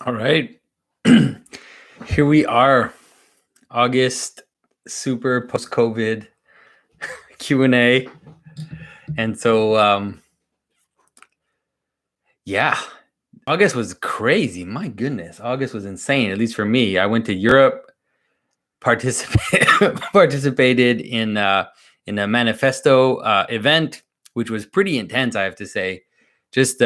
All right. Here we are, August, super post-COVID Q&A. And so, yeah, August was crazy. My goodness, August was insane, at least for me. I went to Europe, participated in a manifesto event, which was pretty intense, I have to say. Just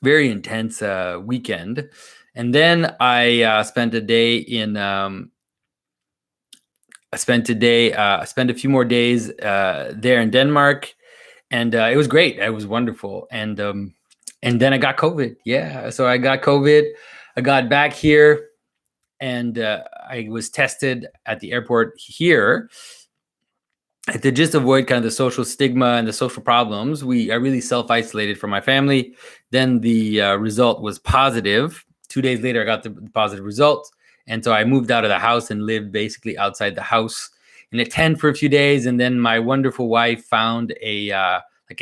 very intense weekend. And then I spent a day in I spent a few more days there in Denmark, and it was great. It was wonderful. And then I got COVID. Yeah, so I got COVID. I got back here, and I was tested at the airport here. To just avoid kind of the social stigma and the social problems, I really self-isolated from my family. Then the result was positive. 2 days later, I got the positive result. And so I moved out of the house and lived basically outside the house in a tent for a few days. And then my wonderful wife found a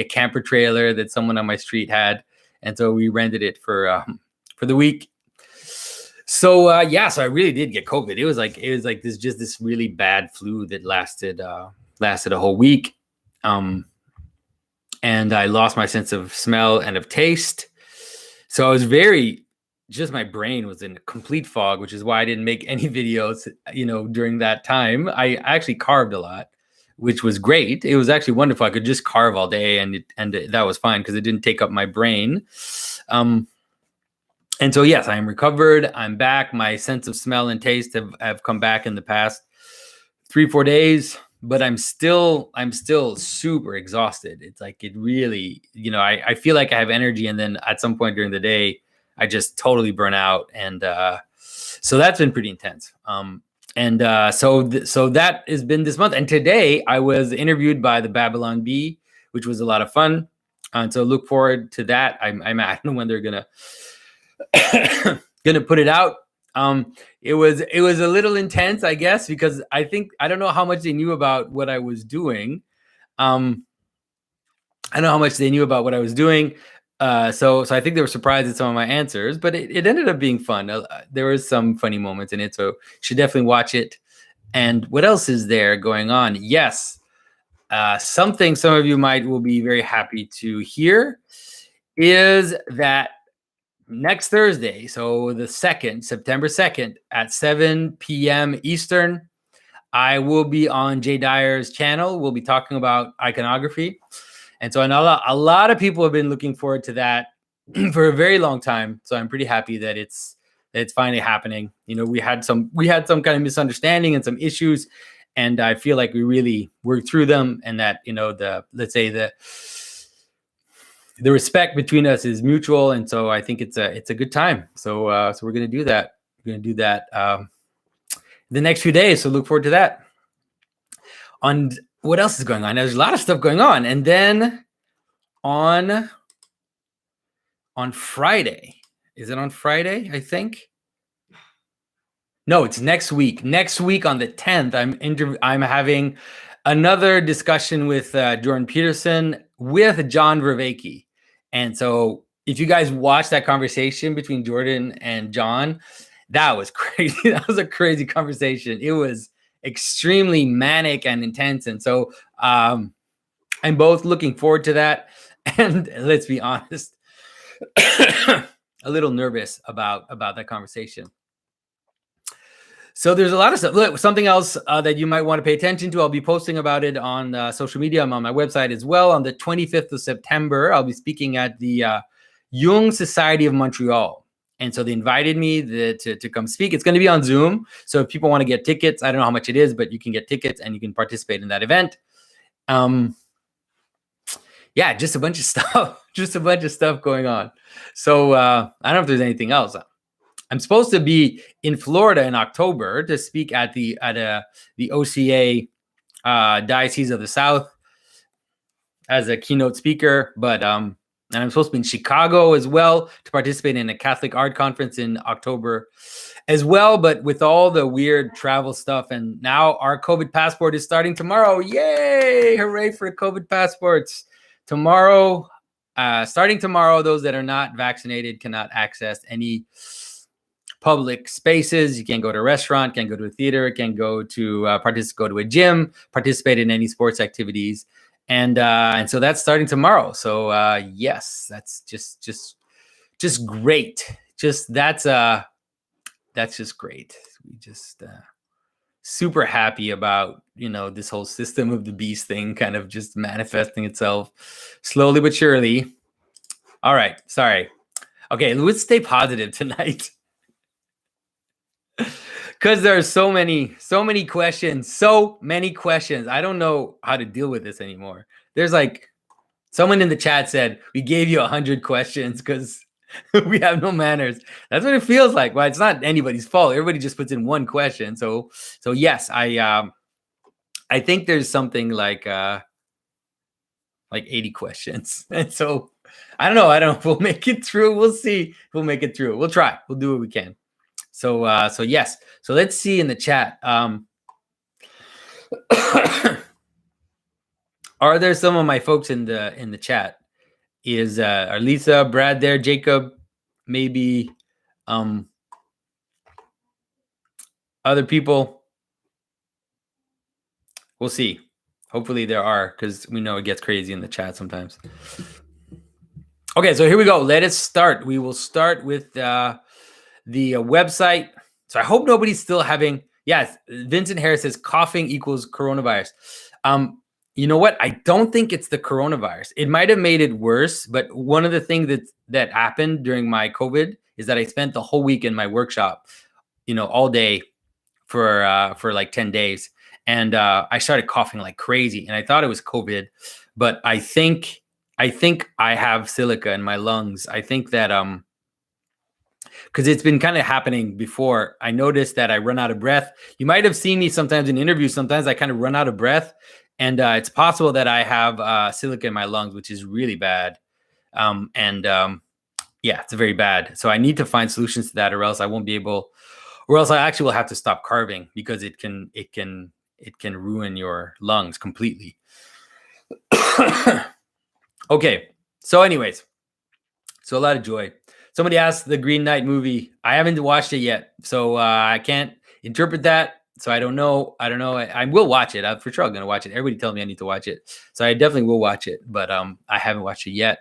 camper trailer that someone on my street had. And so we rented it for the week. So so I really did get COVID. It was like this really bad flu that lasted a whole week. And I lost my sense of smell and of taste. So I was my brain was in a complete fog, which is why I didn't make any videos, during that time. I actually carved a lot, which was great. It was actually wonderful. I could just carve all day and that was fine because it didn't take up my brain. And so, yes, I am recovered. I'm back. My sense of smell and taste have come back in the past 3-4 days. But I'm still super exhausted. It's like it really, I feel like I have energy, and then at some point during the day, I just totally burn out, and so that's been pretty intense. So that has been this month. And today I was interviewed by the Babylon Bee, which was a lot of fun. And so look forward to that. I don't know when they're gonna put it out. It was a little intense, I guess, because I don't know how much they knew about what I was doing. So I think they were surprised at some of my answers, but it ended up being fun. There was some funny moments in it, so you should definitely watch it. And what else is there going on? Yes, something some of you will be very happy to hear is that next Thursday, so the 2nd, September 2nd at 7 p.m. Eastern, I will be on Jay Dyer's channel. We'll be talking about iconography. And so I know a lot of people have been looking forward to that for a very long time. So I'm pretty happy that it's finally happening. We had some kind of misunderstanding and some issues, and I feel like we really worked through them, and that, the respect between us is mutual, and so I think it's a good time. So we're gonna do that. We're gonna do that the next few days. So look forward to that. On what else is going on? There's a lot of stuff going on, and then on Friday, is it on Friday? I think. No, it's next week. Next week on the 10th, I'm having another discussion with Jordan Peterson with John Vervaeke. And so if you guys watched that conversation between Jordan and John, that was crazy. That was a crazy conversation. It was extremely manic and intense. And so I'm both looking forward to that. And let's be honest, a little nervous about that conversation. So there's a lot of stuff. Look, something else that you might want to pay attention to. I'll be posting about it on social media. I'm on my website as well. On the 25th of September, I'll be speaking at the Jung Society of Montreal. And so they invited me to come speak. It's going to be on Zoom. So if people want to get tickets, I don't know how much it is, but you can get tickets and you can participate in that event. Just a bunch of stuff. Just a bunch of stuff going on. So I don't know if there's anything else. I'm supposed to be in Florida in October to speak at the OCA Diocese of the South as a keynote speaker, but and I'm supposed to be in Chicago as well to participate in a Catholic art conference in October as well. But with all the weird travel stuff, and now our COVID passport is starting tomorrow. Yay! Hooray for COVID passports! Tomorrow starting tomorrow, those that are not vaccinated cannot access any public spaces. You can't go to a restaurant, can't go to a theater, can't go to go to a gym, participate in any sports activities, and so that's starting tomorrow. So yes, that's just great. That's just great. We just super happy about this whole system of the beast thing kind of just manifesting itself slowly but surely. All right, sorry. Okay, let's stay positive tonight. Because there are so many questions. I don't know how to deal with this anymore. There's like someone in the chat said we gave you 100 questions because we have no manners. That's what it feels like. Well, it's not anybody's fault. Everybody just puts in one question. So yes, I think there's something like 80 questions. And so I don't know if we'll make it through. We'll see if we'll make it through. We'll try. We'll do what we can. So yes. So let's see in the chat. Are there some of my folks in the chat? Are Lisa, Brad there, Jacob, maybe other people? We'll see. Hopefully there are, because we know it gets crazy in the chat sometimes. Okay, so here we go. Let us start. We will start with the website. So I hope nobody's still having. Yes, Vincent Harris says coughing equals coronavirus. You know what? I don't think it's the coronavirus. It might have made it worse, but one of the things that happened during my COVID is that I spent the whole week in my workshop, all day for like 10 days. And I started coughing like crazy, and I thought it was COVID, but I think I have silica in my lungs. I think that because it's been kind of happening before. I noticed that I run out of breath. You might have seen me sometimes in interviews. Sometimes I kind of run out of breath, and it's possible that I have silica in my lungs, which is really bad. Yeah, it's very bad. So I need to find solutions to that, or else I won't be able, or else I actually will have to stop carving, because it can ruin your lungs completely. Okay. So anyways, so a lot of joy. Somebody asked the Green Knight movie. I haven't watched it yet, so I can't interpret that. So I don't know. I will watch it. I'm for sure going to watch it. Everybody tells me I need to watch it, so I definitely will watch it. But I haven't watched it yet.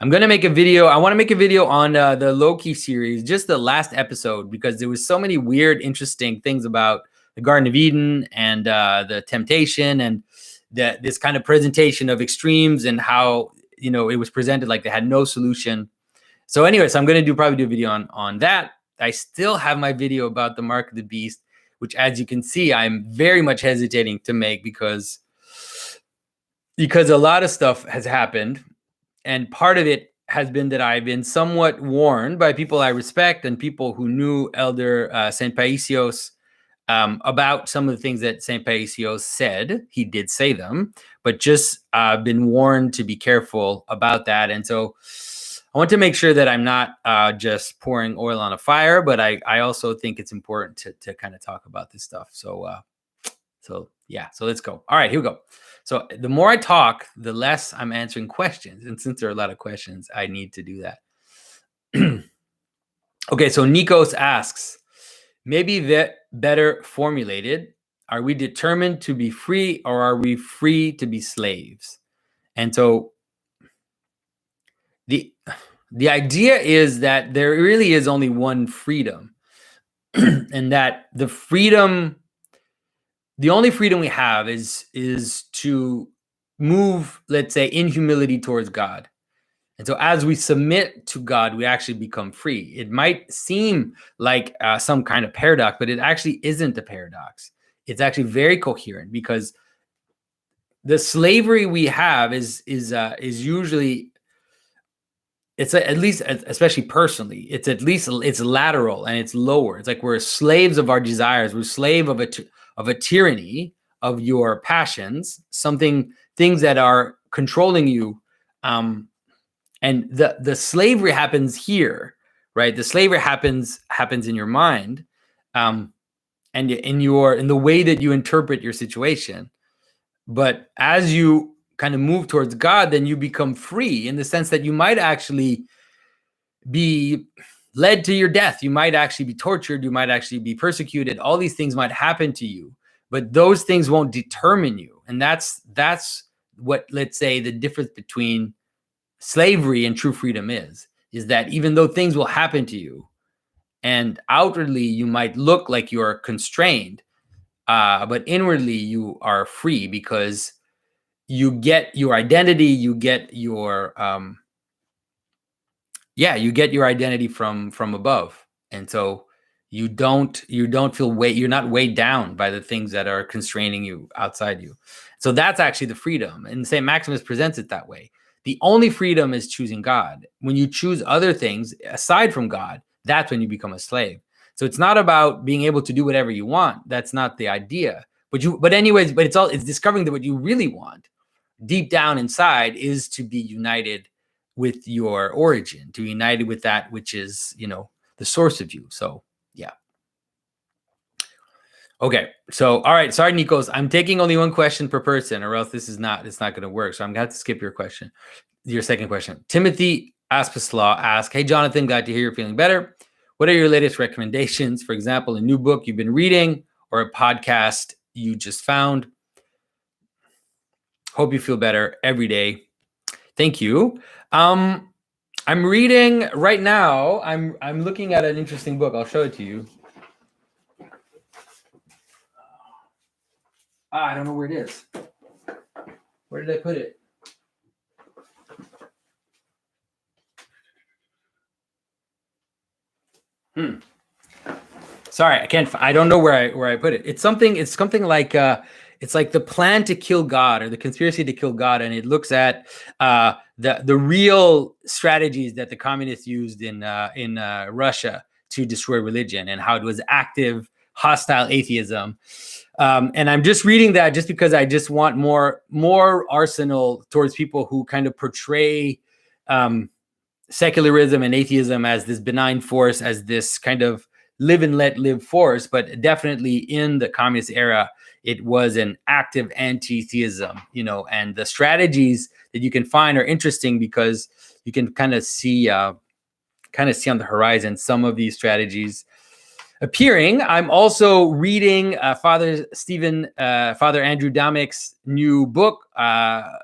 I'm going to make a video. I want to make a video on the Loki series, just the last episode, because there was so many weird, interesting things about the Garden of Eden and the temptation and this kind of presentation of extremes, and how it was presented like they had no solution. So anyway, so I'm going to probably do a video on that. I still have my video about the mark of the beast, which, as you can see, I'm very much hesitating to make because a lot of stuff has happened, and part of it has been that I've been somewhat warned by people I respect and people who knew Elder St. Paisios about some of the things that St. Paisios said. He did say them, but just been warned to be careful about that. And so I want to make sure that I'm not just pouring oil on a fire, but I also think it's important to kind of talk about this stuff. So yeah, so let's go. All right, here we go. So the more I talk, the less I'm answering questions. And since there are a lot of questions, I need to do that. Okay, so Nikos asks, maybe that better formulated, are we determined to be free, or are we free to be slaves? And so the idea is that there really is only one freedom, and that the only freedom we have is to move, let's say, in humility towards God. And so as we submit to God, we actually become free. It might seem like some kind of paradox, but it actually isn't a paradox. It's actually very coherent, because the slavery we have is usually, it's at least, especially personally, it's lateral and it's lower. It's like we're slaves of our desires. We're slave of a tyranny of your passions, things that are controlling you. And the slavery happens here, right? The slavery happens in your mind, and in the way that you interpret your situation. But as you kind of move towards God, then you become free, in the sense that you might actually be led to your death. You might actually be tortured. You might actually be persecuted. All these things might happen to you, but those things won't determine you. And that's what, let's say, the difference between slavery and true freedom is that even though things will happen to you, and outwardly you might look like you're constrained, but inwardly you are free, because you get your identity, you get your you get your identity from above. And so you don't feel weight, you're not weighed down by the things that are constraining you outside you. So that's actually the freedom, and St. Maximus presents it that way. The only freedom is choosing God. When you choose other things aside from God, that's when you become a slave. So it's not about being able to do whatever you want. That's not the idea. But it's discovering that what you really want deep down inside is to be united with your origin, to be united with that which is, the source of you. So yeah. Okay. So, all right. Sorry, Nikos. I'm taking only one question per person, or else it's not going to work. So I'm going to have to skip your second question. Timothy Aspaslaw asks, hey, Jonathan, glad to hear you're feeling better. What are your latest recommendations? For example, a new book you've been reading or a podcast you just found? Hope you feel better every day. Thank you. I'm reading right now. I'm looking at an interesting book. I'll show it to you. I don't know where it is. Where did I put it? Sorry, I don't know where I put it. It's something like it's like The Plan to Kill God, or The Conspiracy to Kill God, and it looks at the real strategies that the communists used in Russia to destroy religion, and how it was active, hostile atheism. And I'm just reading that just because I just want more arsenal towards people who kind of portray secularism and atheism as this benign force, as this kind of live and let live force. But definitely in the communist era, it was an active anti-theism, and the strategies that you can find are interesting, because you can kind of see on the horizon some of these strategies appearing. I'm also reading Father Andrew Damick's new book.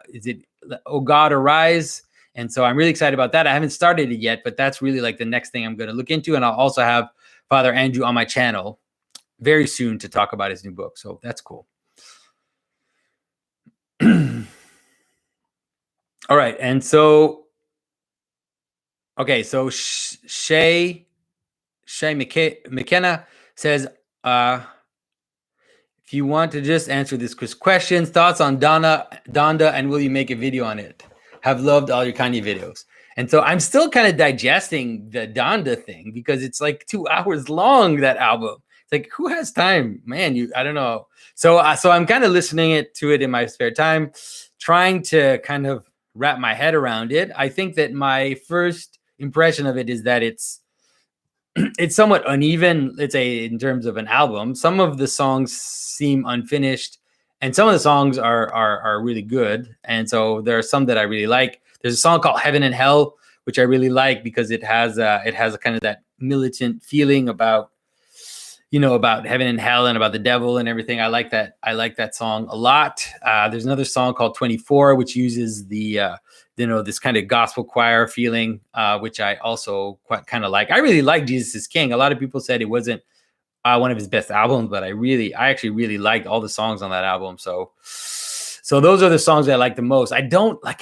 Is it "O God, Arise"? And so I'm really excited about that. I haven't started it yet, but that's really like the next thing I'm going to look into. And I'll also have Father Andrew on my channel very soon to talk about his new book. So that's cool. All right. And so, okay. So Shay McKenna says, if you want to just answer this questions, thoughts on Donda, and will you make a video on it? Have loved all your Kanye videos. And so I'm still kind of digesting the Donda thing, because it's like 2 hours long, that album. It's like, who has time, man? I don't know. So I'm kind of listening to it in my spare time, trying to kind of wrap my head around it. I think that my first impression of it is that it's somewhat uneven, let's say, in terms of an album. Some of the songs seem unfinished, and some of the songs are really good. And so there are some that I really like. There's a song called "Heaven and Hell," which I really like, because it has a kind of that militant feeling about heaven and hell and about the devil and everything. I like that song a lot. There's another song called 24, which uses the this kind of gospel choir feeling, which I also quite kind of like. I really like Jesus is King. A lot of people said it wasn't one of his best albums, but I actually really liked all the songs on that album. So those are the songs that I like the most. I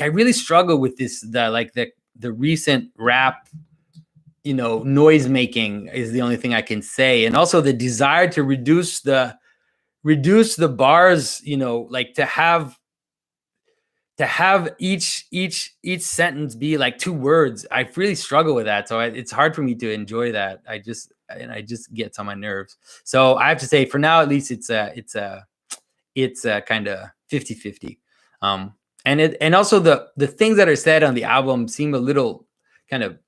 really struggle with the recent rap, noise making is the only thing I can say. And also the desire to reduce the bars, like to have each sentence be like 2 words. I really struggle with that. So it's hard for me to enjoy that. I just gets on my nerves. So I have to say, for now, at least it's kind of 50-50. And also the things that are said on the album seem a little kind of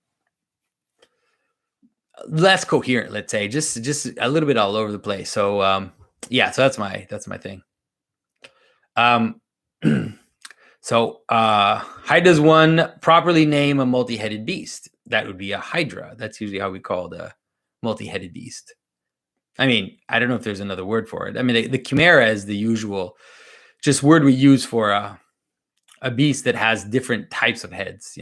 less coherent, let's say, just a little bit all over the place. So so that's my thing. So, how does one properly name a multi-headed beast? That would be a hydra. That's usually how we call the multi-headed beast. I mean, I don't know if there's another word for it. I mean, the chimera is the usual just word we use for a beast that has different types of heads,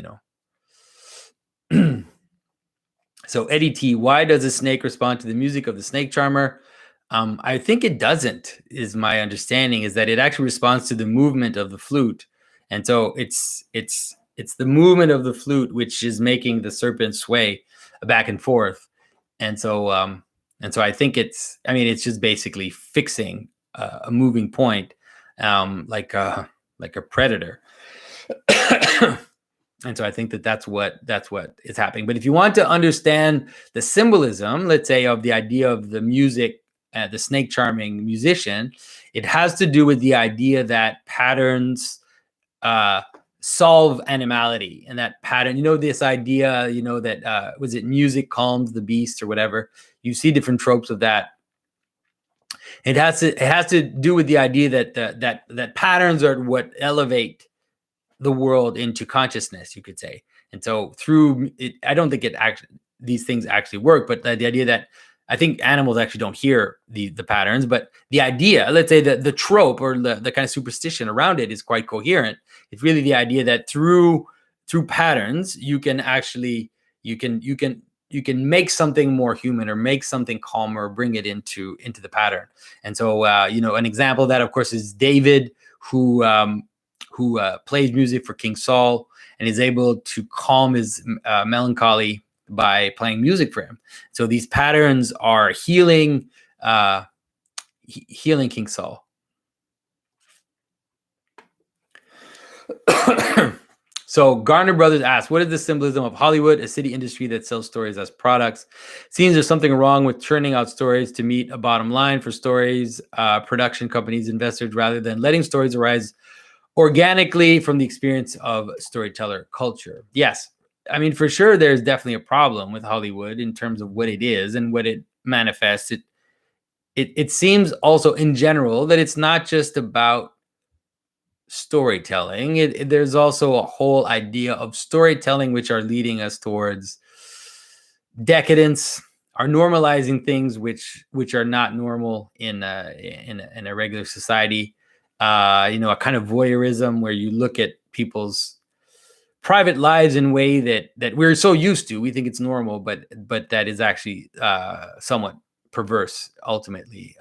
So Eddie T, why does a snake respond to the music of the snake charmer? I think it doesn't, is my understanding, is that it actually responds to the movement of the flute. And so it's the movement of the flute which is making the serpent sway back and forth. And so I think it's just basically fixing a moving point, like a predator. And so I think that's what is happening. But if you want to understand the symbolism, let's say, of the idea of the music, the snake charming musician, it has to do with the idea that patterns solve animality, and that pattern, this idea, that was it music calms the beast or whatever. You see different tropes of that. It has to do with the idea that that patterns are what elevate the world into consciousness, you could say. And so through it, I don't think these things actually work, but the idea that I think animals actually don't hear the patterns, but the idea, let's say that the trope or the kind of superstition around it is quite coherent. It's really the idea that through patterns, you can actually, you can make something more human or make something calmer, or bring it into the pattern. And so, an example of that, of course, is David, who plays music for King Saul and is able to calm his melancholy by playing music for him. So these patterns are healing King Saul. So Garner Brothers asks, what is the symbolism of Hollywood, a city industry that sells stories as products? Seems there's something wrong with churning out stories to meet a bottom line for stories, production companies, investors, rather than letting stories arise organically from the experience of storyteller culture. Yes, I mean, for sure, there's definitely a problem with Hollywood in terms of what it is and what it manifests. It seems also in general that it's not just about storytelling. There's also a whole idea of storytelling which are leading us towards decadence, are normalizing things which are not normal in a regular society. A kind of voyeurism where you look at people's private lives in a way that we're so used to, we think it's normal, but that is actually somewhat perverse ultimately.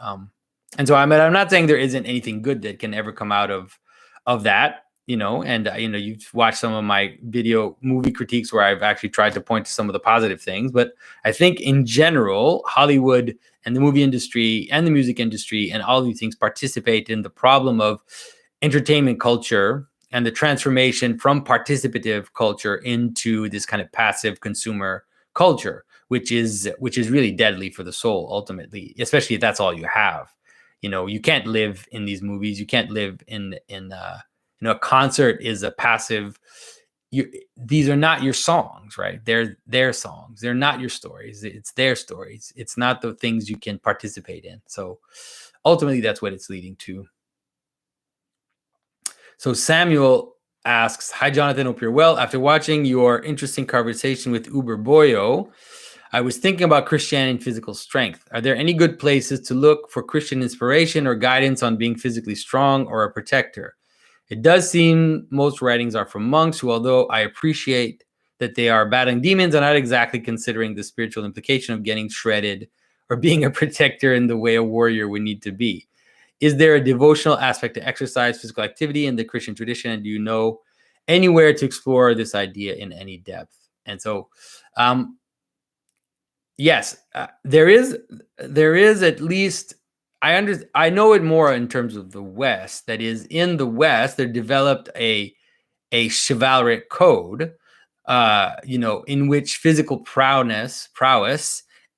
And so I'm not saying there isn't anything good that can ever come out of that, and you've watched some of my movie critiques where I've actually tried to point to some of the positive things. But I think in general, Hollywood and the movie industry and the music industry and all these things participate in the problem of entertainment culture and the transformation from participative culture into this kind of passive consumer culture, which is really deadly for the soul ultimately, especially if that's all you have. You can't live in these movies. You can't live in a concert is a passive. These are not your songs, right? They're their songs. They're not your stories. It's their stories. It's not the things you can participate in. So ultimately, that's what it's leading to. So Samuel asks, hi, Jonathan, hope you're well. After watching your interesting conversation with Uber Boyo, I was thinking about Christianity and physical strength. Are there any good places to look for Christian inspiration or guidance on being physically strong or a protector? It does seem most writings are from monks who, although I appreciate that they are battling demons, are not exactly considering the spiritual implication of getting shredded or being a protector in the way a warrior would need to be. Is there a devotional aspect to exercise, physical activity in the Christian tradition? And do you know anywhere to explore this idea in any depth? And so, yes, there is at least, I know it more in terms of the West. That is, in the West, they developed a chivalric code, in which physical prowess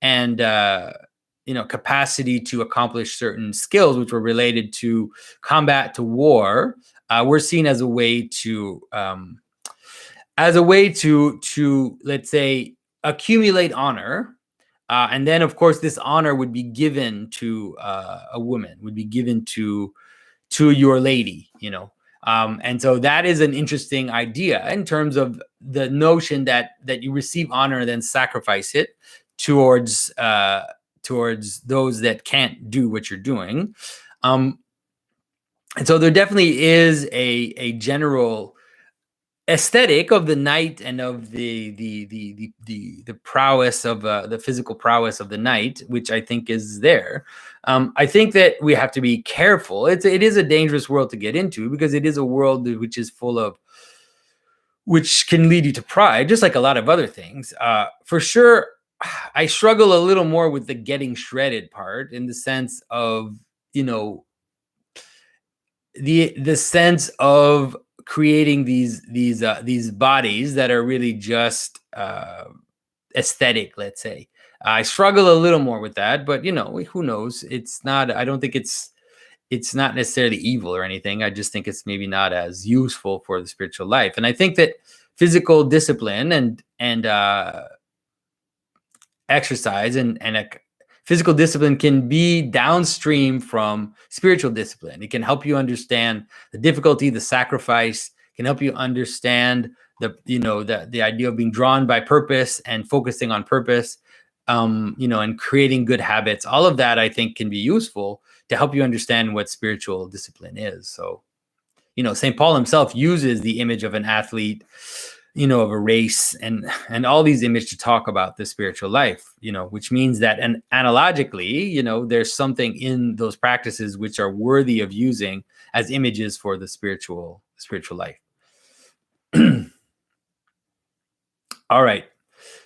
and capacity to accomplish certain skills, which were related to combat, to war, were seen as a way to let's say, accumulate honor. And then, of course, this honor would be given to a woman, would be given to your lady, And so that is an interesting idea in terms of the notion that you receive honor and then sacrifice it towards those that can't do what you're doing. And so there definitely is a general aesthetic of the night and of the prowess of the physical prowess of the night, which I think is there. I think that we have to be careful. It is a dangerous world to get into, because it is a world which is full of, which can lead you to pride, just like a lot of other things. For sure, I struggle a little more with the getting shredded part, in the sense of, the sense of creating these bodies that are really just aesthetic, let's say. I struggle a little more with that, but who knows? It's not. I don't think it's not necessarily evil or anything. I just think it's maybe not as useful for the spiritual life. And I think that physical discipline and exercise and physical discipline can be downstream from spiritual discipline. It can help you understand the difficulty, the sacrifice, can help you understand the idea of being drawn by purpose and focusing on purpose, and creating good habits. All of that, I think, can be useful to help you understand what spiritual discipline is. So, St. Paul himself uses the image of an athlete, of a race and all these images to talk about the spiritual life, which means that, and analogically, there's something in those practices which are worthy of using as images for the spiritual life. All right.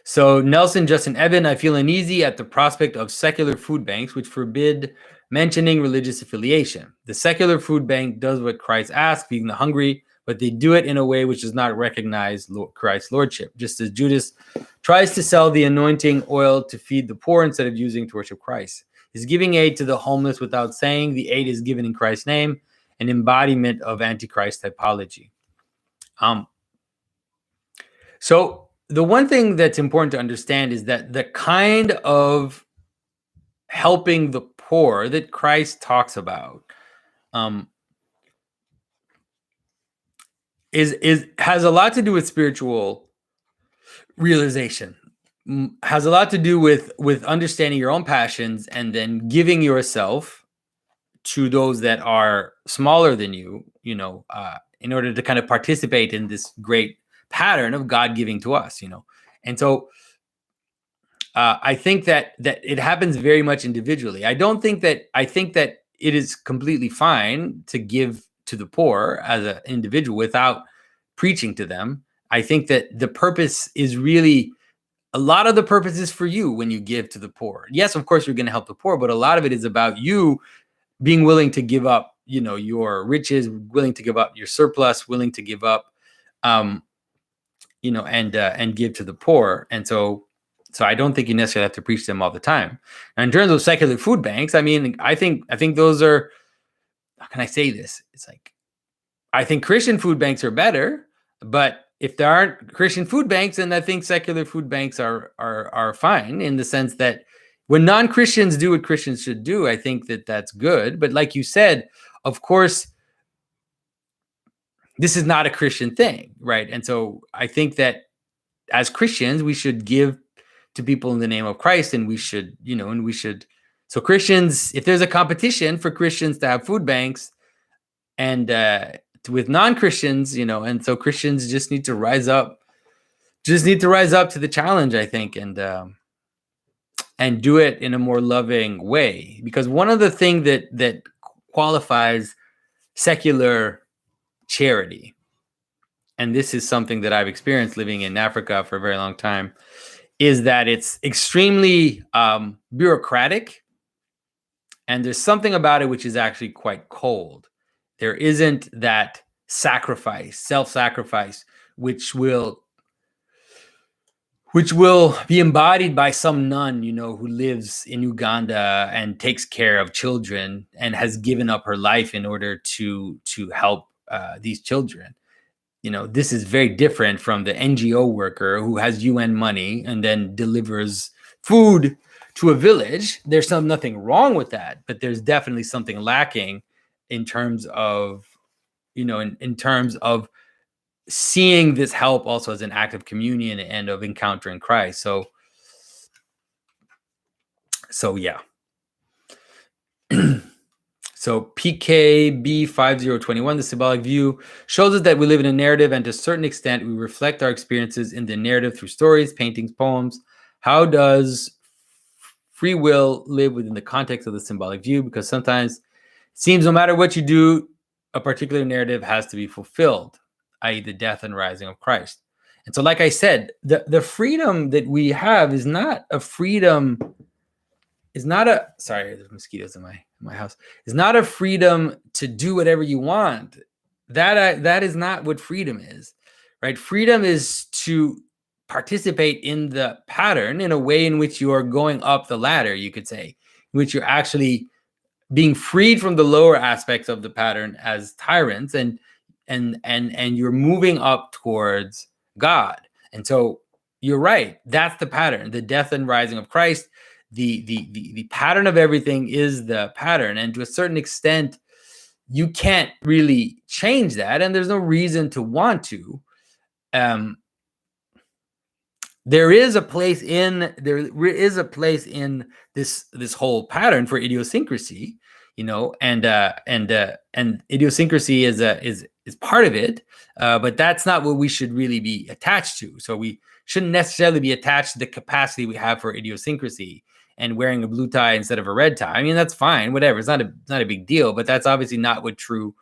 So Nelson Justin Evan, I feel uneasy at the prospect of secular food banks which forbid mentioning religious affiliation. The secular food bank does what Christ asked, feeding the hungry, but they do it in a way which does not recognize Christ's lordship, just as Judas tries to sell the anointing oil to feed the poor instead of using to worship Christ. He's giving aid to the homeless without saying the aid is given in Christ's name, an embodiment of Antichrist typology. So the one thing that's important to understand is that the kind of helping the poor that Christ talks about has a lot to do with spiritual realization, has a lot to do with understanding your own passions and then giving yourself to those that are smaller than you, in order to kind of participate in this great pattern of God giving to us, And so I think that it happens very much individually. I think that it is completely fine to give to the poor as an individual without preaching to them. I think that the purpose is really, a lot of the purpose is for you when you give to the poor. Yes, of course, you're going to help the poor, but a lot of it is about you being willing to give up, your riches, willing to give up your surplus, willing to give up, and give to the poor. And so I don't think you necessarily have to preach to them all the time. And in terms of secular food banks, I mean, I think those are, how can I say this? It's like, I think Christian food banks are better, but if there aren't Christian food banks, then I think secular food banks are fine, in the sense that when non-Christians do what Christians should do, I think that that's good. But like you said, of course, this is not a Christian thing, right? And so I think that as Christians, we should give to people in the name of Christ, and we should, so Christians, if there's a competition for Christians to have food banks and with non-Christians, and so Christians just need to rise up to the challenge, I think, and do it in a more loving way. Because one of the things that qualifies secular charity, and this is something that I've experienced living in Africa for a very long time, is that it's extremely bureaucratic, and there's something about it which is actually quite cold. There isn't that sacrifice, self-sacrifice, which will be embodied by some nun, who lives in Uganda and takes care of children and has given up her life in order to help these children. This is very different from the NGO worker who has UN money and then delivers food to a village. There's nothing wrong with that, but there's definitely something lacking in terms of in terms of seeing this help also as an act of communion and of encountering Christ. So yeah. So PKB5021, the symbolic view, shows us that we live in a narrative, and to a certain extent, we reflect our experiences in the narrative through stories, paintings, poems. How does free will live within the context of the symbolic view? Because sometimes it seems no matter what you do, a particular narrative has to be fulfilled, i.e. the death and rising of Christ. And so, like I said, the freedom that we have is not a freedom, sorry, there's mosquitoes in my house. It's not a freedom to do whatever you want. That is not what freedom is, right? Freedom is to participate in the pattern in a way in which you are going up the ladder, you could say, in which you're actually being freed from the lower aspects of the pattern as tyrants, and you're moving up towards God. And so you're right. That's the pattern, the death and rising of Christ. The pattern of everything is the pattern. And to a certain extent, you can't really change that. And there's no reason to want to. There is a place in this whole pattern for idiosyncrasy, and idiosyncrasy is part of it, but that's not what we should really be attached to. So we shouldn't necessarily be attached to the capacity we have for idiosyncrasy and wearing a blue tie instead of a red tie. I mean, that's fine, whatever. It's not a big deal, but that's obviously not what true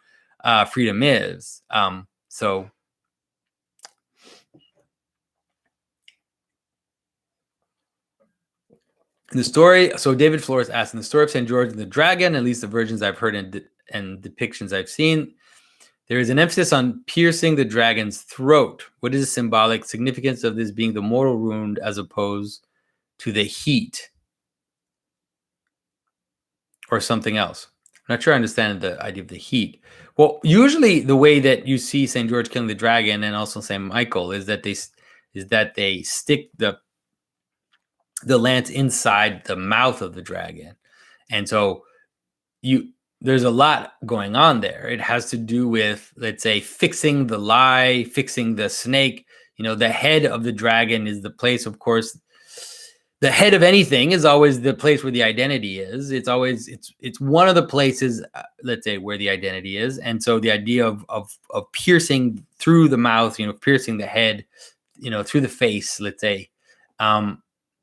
freedom is. So. The story, so David Flores asked, in the story of St. George and the Dragon, at least the versions I've heard and depictions I've seen, there is an emphasis on piercing the dragon's throat. What is the symbolic significance of this being the mortal wound as opposed to the heat or something else? I'm not sure I understand the idea of the heat. Well, usually the way that you see St. George killing the dragon and also St. Michael is that they stick the lance inside the mouth of the dragon. And so there's a lot going on there. It has to do with, let's say, fixing the lie, fixing the snake. The head of the dragon is the place, of course. The head of anything is always the place where the identity is. It's one of the places, let's say, where the identity is. And so the idea of piercing through the mouth, piercing the head, through the face, let's say,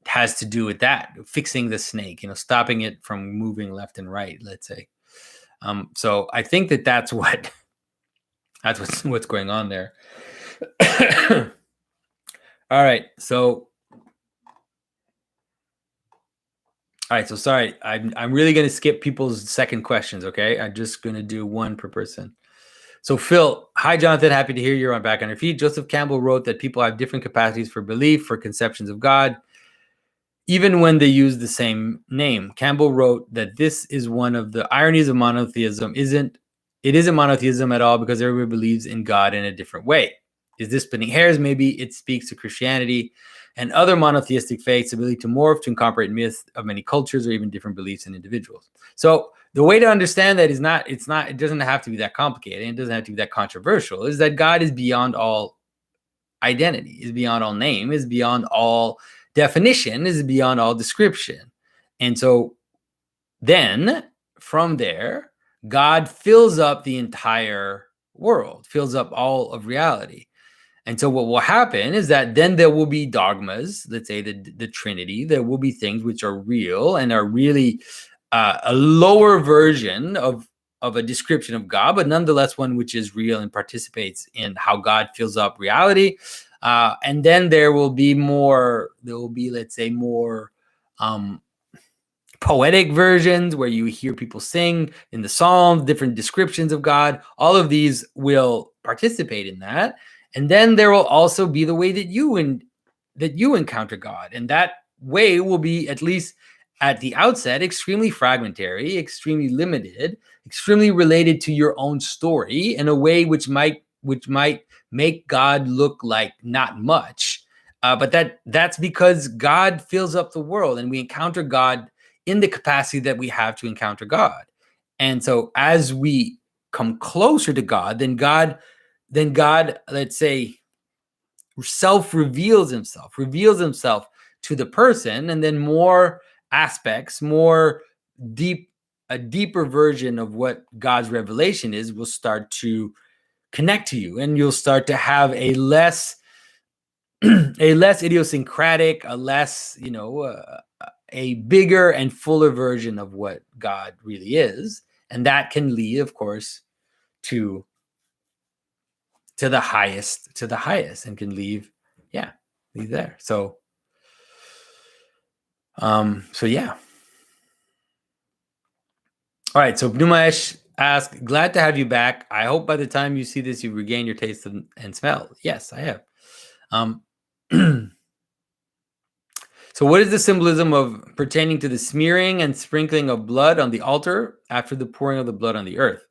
has to do with that, fixing the snake, stopping it from moving left and right, let's say. So I think that's what's going on there. All right. So sorry. I'm really going to skip people's second questions. Okay. I'm just going to do one per person. So Phil, hi, Jonathan. Happy to hear you're back on your feet. Joseph Campbell wrote that people have different capacities for belief, for conceptions of God, even when they use the same name. Campbell wrote that this is one of the ironies of monotheism. It isn't monotheism at all because everybody believes in God in a different way. Is this splitting hairs? Maybe it speaks to Christianity and other monotheistic faiths' ability to morph to incorporate myths of many cultures or even different beliefs in individuals. So the way to understand that it doesn't have to be that complicated. It doesn't have to be that controversial. Is that God is beyond all identity, is beyond all name, is beyond all definition, is beyond all description. And so then from there, God fills up the entire world, fills up all of reality. And so what will happen is that then there will be dogmas, let's say the Trinity. There will be things which are real and are really a lower version of a description of God, but nonetheless one which is real and participates in how God fills up reality. And then there will be, let's say, more poetic versions where you hear people sing in the Psalms, different descriptions of God. All of these will participate in that. And then there will also be the way that you encounter God. And that way will be, at least at the outset, extremely fragmentary, extremely limited, extremely related to your own story in a way which might make God look like not much. But that's because God fills up the world and we encounter God in the capacity that we have to encounter God. And so as we come closer to God, then God, let's say, reveals himself to the person, and then more aspects, more a deeper version of what God's revelation is will start to connect to you, and you'll start to have a less idiosyncratic, a bigger and fuller version of what God really is. And that can lead, of course, to the highest, and can leave there. So yeah. All right. So Bluemix asks, glad to have you back. I hope by the time you see this, you've regained your taste and smell. Yes, I have. So what is the symbolism of pertaining to the smearing and sprinkling of blood on the altar after the pouring of the blood on the earth?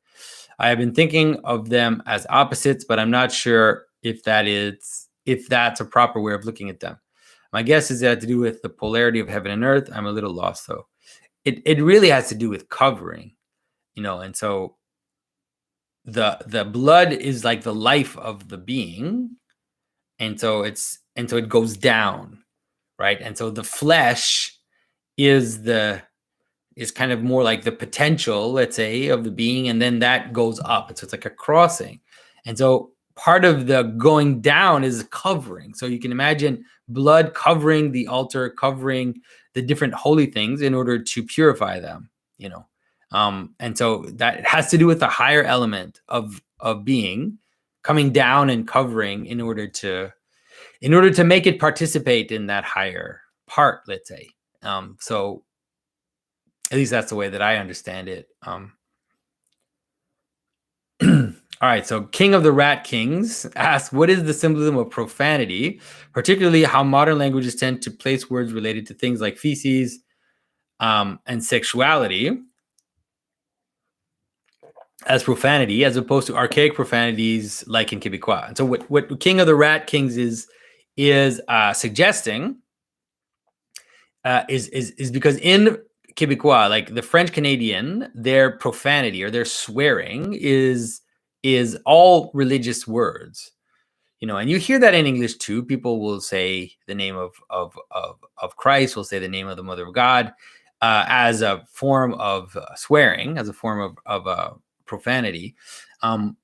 I have been thinking of them as opposites, but I'm not sure if that's a proper way of looking at them. My guess is that it has to do with the polarity of heaven and earth. I'm a little lost, though. It really has to do with covering, and so the blood is like the life of the being, and so it goes down, right? And so the flesh is kind of more like the potential, let's say, of the being, and then that goes up. So it's like a crossing. And so part of the going down is covering. So you can imagine blood covering the altar, covering the different holy things in order to purify them, and so that has to do with the higher element of being coming down and covering in order to make it participate in that higher part, let's say. So at least that's the way that I understand it. All right, so King of the Rat Kings asks, what is the symbolism of profanity, particularly how modern languages tend to place words related to things like feces and sexuality as profanity, as opposed to archaic profanities like in Quebecois? And so what King of the Rat Kings is suggesting is because in Quebecois, like the French Canadian, their profanity or their swearing is all religious words, and you hear that in English too. People will say the name of Christ, will say the name of the Mother of God as a form of swearing, as a form of profanity. And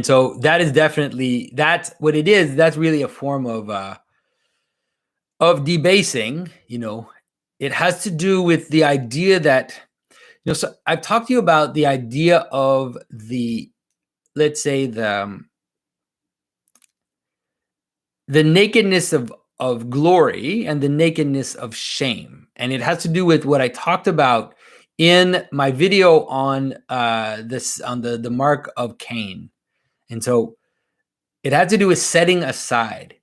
so that is definitely, that's what it is. That's really a form of debasing. It has to do with the idea that, so I've talked to you about the idea of let's say the nakedness of glory and the nakedness of shame. And it has to do with what I talked about in my video on the mark of Cain. And so it had to do with setting aside.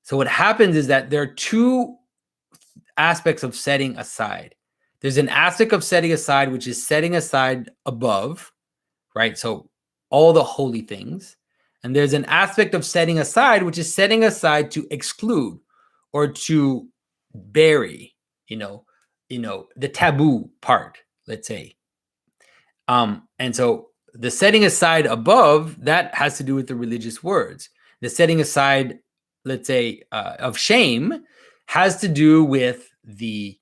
So what happens is that there are two aspects of setting aside. There's an aspect of setting aside, which is setting aside above, right? So all the holy things. And there's an aspect of setting aside, which is setting aside to exclude or to bury, the taboo part, let's say. And so the setting aside above, that has to do with the religious words. The setting aside, let's say, of shame has to do with the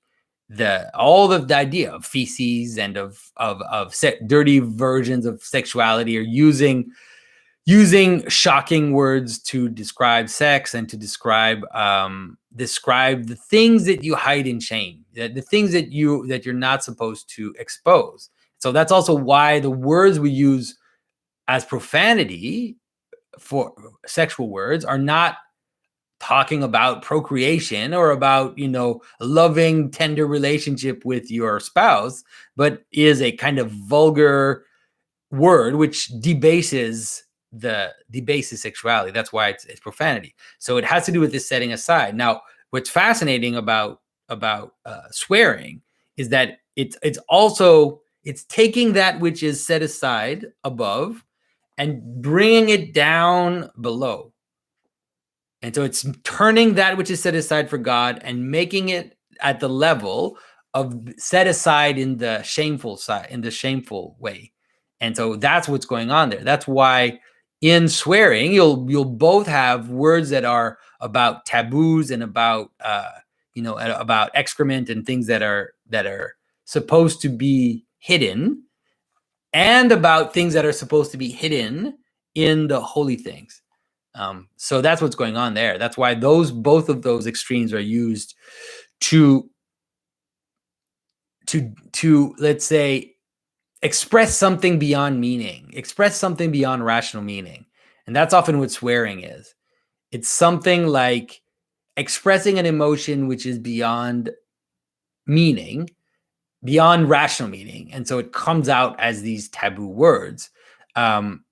idea of feces and of dirty versions of sexuality, or using shocking words to describe sex and to describe the things that you hide in shame, the things that you're not supposed to expose. So that's also why the words we use as profanity for sexual words are not talking about procreation or about, a loving, tender relationship with your spouse, but is a kind of vulgar word which debases sexuality. That's why it's profanity. So it has to do with this setting aside. Now, what's fascinating about swearing is that it's taking that which is set aside above and bringing it down below. And so it's turning that which is set aside for God and making it at the level of set aside in the shameful side, in the shameful way. And so that's what's going on there. That's why in swearing, you'll both have words that are about taboos and about about excrement and things that are supposed to be hidden, and about things that are supposed to be hidden in the holy things. So that's what's going on there. That's why both of those extremes are used to let's say express something beyond meaning, express something beyond rational meaning. And that's often what swearing is. It's something like expressing an emotion which is beyond meaning, beyond rational meaning. And so it comes out as these taboo words,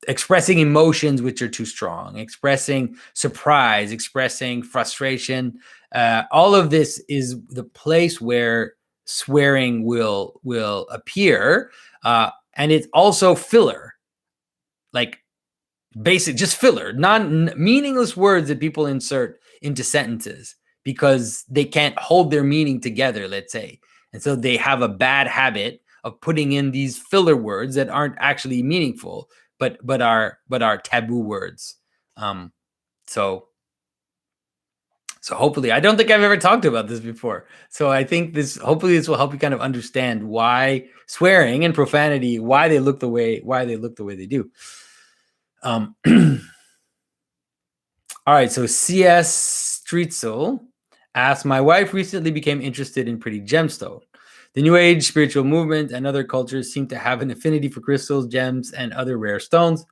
expressing emotions which are too strong, expressing surprise, expressing frustration. All of this is the place where swearing will appear. And it's also filler, like basic, just filler, meaningless words that people insert into sentences because they can't hold their meaning together, let's say. And so they have a bad habit of putting in these filler words that aren't actually meaningful, but are taboo words. So hopefully, I don't think I've ever talked about this before. So I think hopefully this will help you kind of understand why swearing and profanity, why they look the way they do. All right, so C.S. Streetzel asks, my wife recently became interested in pretty gemstone. The New Age spiritual movement and other cultures seem to have an affinity for crystals, gems, and other rare stones.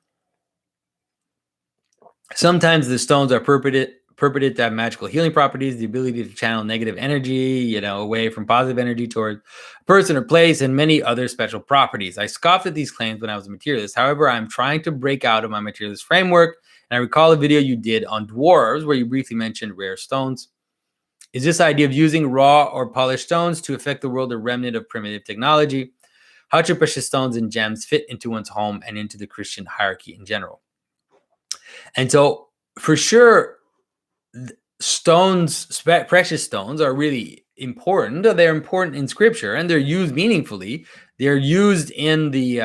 Sometimes the stones are purported to have magical healing properties, the ability to channel negative energy, away from positive energy toward a person or place, and many other special properties. I scoffed at these claims when I was a materialist. However, I'm trying to break out of my materialist framework, and I recall a video you did on dwarves where you briefly mentioned rare stones. Is this idea of using raw or polished stones to affect the world a remnant of primitive technology? How should precious stones and gems fit into one's home and into the Christian hierarchy in general? And so, for sure, precious stones are really important. They're important in scripture and they're used meaningfully. They're used in the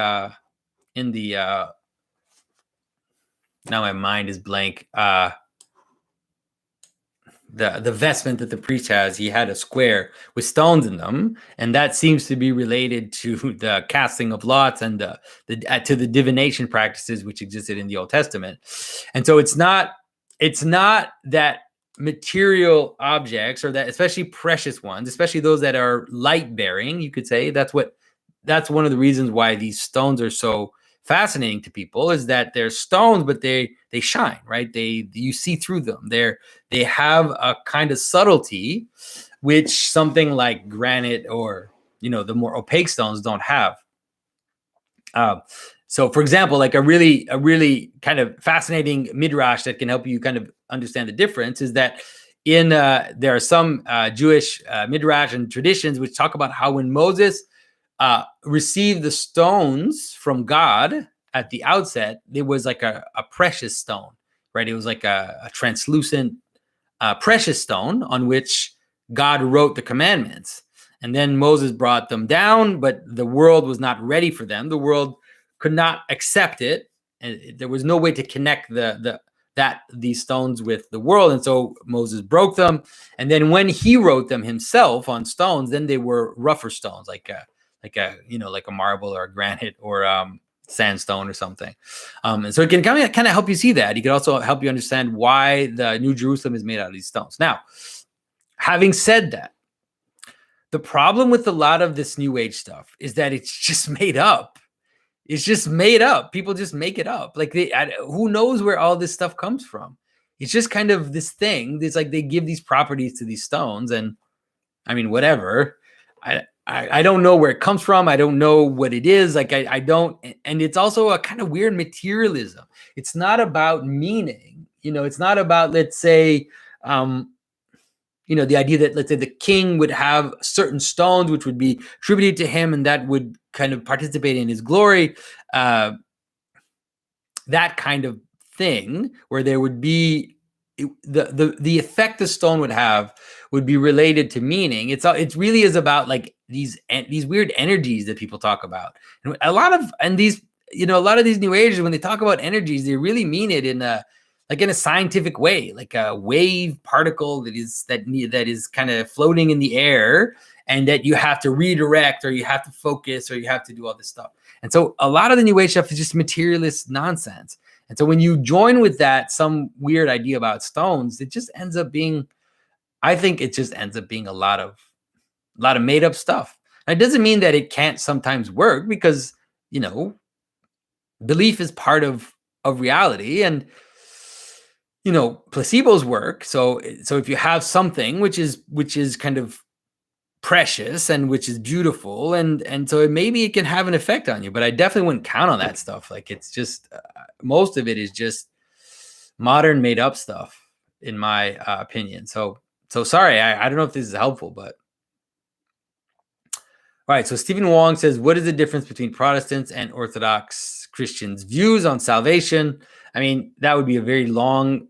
now my mind is blank. The vestment that the priest has, he had a square with stones in them, and that seems to be related to the casting of lots and to the divination practices which existed in the Old Testament. And so it's not that material objects, or that especially precious ones, especially those that are light bearing, you could say, that's one of the reasons why these stones are so fascinating to people, is that they're stones, but they shine, right? You see through them. They have a kind of subtlety which something like granite or the more opaque stones don't have. So, for example, like a really kind of fascinating midrash that can help you kind of understand the difference is that there are some Jewish midrash and traditions which talk about how when Moses received the stones from God at the outset, there was like a precious stone, right? It was like a translucent precious stone on which God wrote the commandments. And then Moses brought them down, but the world was not ready for them. The world could not accept it, and there was no way to connect these stones with the world. And so Moses broke them. And then when he wrote them himself on stones, then they were rougher stones, like a marble or a granite or sandstone or something. And so it can kind of help you see that. It can also help you understand why the New Jerusalem is made out of these stones. Now, having said that, the problem with a lot of this New Age stuff is that it's just made up. It's just made up. People just make it up. Like who knows where all this stuff comes from? It's just kind of this thing. It's like they give these properties to these stones, and I mean, whatever. I don't know where it comes from. I don't know what it is. Like I don't. And it's also a kind of weird materialism. It's not about meaning. It's not about, let's say, the idea that, let's say, the king would have certain stones which would be attributed to him and that would kind of participate in his glory. That kind of thing, where there would be the effect the stone would have would be related to meaning. It really is about like these weird energies that people talk about, and these a lot of these New Agers, when they talk about energies, they really mean it in a scientific way, like a wave particle that is kind of floating in the air, and that you have to redirect, or you have to focus, or you have to do all this stuff. And so a lot of the New Age stuff is just materialist nonsense. And so when you join with that, some weird idea about stones, it just ends up being, I think it just ends up being a lot of made up stuff. And it doesn't mean that it can't sometimes work, because, belief is part of reality, and placebos work. So if you have something which is kind of precious and which is beautiful, and so maybe it can have an effect on you, but I definitely wouldn't count on that stuff. Like, it's just most of it is just modern made up stuff, in my opinion. So sorry, I don't know if this is helpful, but all right. So Stephen Wong says, what is the difference between Protestants and Orthodox Christians' views on salvation? I mean, that would be a very long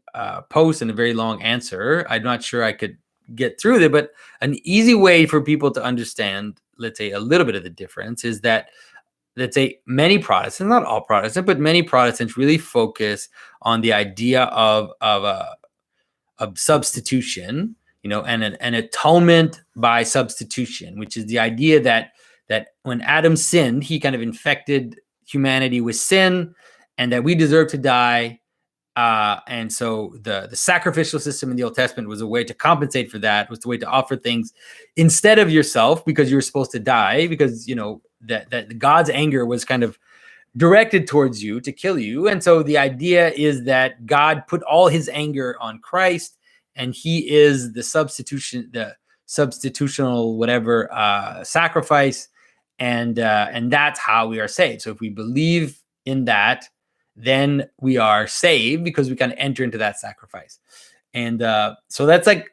post and a very long answer. I'm not sure I could get through it, but an easy way for people to understand, let's say, a little bit of the difference is that, let's say, many Protestants, not all Protestants, but many Protestants really focus on the idea of substitution, and an atonement by substitution, which is the idea that when Adam sinned, he kind of infected humanity with sin, and that we deserve to die. And so the sacrificial system in the Old Testament was a way to compensate for that, was the way to offer things instead of yourself, because you were supposed to die, because that God's anger was kind of directed towards you to kill you. And so the idea is that God put all his anger on Christ, and he is the substitutional whatever sacrifice, and that's how we are saved. So if we believe in that, then we are saved, because we kind of enter into that sacrifice. And so that's like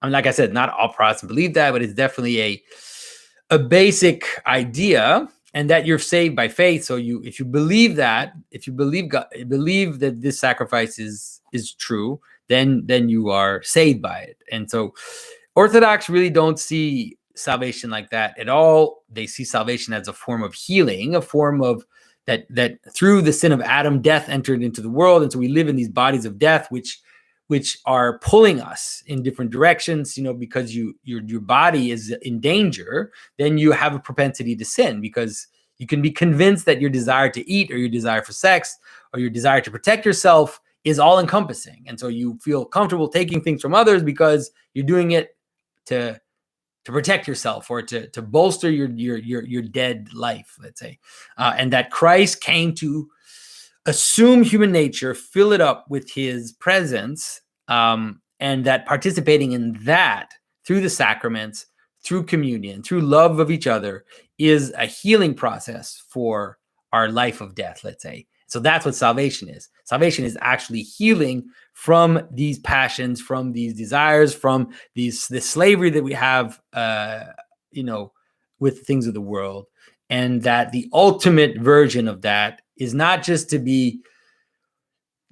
I said, not all Protestants believe that, but it's definitely a basic idea, and that you're saved by faith. So if you believe that, if you believe that this sacrifice is true, then you are saved by it. And so Orthodox really don't see salvation like that at all. They see salvation as a form of healing, a form of that through the sin of Adam, death entered into the world, and so we live in these bodies of death, which are pulling us in different directions, because your body is in danger. Then you have a propensity to sin, because you can be convinced that your desire to eat, or your desire for sex, or your desire to protect yourself is all encompassing. And so you feel comfortable taking things from others because you're doing it to protect yourself, or to bolster your dead life, let's say. And that Christ came to assume human nature, fill it up with his presence, and that participating in that through the sacraments, through communion, through love of each other, is a healing process for our life of death, let's say. So that's what salvation is. Salvation is actually healing from these passions, from these desires, from this slavery that we have, with things of the world. And that the ultimate version of that is not just to be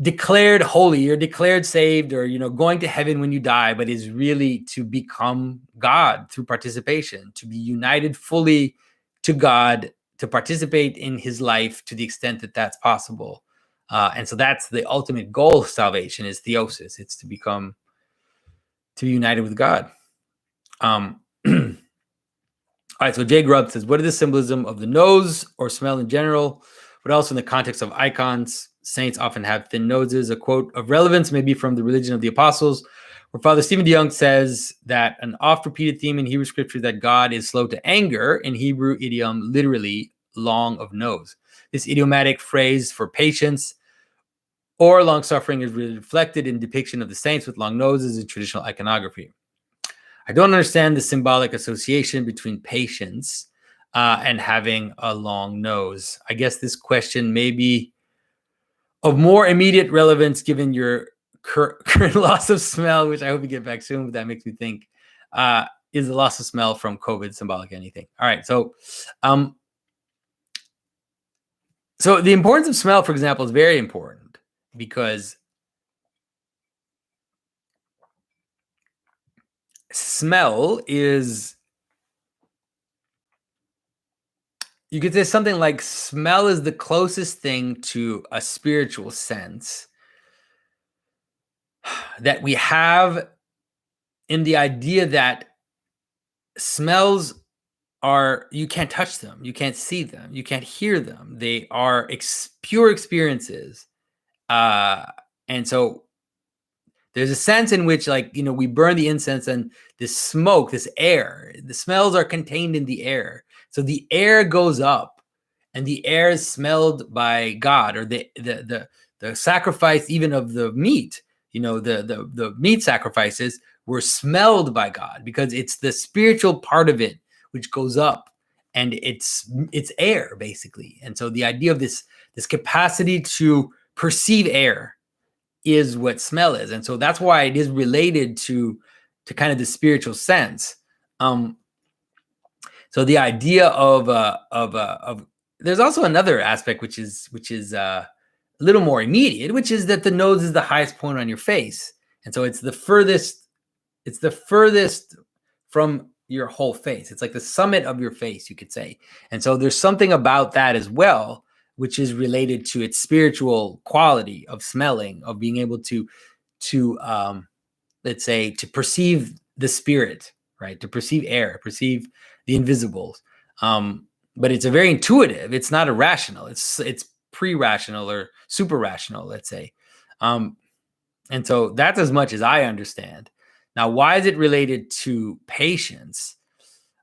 declared holy or declared saved, or going to heaven when you die, but is really to become God through participation, to be united fully to God, to participate in his life to the extent that that's possible. And so that's the ultimate goal of salvation, is theosis. It's to be united with God. All right, so Jay Grubb says, what is the symbolism of the nose or smell in general, but also in the context of icons? Saints often have thin noses. A quote of relevance may be from the Religion of the Apostles, where Father Stephen DeYoung says that an oft-repeated theme in Hebrew scripture that God is slow to anger, in Hebrew idiom, literally long of nose. This idiomatic phrase for patience or long-suffering is reflected in depiction of the saints with long noses in traditional iconography. I don't understand the symbolic association between patience and having a long nose. I guess this question may be of more immediate relevance given your current loss of smell, which I hope you get back soon, but that makes me think, is the loss of smell from COVID symbolic anything? All right, so the importance of smell, for example, is very important, because smell is you could say something like smell is the closest thing to a spiritual sense that we have, in the idea that smells are, you can't touch them, you can't see them, you can't hear them. They are pure experiences. And so there's a sense in which, like, we burn the incense, and this smoke, this air, the smells are contained in the air. So the air goes up, and the air is smelled by God, or the sacrifice even of the meat. The meat sacrifices were smelled by God, because it's the spiritual part of it which goes up, and it's air basically. And so the idea of this capacity to perceive air is what smell is. And so that's why it is related to kind of the spiritual sense. So the idea of there's also another aspect which is a little more immediate, which is that the nose is the highest point on your face, and so it's the furthest from your whole face. It's like the summit of your face, you could say. And so there's something about that as well, which is related to its spiritual quality of smelling, of being able to let's say, to perceive the spirit, right? To perceive air, perceive the invisibles. But it's a very intuitive. It's not irrational. It's pre-rational or super rational, let's say. And so that's as much as I understand. Now, why is it related to patience?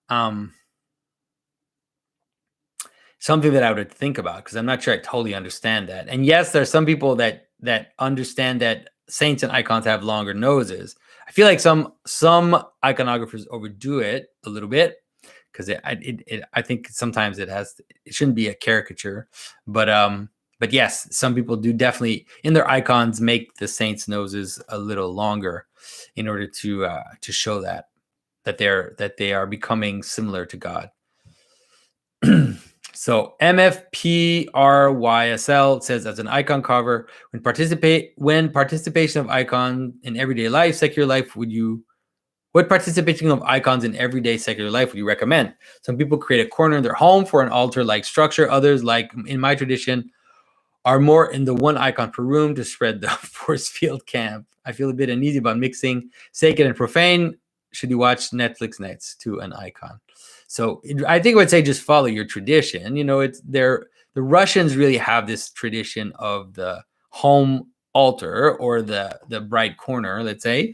Something that I would think about, because I'm not sure I totally understand that. And yes, there are some people that understand that saints and icons have longer noses. I feel like some iconographers overdo it a little bit, because I think sometimes it shouldn't be a caricature, but yes, some people do definitely in their icons make the saints' noses a little longer in order to show that they are becoming similar to God. So MFPRYSL says, as an icon carver, when participation of icon in everyday life, secular life, what participation of icons in everyday secular life would you recommend? Some people create a corner in their home for an altar-like structure. Others, like in my tradition, are more in the one icon per room to spread the force field camp. I feel a bit uneasy about mixing sacred and profane. Should you watch Netflix next to an icon? So I think I would say just follow your tradition. The Russians really have this tradition of the home altar, or the bright corner, let's say.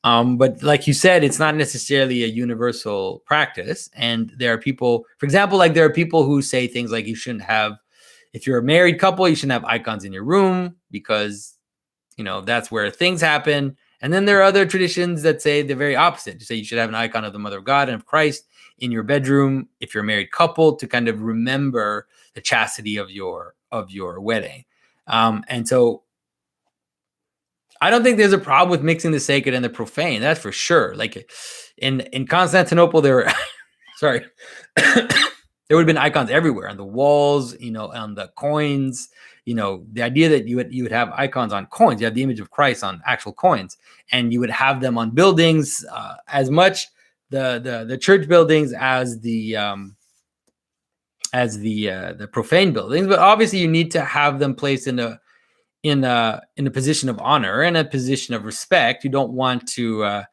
But like you said, it's not necessarily a universal practice. And there are people, for example, like there are people who say things like you shouldn't have, if you're a married couple, you shouldn't have icons in your room because, that's where things happen. And then there are other traditions that say the very opposite. To say you should have an icon of the Mother of God and of Christ in your bedroom if you're a married couple, to kind of remember the chastity of your wedding. And so I don't think there's a problem with mixing the sacred and the profane. That's for sure. Like in Constantinople, there were sorry. There would have been icons everywhere, on the walls, on the coins. The idea that you would have icons on coins. You have the image of Christ on actual coins, and you would have them on buildings, as much the church buildings as the profane buildings. But obviously, you need to have them placed in a position of honor and a position of respect. You don't want to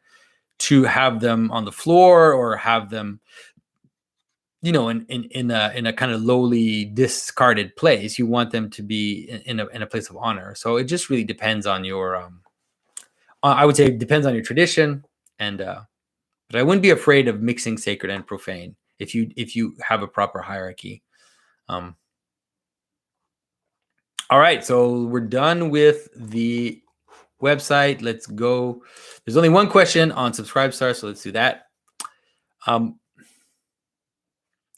have them on the floor, or have them in a kind of lowly, discarded place. You want them to be in a place of honor. So it just really depends on your I would say it depends on your tradition, and but I wouldn't be afraid of mixing sacred and profane if you have a proper hierarchy. All right, so we're done with the website. Let's go. There's only one question on Subscribestar, so let's do that.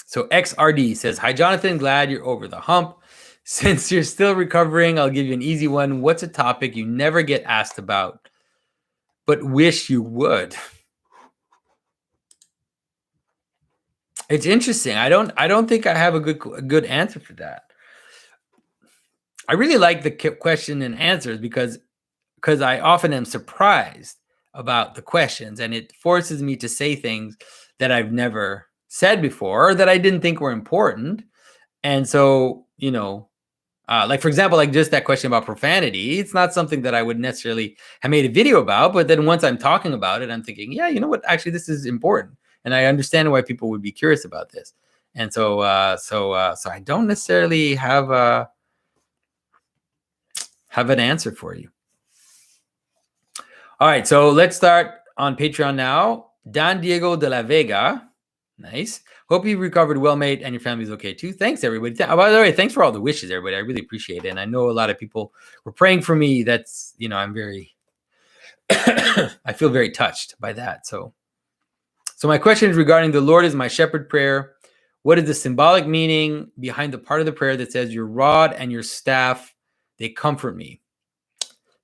So XRD says, hi, Jonathan, glad you're over the hump. Since you're still recovering, I'll give you an easy one. What's a topic you never get asked about, but wish you would? It's interesting. I don't think I have a good answer for that. I really like the question and answers because I often am surprised about the questions, and it forces me to say things that I've never said before, or that I didn't think were important. And so, like, for example, like just that question about profanity, it's not something that I would necessarily have made a video about. But then once I'm talking about it, I'm thinking, yeah, you know what? Actually, this is important. And I understand why people would be curious about this. And so I don't necessarily have an answer for you. All right, so let's start on Patreon now. Don Diego de la Vega. Nice. Hope you recovered well, mate, and your family's okay too. Thanks, everybody. By the way, thanks for all the wishes, everybody. I really appreciate it. And I know a lot of people were praying for me. That's, I'm very, I feel very touched by that. So my question is regarding the Lord is my shepherd prayer. What is the symbolic meaning behind the part of the prayer that says your rod and your staff, they comfort me?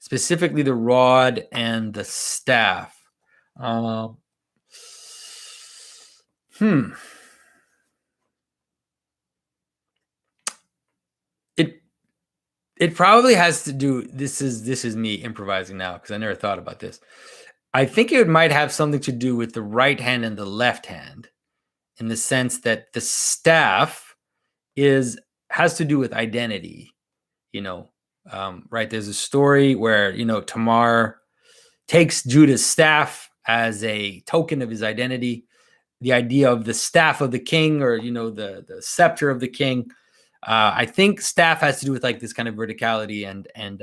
Specifically the rod and the staff. It probably has to do. This is me improvising now because I never thought about this. I think it might have something to do with the right hand and the left hand, in the sense that the staff has to do with identity. Right? There's a story where Tamar takes Judah's staff as a token of his identity. The idea of the staff of the king, or the scepter of the king. I think staff has to do with like this kind of verticality and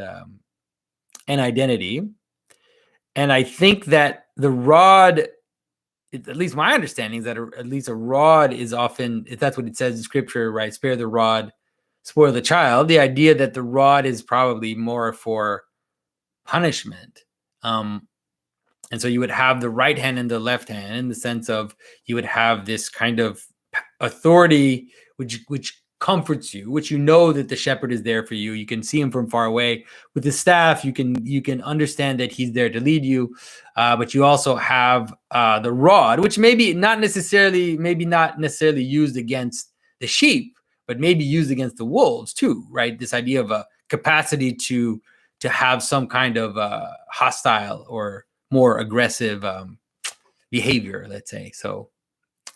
identity. And I think that the rod, at least my understanding is that at least a rod is often, if that's what it says in scripture, right? Spare the rod, spoil the child. The idea that the rod is probably more for punishment. And so you would have the right hand and the left hand, in the sense of you would have this kind of authority which comforts you, which that the shepherd is there for you. You can see him from far away. With the staff, you can understand that he's there to lead you. But you also have the rod, which maybe not necessarily used against the sheep, but maybe used against the wolves too, right? This idea of a capacity to have some kind of hostile or more aggressive behavior, let's say. So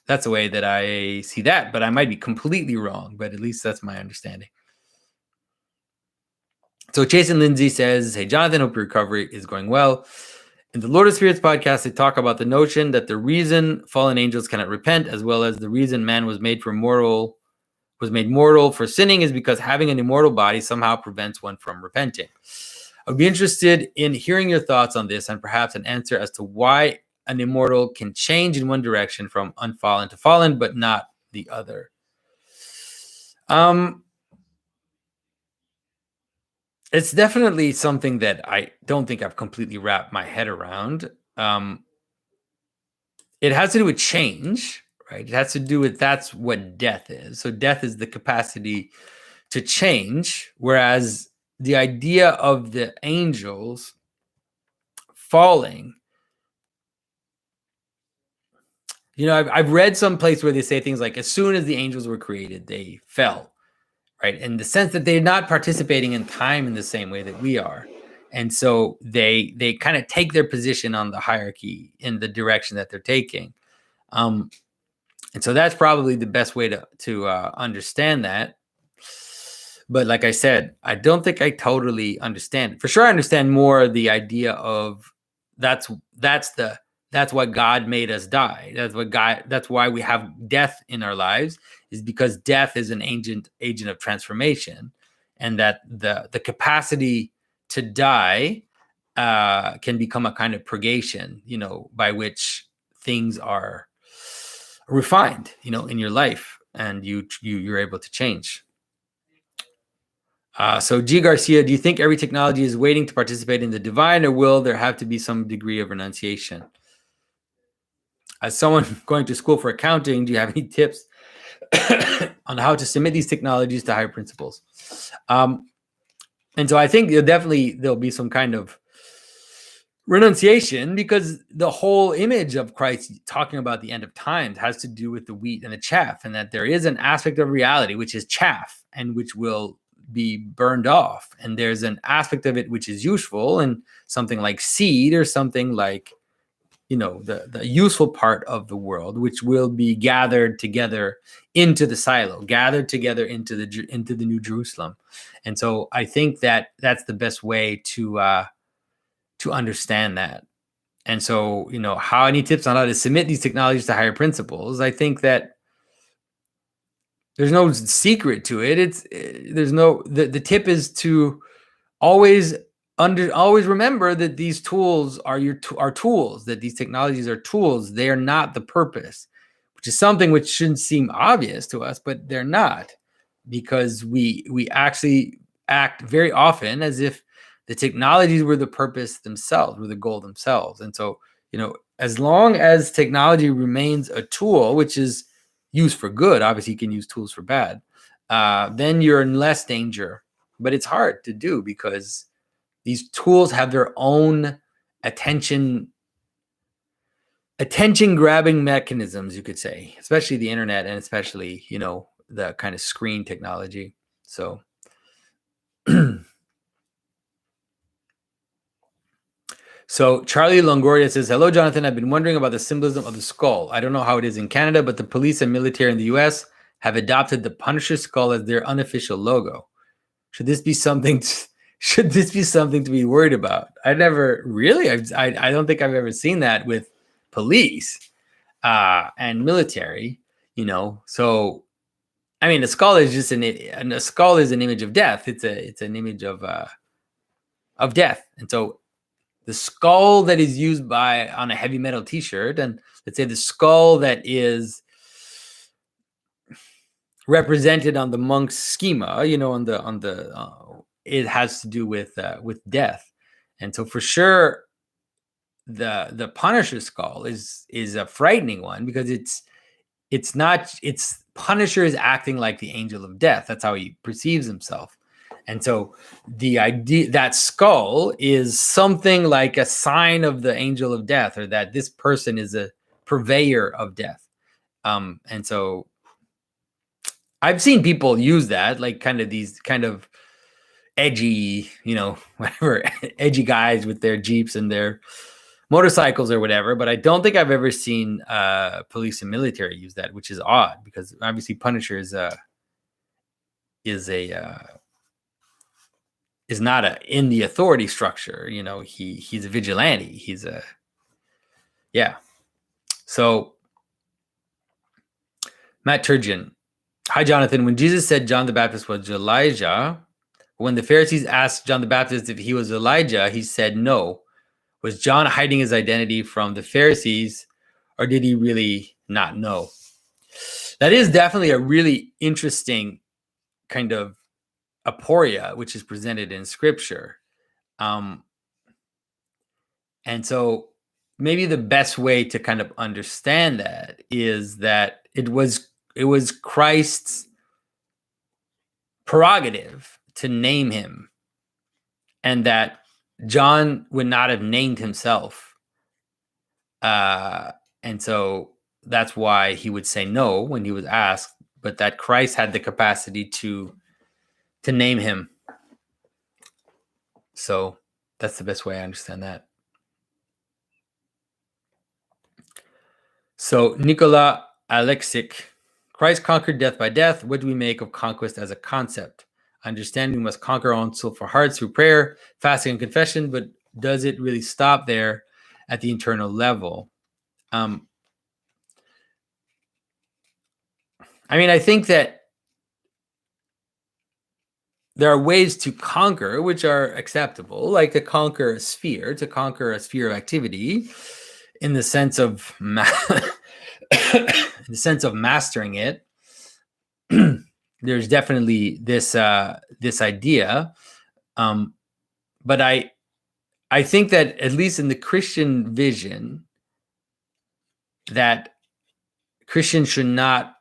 that's the way that I see that, but I might be completely wrong, but at least that's my understanding. So Jason Lindsay says, hey, Jonathan, hope your recovery is going well. In the Lord of Spirits podcast, they talk about the notion that the reason fallen angels cannot repent, as well as the reason man was made mortal for sinning, is because having an immortal body somehow prevents one from repenting. I would be interested in hearing your thoughts on this, and perhaps an answer as to why an immortal can change in one direction from unfallen to fallen, but not the other. It's definitely something that I don't think I've completely wrapped my head around. It has to do with change, right? It has to do with, that's what death is. So death is the capacity to change, whereas the idea of the angels falling, I've read some place where they say things like, as soon as the angels were created, they fell, right? In the sense that they're not participating in time in the same way that we are. And so they kind of take their position on the hierarchy in the direction that they're taking. And so that's probably the best way to understand that. But like I said, I don't think I totally understand. For sure, I understand more the idea of that's why God made us die. That's why we have death in our lives, is because death is an agent of transformation, and that the capacity to die can become a kind of purgation, by which things are refined, in your life, and you're able to change. So G. Garcia, do you think every technology is waiting to participate in the divine, or will there have to be some degree of renunciation? As someone going to school for accounting, do you have any tips on how to submit these technologies to higher principles? And so I think there'll be some kind of renunciation, because the whole image of Christ talking about the end of times has to do with the wheat and the chaff, and that there is an aspect of reality which is chaff and which will be burned off, and there's an aspect of it which is useful, and something like seed or something like the useful part of the world, which will be gathered together into the silo, gathered together into the New Jerusalem. And so I think that that's the best way to understand that. And so, how any tips on how to submit these technologies to higher principles? I think that there's no secret to it. The tip is to always remember that these tools are tools, that these technologies are tools. They are not the purpose, which is something which shouldn't seem obvious to us, but they're not, because we actually act very often as if the technologies were the purpose themselves, were the goal themselves. And so, as long as technology remains a tool, which is used for good, obviously you can use tools for bad, then you're in less danger. But it's hard to do because these tools have their own attention grabbing mechanisms, you could say, especially the internet, and especially, the kind of screen technology. So So Charlie Longoria says, hello, Jonathan. I've been wondering about the symbolism of the skull. I don't know how it is in Canada, but the police and military in the US have adopted the Punisher skull as their unofficial logo. Should this be something to be worried about? I don't think I've ever seen that with police and military, So, I mean, the skull is just a skull is an image of death. It's an image of death. And so the skull that is used on a heavy metal t-shirt, and let's say the skull that is represented on the monk's schema, it has to do with death. And so for sure, the Punisher skull is a frightening one, because it's Punisher is acting like the angel of death. That's how he perceives himself. And so the idea that skull is something like a sign of the angel of death, or that this person is a purveyor of death. And so I've seen people use that, like kind of these kind of edgy, whatever, edgy guys with their Jeeps and their motorcycles or whatever. But I don't think I've ever seen police and military use that, which is odd, because obviously Punisher is not in the authority structure. He's a vigilante. So Matt Turgeon. Hi, Jonathan. When Jesus said John the Baptist was Elijah, when the Pharisees asked John the Baptist if he was Elijah, he said no. Was John hiding his identity from the Pharisees, or did he really not know? That is definitely a really interesting kind of aporia, which is presented in Scripture. And so maybe the best way to kind of understand that is that it was Christ's prerogative to name him, and that John would not have named himself. And so that's why he would say no when he was asked, but that Christ had the capacity to name him. So that's the best way I understand that. So Nicola Alexic, Christ conquered death by death. What do we make of conquest as a concept? Understanding we must conquer our own soulful hearts through prayer, fasting, and confession, but does it really stop there at the internal level? I mean, I think that there are ways to conquer which are acceptable, like to conquer a sphere of activity, in the sense of mastering it. There's definitely this idea, but I think that, at least in the Christian vision, that Christians should not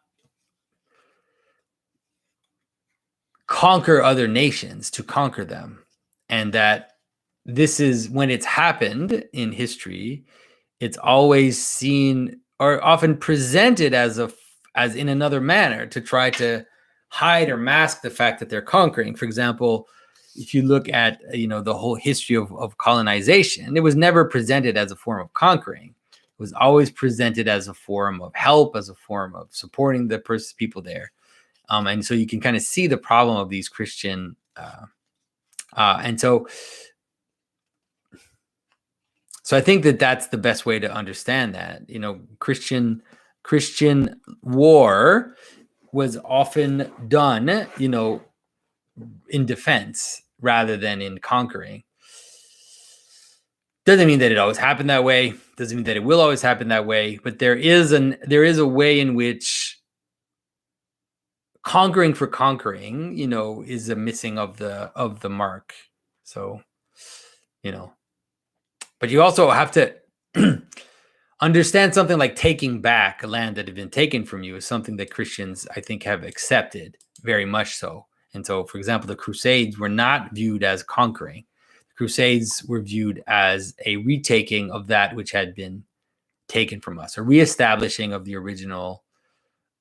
conquer other nations to conquer them, and that this is, when it's happened in history, it's always seen or often presented as in another manner, to try to hide or mask the fact that they're conquering. For example, if you look at the whole history of colonization, it was never presented as a form of conquering. It was always presented as a form of help, as a form of supporting the people there. And so you can kind of see the problem of these Christian. And so I think that that's the best way to understand that. Christian war was often done, in defense rather than in conquering. Doesn't mean that it always happened that way. Doesn't mean that it will always happen that way. But there is a way in which conquering for conquering, is a missing of the mark. So, but you also have to understand something like taking back a land that had been taken from you is something that Christians, I think, have accepted very much so. And so, for example, the Crusades were not viewed as conquering. The Crusades were viewed as a retaking of that which had been taken from us, a reestablishing of the original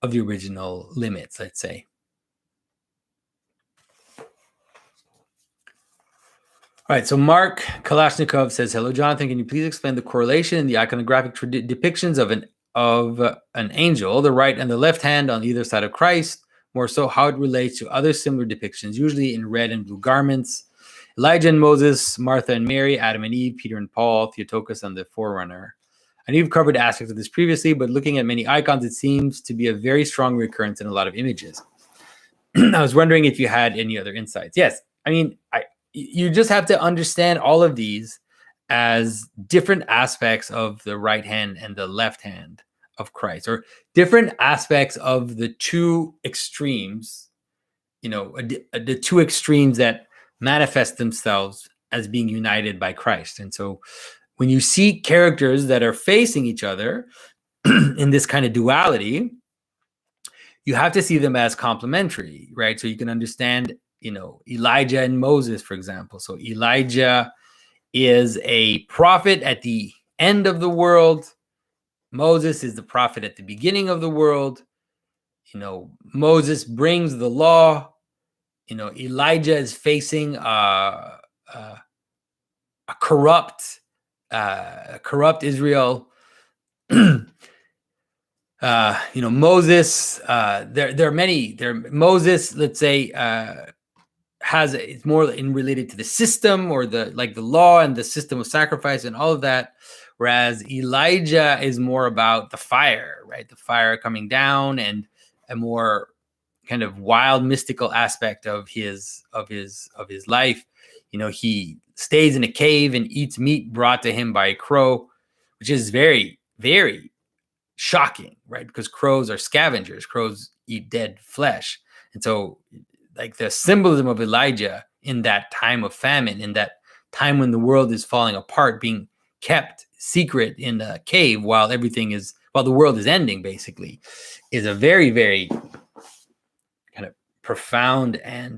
limits, let's say. All right, so Mark Kalashnikov says, "Hello, Jonathan. Can you please explain the correlation in the iconographic depictions of an angel, the right and the left hand on either side of Christ? More so, how it relates to other similar depictions, usually in red and blue garments. Elijah and Moses, Martha and Mary, Adam and Eve, Peter and Paul, Theotokos and the Forerunner. I know you've covered aspects of this previously, but looking at many icons, it seems to be a very strong recurrence in a lot of images. I was wondering if you had any other insights." Yes, I mean, you just have to understand all of these as different aspects of the right hand and the left hand of Christ, or different aspects of the two extremes, the two extremes that manifest themselves as being united by Christ. And so when you see characters that are facing each other in this kind of duality, you have to see them as complementary, right? So you can understand, Elijah and Moses, for example. So Elijah is a prophet at the end of the world. Moses is the prophet at the beginning of the world. Moses brings the law. Elijah is facing a corrupt Israel. Moses. There are many. Moses, let's say, it's more related to the system, or the law and the system of sacrifice and all of that, whereas Elijah is more about the fire, right? The fire coming down, and a more kind of wild, mystical aspect of his life. He stays in a cave and eats meat brought to him by a crow, which is very, very shocking, right? Because crows are scavengers. Crows eat dead flesh. And so, the symbolism of Elijah in that time of famine, in that time when the world is falling apart, being kept secret in a cave while the world is ending, basically, is a very, very kind of profound and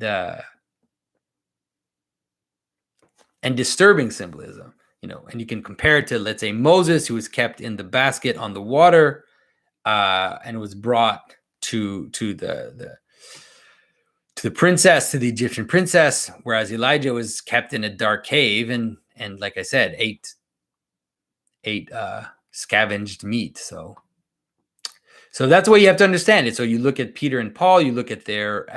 disturbing symbolism, and you can compare it to, let's say, Moses, who was kept in the basket on the water, and was brought to the princess, to the Egyptian princess, whereas Elijah was kept in a dark cave and like I said, ate scavenged meat. So that's the way you have to understand it. So you look at Peter and Paul, you look at their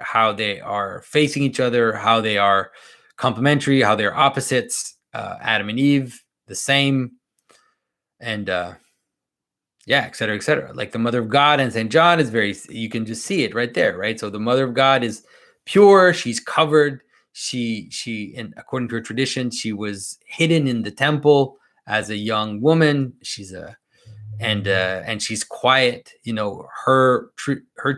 how they are facing each other, how they are complementary, how they're opposites. Adam and Eve, the same, and et cetera, et cetera. Like the Mother of God and St. John is you can just see it right there, right? So the Mother of God is pure. She's covered. And according to her tradition, she was hidden in the temple as a young woman. And she's quiet. Her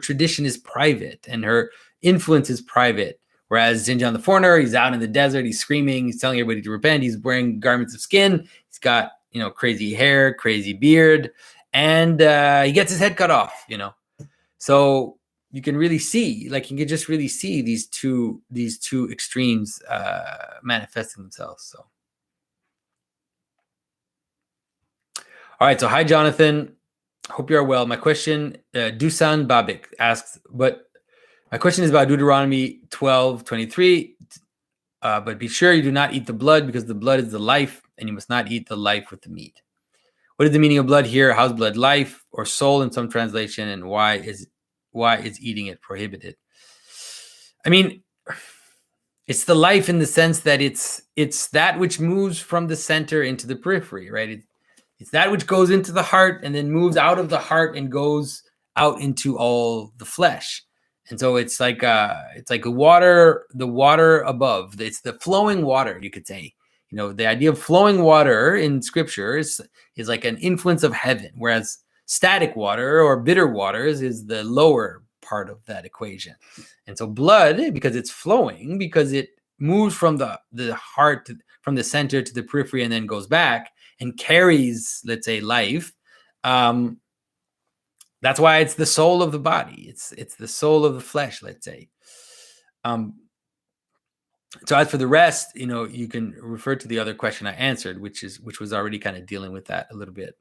tradition is private, and her influence is private. Whereas St. John the Foreigner, he's out in the desert, he's screaming, he's telling everybody to repent, he's wearing garments of skin, he's got crazy hair, crazy beard, and he gets his head cut off. So you can really see, you can just really see these two extremes manifesting themselves. So, all right. So, hi, Jonathan. Hope you are well. My question, Dusan Babik asks, my question is about Deuteronomy 12:23. But be sure you do not eat the blood, because the blood is the life, and you must not eat the life with the meat. What is the meaning of blood here? How's blood life or soul in some translation? And why is eating it prohibited? I mean, it's the life in the sense that it's that which moves from the center into the periphery, right? It's that which goes into the heart and then moves out of the heart and goes out into all the flesh. And so it's like the water above. It's the flowing water, you could say. You know, the idea of flowing water in scripture is like an influence of heaven, whereas static water or bitter waters is the lower part of that equation. And so blood, because it's flowing, because it moves from the heart, from the center to the periphery and then goes back and carries, let's say, life. That's why it's the soul of the body. It's the soul of the flesh, let's say. So as for the rest, you know, you can refer to the other question I answered, which was already kind of dealing with that a little bit.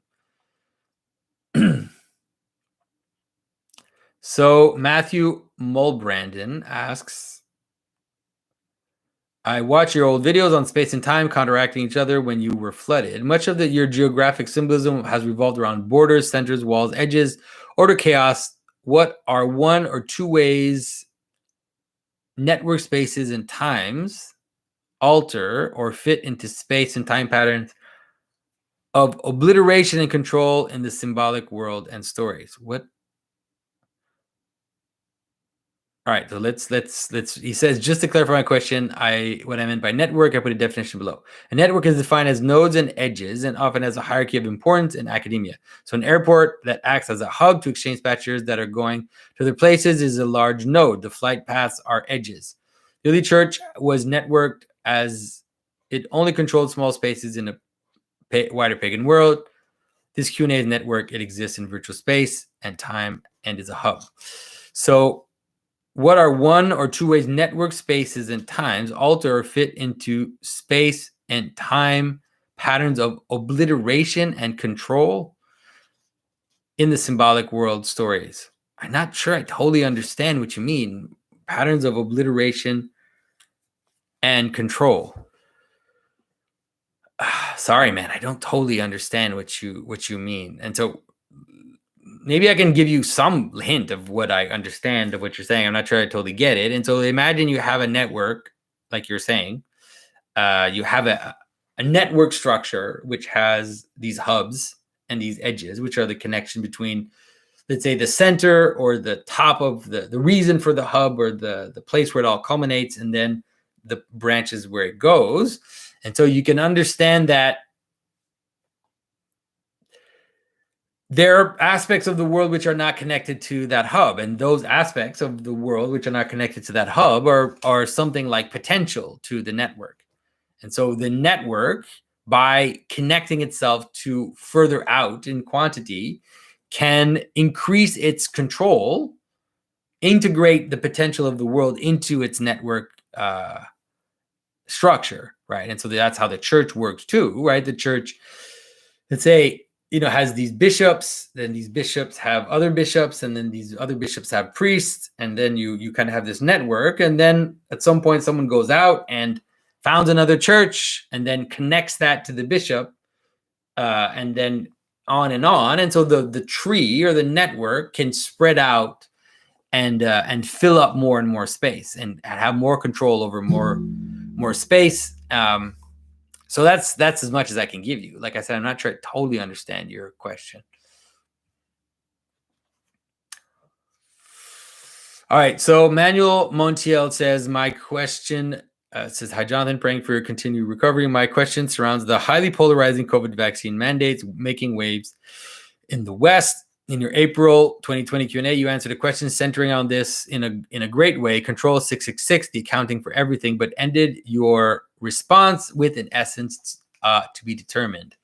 So Matthew Mulbrandon asks, I watch your old videos on space and time counteracting each other when you were flooded. Much of your geographic symbolism has revolved around borders, centers, walls, edges, order, chaos. What are one or two ways network spaces and times alter or fit into space and time patterns of obliteration and control in the symbolic world and stories? What? All right, so let's. He says, just to clarify my question, what I meant by network, I put a definition below. A network is defined as nodes and edges, and often has a hierarchy of importance in academia. So an airport that acts as a hub to exchange passengers that are going to other places is a large node. The flight paths are edges. The early church was networked as it only controlled small spaces in a wider pagan world. This Q&A is network. It exists in virtual space and time and is a hub. So what are one or two ways network spaces and times alter or fit into space and time patterns of obliteration and control in the symbolic world stories? I'm not sure I totally understand what you mean. Patterns of obliteration and control. Sorry, man, I don't totally understand what you mean. And so maybe I can give you some hint of what I understand of what you're saying. I'm not sure I totally get it. And so imagine you have a network, like you're saying. You have a network structure which has these hubs and these edges, which are the connection between, let's say, the center or the top of the reason for the hub, or the place where it all culminates, and then the branches where it goes. And so you can understand that there are aspects of the world which are not connected to that hub, and those aspects of the world which are not connected to that hub are something like potential to the network. And so the network, by connecting itself to further out in quantity, can increase its control, integrate the potential of the world into its network structure, right? And so that's how the church works too, right? The church, let's say, has these bishops, then these bishops have other bishops, and then these other bishops have priests, and then you kind of have this network. And then at some point someone goes out and founds another church and then connects that to the bishop, and then on and on. And so the tree or the network can spread out and fill up more and more space and have more control over more space. So that's as much as I can give you. Like I said, I'm not sure I totally understand your question. All right. So Manuel Montiel says, my question says, hi, Jonathan, praying for your continued recovery. My question surrounds the highly polarizing COVID vaccine mandates making waves in the West. In your April 2020 Q&A, you answered a question centering on this in a great way, Control 666, the accounting for everything, but ended your response with, in essence, to be determined.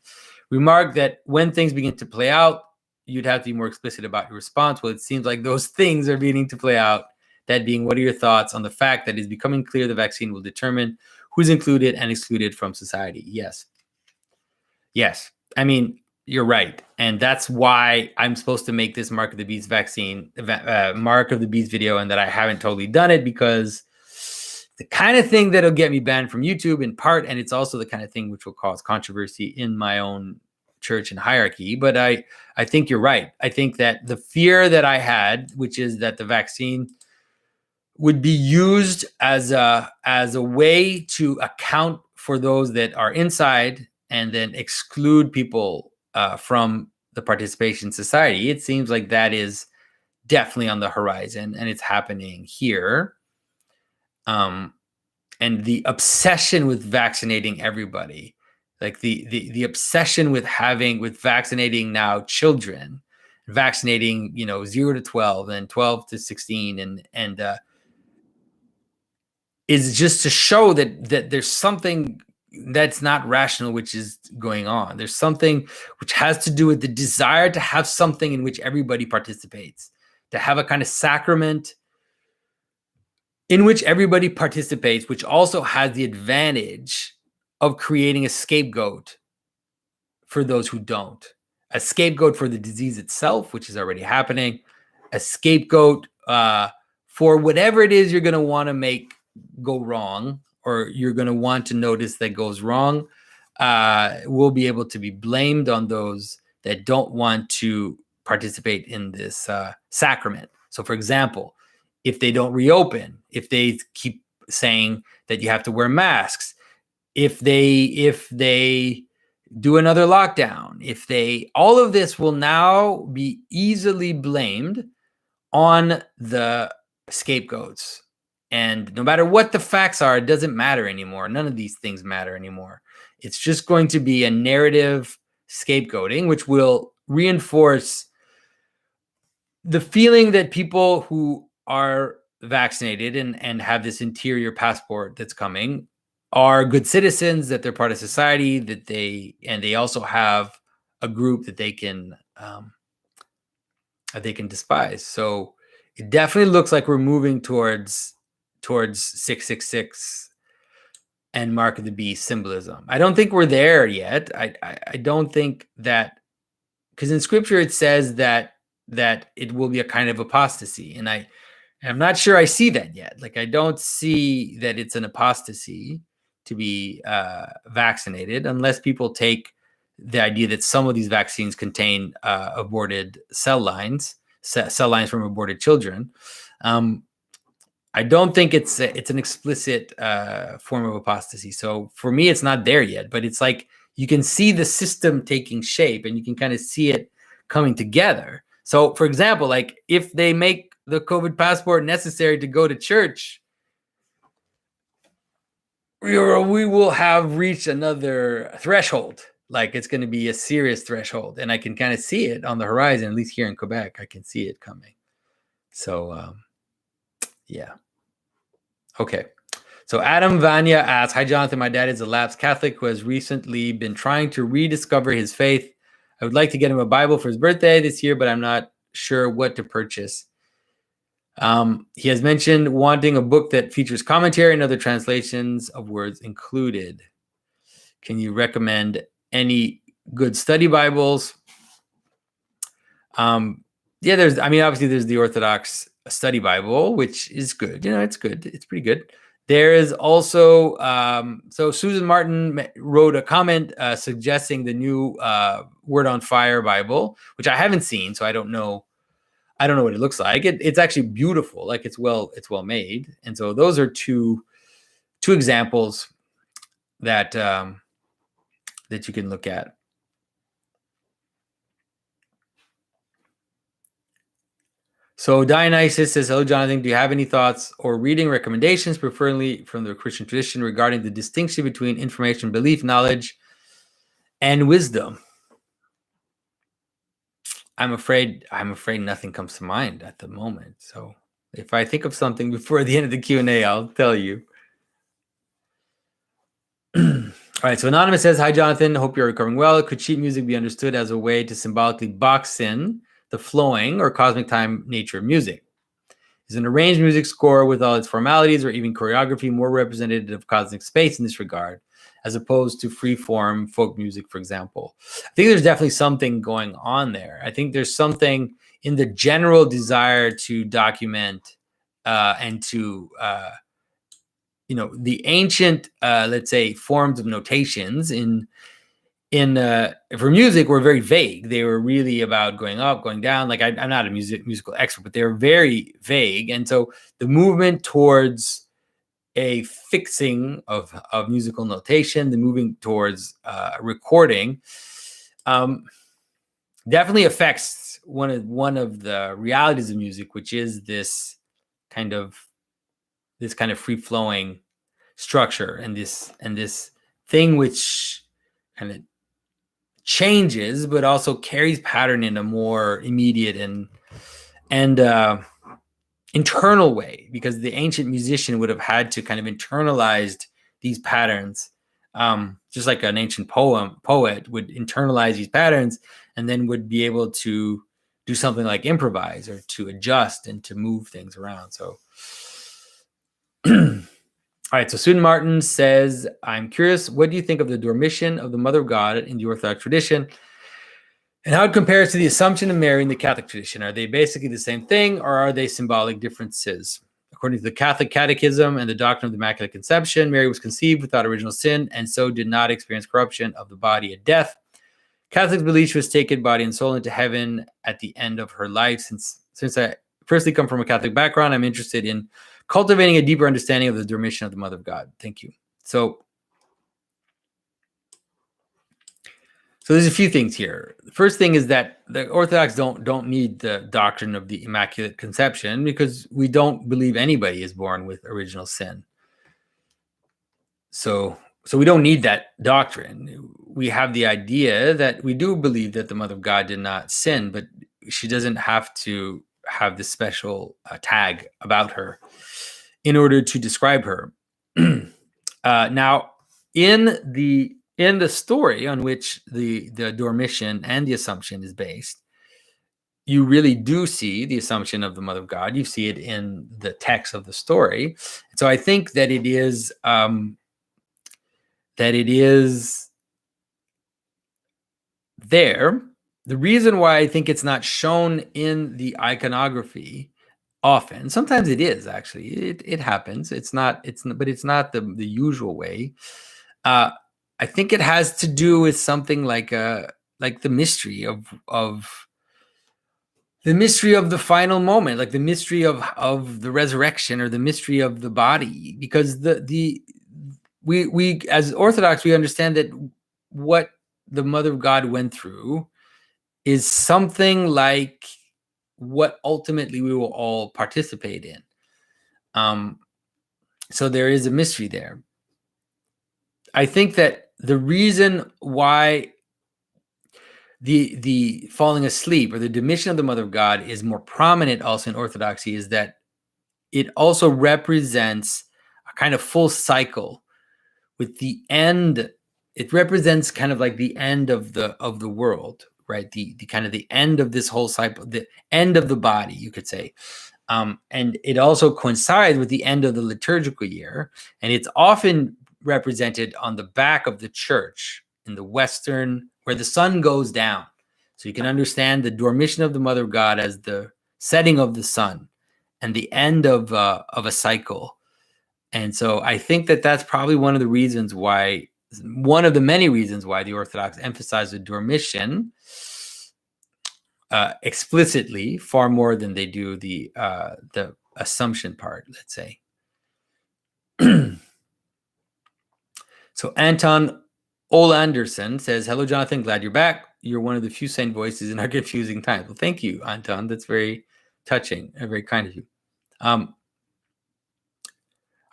Remark that when things begin to play out, you'd have to be more explicit about your response. Well, it seems like those things are beginning to play out. That being, what are your thoughts on the fact that it's becoming clear the vaccine will determine who's included and excluded from society? Yes. I mean, you're right. And that's why I'm supposed to make this Mark of the Beast vaccine, Mark of the Beast video, and that I haven't totally done it, because the kind of thing that'll get me banned from YouTube in part, and it's also the kind of thing which will cause controversy in my own church and hierarchy. But I think you're right. I think that the fear that I had, which is that the vaccine would be used as a way to account for those that are inside and then exclude people from the participation in society. It seems like that is definitely on the horizon, and it's happening here. And the obsession with vaccinating everybody, like the obsession with vaccinating now children, vaccinating 0 to 12 and 12 to 16, and is just to show that there's something that's not rational which is going on. There's something which has to do with the desire to have something in which everybody participates, to have a kind of sacrament in which everybody participates, which also has the advantage of creating a scapegoat for those who don't. A scapegoat for the disease itself, which is already happening. A scapegoat for whatever it is you're going to want to make go wrong, or you're going to want to notice that goes wrong, will be able to be blamed on those that don't want to participate in this sacrament. So, for example, if they don't reopen, if they keep saying that you have to wear masks, if they do another lockdown, all of this will now be easily blamed on the scapegoats. And no matter what the facts are, it doesn't matter anymore. None of these things matter anymore. It's just going to be a narrative scapegoating, which will reinforce the feeling that people who are vaccinated and have this interior passport that's coming are good citizens, that they're part of society, that they also have a group that they can despise. So it definitely looks like we're moving towards 666 and Mark of the Beast symbolism. I don't think we're there yet. I don't think that, because in scripture it says that it will be a kind of apostasy, and I'm not sure I see that yet. Like, I don't see that it's an apostasy to be vaccinated, unless people take the idea that some of these vaccines contain aborted cell lines from aborted children. I don't think it's an explicit form of apostasy. So for me, it's not there yet, but it's like you can see the system taking shape, and you can kind of see it coming together. So, for example, like if they make the COVID passport necessary to go to church, we will have reached another threshold. Like, it's going to be a serious threshold, and I can kind of see it on the horizon. At least here in Quebec, I can see it coming. So, yeah. Okay. So Adam Vanya asks, "Hi, Jonathan. My dad is a lapsed Catholic who has recently been trying to rediscover his faith. I would like to get him a Bible for his birthday this year, but I'm not sure what to purchase. He has mentioned wanting a book that features commentary and other translations of words included. Can you recommend any good study Bibles?" Yeah, obviously there's the Orthodox Study Bible, which is good. It's good. It's pretty good. There is also, so Susan Martin wrote a comment suggesting the new Word on Fire Bible, which I haven't seen, so I don't know what it looks like. It's actually beautiful. Like, it's well made. And so those are two examples that you can look at. So Dionysus says, "Hello, Jonathan. Do you have any thoughts or reading recommendations, preferably from the Christian tradition, regarding the distinction between information, belief, knowledge, and wisdom?" I'm afraid nothing comes to mind at the moment. So if I think of something before the end of the Q&A, I'll tell you. All right. So Anonymous says, "Hi, Jonathan. Hope you're recovering well. Could sheet music be understood as a way to symbolically box in the flowing or cosmic time nature of music? Is an arranged music score with all its formalities or even choreography more representative of cosmic space in this regard, as opposed to free-form folk music, for example?" I think there's definitely something going on there. I think there's something in the general desire to document and to, the ancient, let's say, forms of notations for music were very vague. They were really about going up, going down. Like I'm not a musical expert, but they were very vague. And so the movement towards a fixing of musical notation, the moving towards recording, definitely affects one of the realities of music, which is this kind of free flowing structure and this thing which kind of changes, but also carries pattern in a more immediate and internal way, because the ancient musician would have had to kind of internalized these patterns, just like an ancient poet would internalize these patterns and then would be able to do something like improvise or to adjust and to move things around. So all right, so Susan Martin says, I'm curious, what do you think of the Dormition of the Mother of God in the Orthodox tradition, and how it compares to the Assumption of Mary in the Catholic tradition? Are they basically the same thing, or are they symbolic differences? According to the Catholic Catechism and the doctrine of the Immaculate Conception, Mary was conceived without original sin and so did not experience corruption of the body at death. Catholics believe she was taken body and soul into heaven at the end of her life. Since I personally come from a Catholic background, I'm interested in cultivating a deeper understanding of the Dormition of the Mother of God. Thank you. So there's a few things here. The first thing is that the Orthodox don't need the doctrine of the Immaculate Conception, because we don't believe anybody is born with original sin. So we don't need that doctrine. We have the idea that we do believe that the Mother of God did not sin, but she doesn't have to have this special tag about her in order to describe her. Now, in the story on which the Dormition and the Assumption is based, you really do see the Assumption of the Mother of God. You see it in the text of the story. So I think that it is there. The reason why I think it's not shown in the iconography often, sometimes it is actually, it happens. But it's not the usual way. I think it has to do with something like the mystery of the final moment, like the mystery of the resurrection, or the mystery of the body, because we as Orthodox, we understand that what the Mother of God went through is something like what ultimately we will all participate in. So there is a mystery there. I think that the reason why the falling asleep or the Dormition of the Mother of God is more prominent also in Orthodoxy is that it also represents a kind of full cycle with the end. It represents kind of like the end of the world, right? The kind of the end of this whole cycle, the end of the body, you could say. And it also coincides with the end of the liturgical year. And it's often represented on the back of the church in the Western, where the sun goes down. So you can understand the Dormition of the Mother of God as the setting of the sun and the end of a cycle. And so I think that that's probably one of the many reasons why the Orthodox emphasize the Dormition explicitly far more than they do the Assumption part, let's say. So Anton Olanderson says, hello, Jonathan. Glad you're back. You're one of the few sane voices in our confusing times. Well, thank you, Anton. That's very touching and very kind of you. I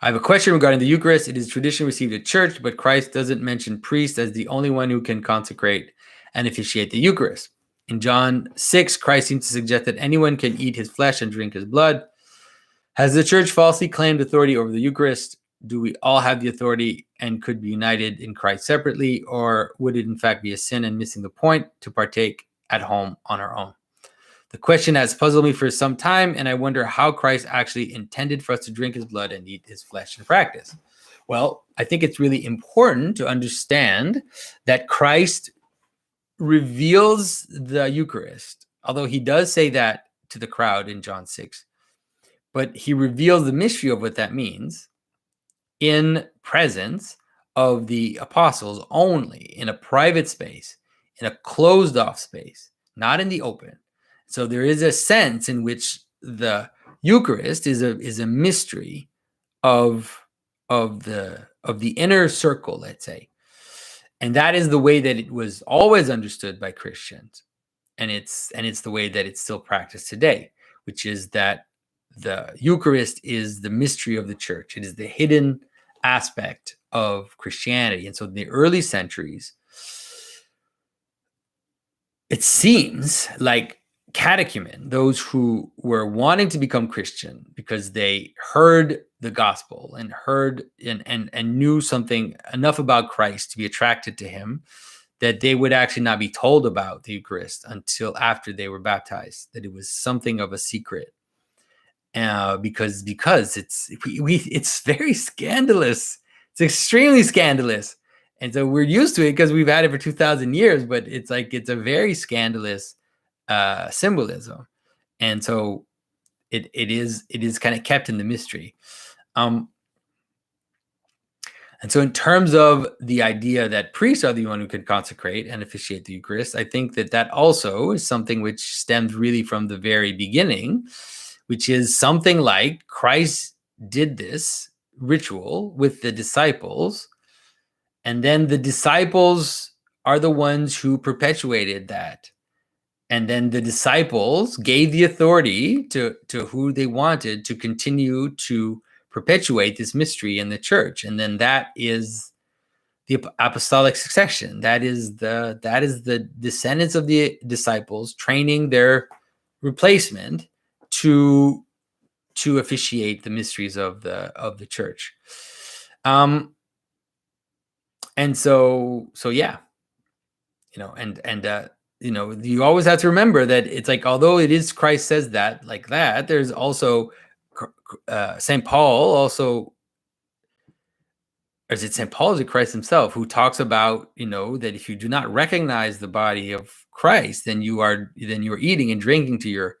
have a question regarding the Eucharist. It is tradition received at church, but Christ doesn't mention priest as the only one who can consecrate and officiate the Eucharist. In John 6, Christ seems to suggest that anyone can eat his flesh and drink his blood. Has the church falsely claimed authority over the Eucharist? Do we all have the authority and could be united in Christ separately, or would it in fact be a sin and missing the point to partake at home on our own? The question has puzzled me for some time, and I wonder how Christ actually intended for us to drink his blood and eat his flesh in practice. Well, I think it's really important to understand that Christ reveals the Eucharist, although he does say that to the crowd in John 6, but he reveals the mystery of what that means in presence of the apostles only in a private space, in a closed off space, not in the open. So there is a sense in which the Eucharist is a mystery of the inner circle, let's say. And that is the way that it was always understood by Christians. And it's the way that it's still practiced today, which is that the Eucharist is the mystery of the church. It is the hidden aspect of Christianity. And so in the early centuries, it seems like catechumen, those who were wanting to become Christian because they heard the gospel and heard and knew something enough about Christ to be attracted to him, that they would actually not be told about the Eucharist until after they were baptized, that it was something of a secret. Because it's very scandalous. It's extremely scandalous. And so we're used to it because we've had it for 2,000 years, but it's a very scandalous symbolism. And so it is kind of kept in the mystery. And so in terms of the idea that priests are the one who can consecrate and officiate the Eucharist, I think that also is something which stems really from the very beginning, which is something like Christ did this ritual with the disciples, and then the disciples are the ones who perpetuated that. And then the disciples gave the authority to who they wanted to continue to perpetuate this mystery in the church. And then that is the apostolic succession. That is the descendants of the disciples training their replacement to officiate the mysteries of the church. And so yeah, you always have to remember that it's like, although it is Christ says that like that, there's also St. Paul also, or is it St. Paul, is it Christ himself, who talks about, that if you do not recognize the body of Christ, then you are eating and drinking to your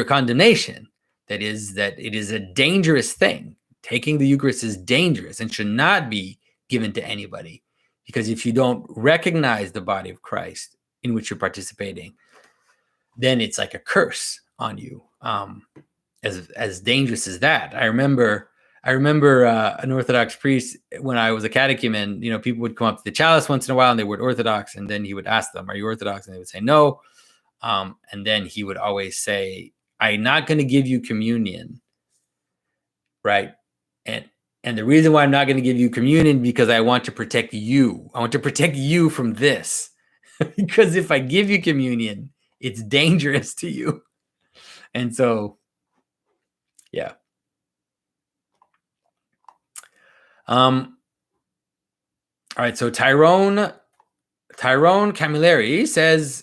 condemnation. That it is a dangerous thing. Taking the Eucharist is dangerous and should not be given to anybody, because if you don't recognize the body of Christ in which you're participating, then it's like a curse on you. As dangerous as that. I remember an Orthodox priest when I was a catechumen. People would come up to the chalice once in a while and they were Orthodox, and then he would ask them, "Are you Orthodox?" And they would say no. And then he would always say, "I'm not going to give you communion, right? And the reason why I'm not going to give you communion because I want to protect you. I want to protect you from this." Because if I give you communion, it's dangerous to you. And so, yeah. All right. So Tyrone Camilleri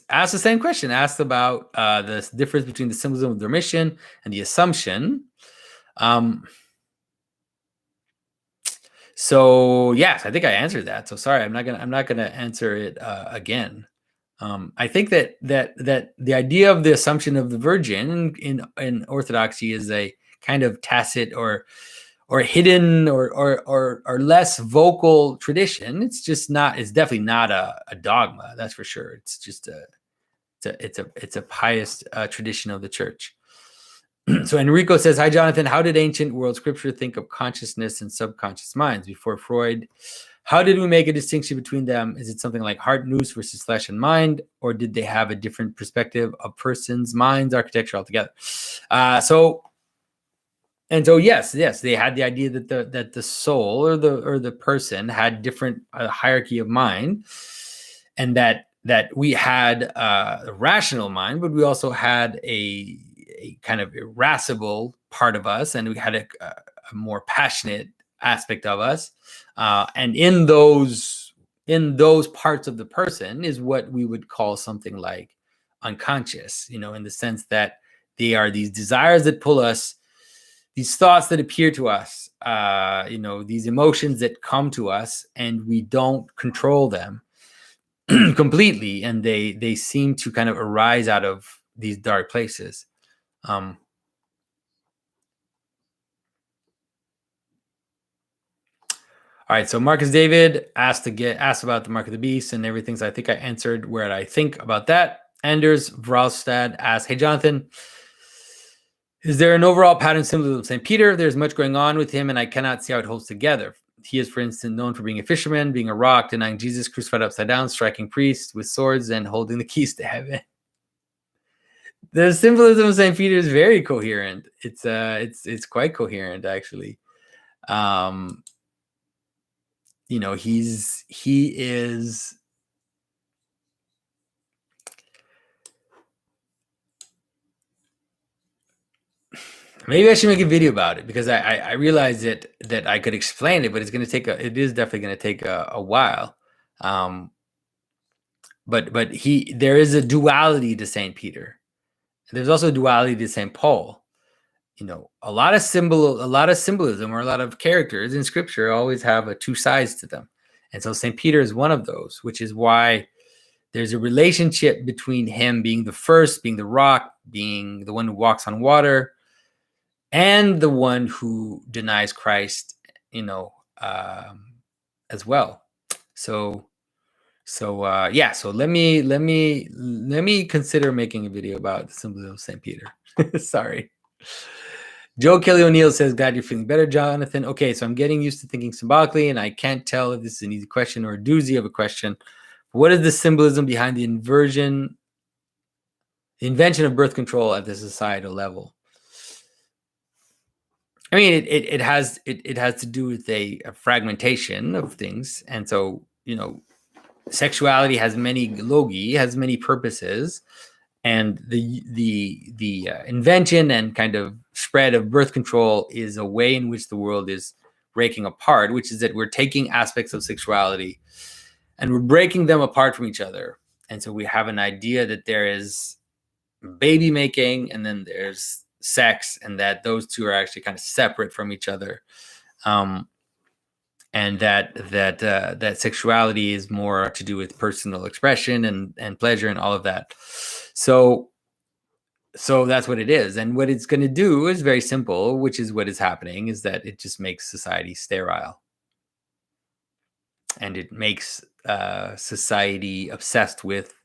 asks the same question, asked about the difference between the symbolism of the remission and the Assumption. So yes, I think I answered that. So sorry, I'm not gonna answer it again. I think that the idea of the Assumption of the Virgin in Orthodoxy is a kind of tacit or hidden or less vocal tradition. It's definitely not a dogma, that's for sure. It's just it's a pious tradition of the church. So Enrico says, "Hi, Jonathan. How did ancient world scripture think of consciousness and subconscious minds before Freud? How did we make a distinction between them? Is it something like heart, nous versus flesh and mind, or did they have a different perspective of persons, minds, architecture altogether?" So yes, they had the idea that the soul or the person had different hierarchy of mind, and that we had a rational mind, but we also had a kind of irascible part of us, and we had a more passionate aspect of us. And in those parts of the person is what we would call something like unconscious, in the sense that they are these desires that pull us, these thoughts that appear to us, these emotions that come to us, and we don't control them completely, and they seem to kind of arise out of these dark places. All right, so Marcus David asked about the mark of the beast and everything. So I think I answered where I think about that. Anders Vralstad asked, "Hey Jonathan, is there an overall pattern symbolism of St. Peter? There's much going on with him, and I cannot see how it holds together. He is, for instance, known for being a fisherman, being a rock, denying Jesus, crucified upside down, striking priests with swords, and holding the keys to heaven." The symbolism of St. Peter is very coherent. It's quite coherent, actually. You know, he is. Maybe I should make a video about it, because I realized that I could explain it, but it is definitely going to take a while. But there is a duality to St. Peter. There's also a duality to St. Paul. You know, a lot of symbolism, or a lot of characters in Scripture always have two sides to them. And so St. Peter is one of those, which is why there's a relationship between him being the first, being the rock, being the one who walks on water, and the one who denies Christ, you know, as well. So yeah. So let me consider making a video about the symbolism of St. Peter. Sorry. Joe Kelly O'Neill says, "Glad you're feeling better, Jonathan." Okay, so I'm getting used to thinking symbolically, and I can't tell if this is an easy question or a doozy of a question. What is the symbolism behind the invention of birth control at the societal level? I mean, it has to do with a fragmentation of things, and so, you know, sexuality has many logi, has many purposes, and the invention and kind of spread of birth control is a way in which the world is breaking apart, which is that we're taking aspects of sexuality and we're breaking them apart from each other, and so we have an idea that there is baby making, and then there's sex, and that those two are actually kind of separate from each other, and that sexuality is more to do with personal expression and pleasure and all of that. So that's what it is, and what it's going to do is very simple, which is what is happening, is that it just makes society sterile, and it makes society obsessed with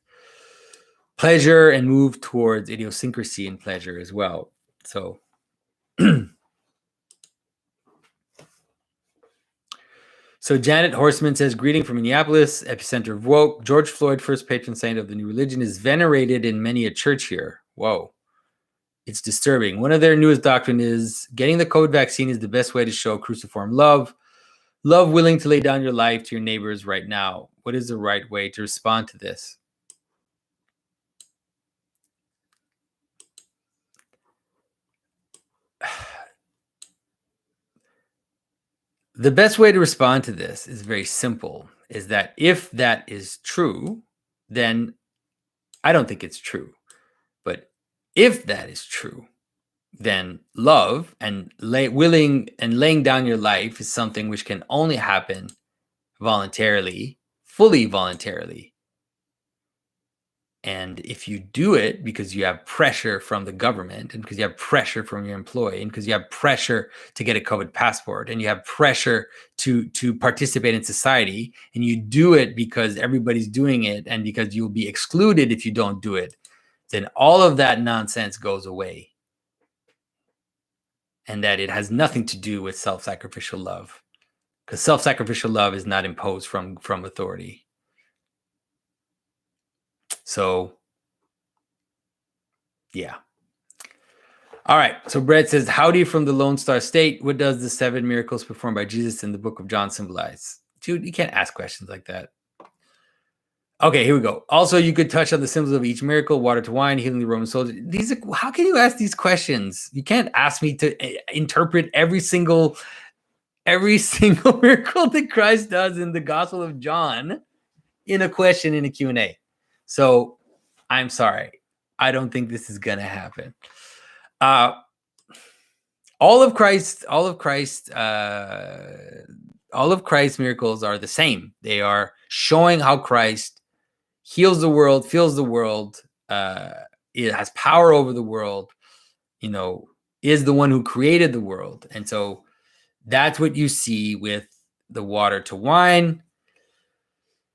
pleasure and move towards idiosyncrasy in pleasure as well. So so Janet Horseman says, "Greeting from Minneapolis, epicenter of woke. George Floyd, first patron saint of the new religion, is venerated in many a church here." Whoa. It's disturbing. One of their newest doctrine is getting the COVID vaccine is the best way to show cruciform love. Love willing to lay down your life to your neighbors right now. What is the right way to respond to this? The best way to respond to this is very simple, is that if that is true, then I don't think it's true. But if that is true, then love and willing and laying down your life is something which can only happen voluntarily, fully voluntarily. And if you do it because you have pressure from the government, and because you have pressure from your employee, and because you have pressure to get a COVID passport, and you have pressure to participate in society, and you do it because everybody's doing it, and because you'll be excluded if you don't do it, then all of that nonsense goes away. And that it has nothing to do with self-sacrificial love, because self-sacrificial love is not imposed from authority. So, yeah. All right. So Brett says, "Howdy from the Lone Star State. What does the 7 miracles performed by Jesus in the book of John symbolize?" Dude, you can't ask questions like that. Okay, here we go. "Also, you could touch on the symbols of each miracle: water to wine, healing the Roman soldier." How can you ask these questions? You can't ask me to interpret every single miracle that Christ does in the Gospel of John in a question in a Q&A. So I'm sorry. I don't think this is going to happen. All of Christ's miracles are the same. They are showing how Christ heals the world, fills the world, it has power over the world, is the one who created the world. And so that's what you see with the water to wine.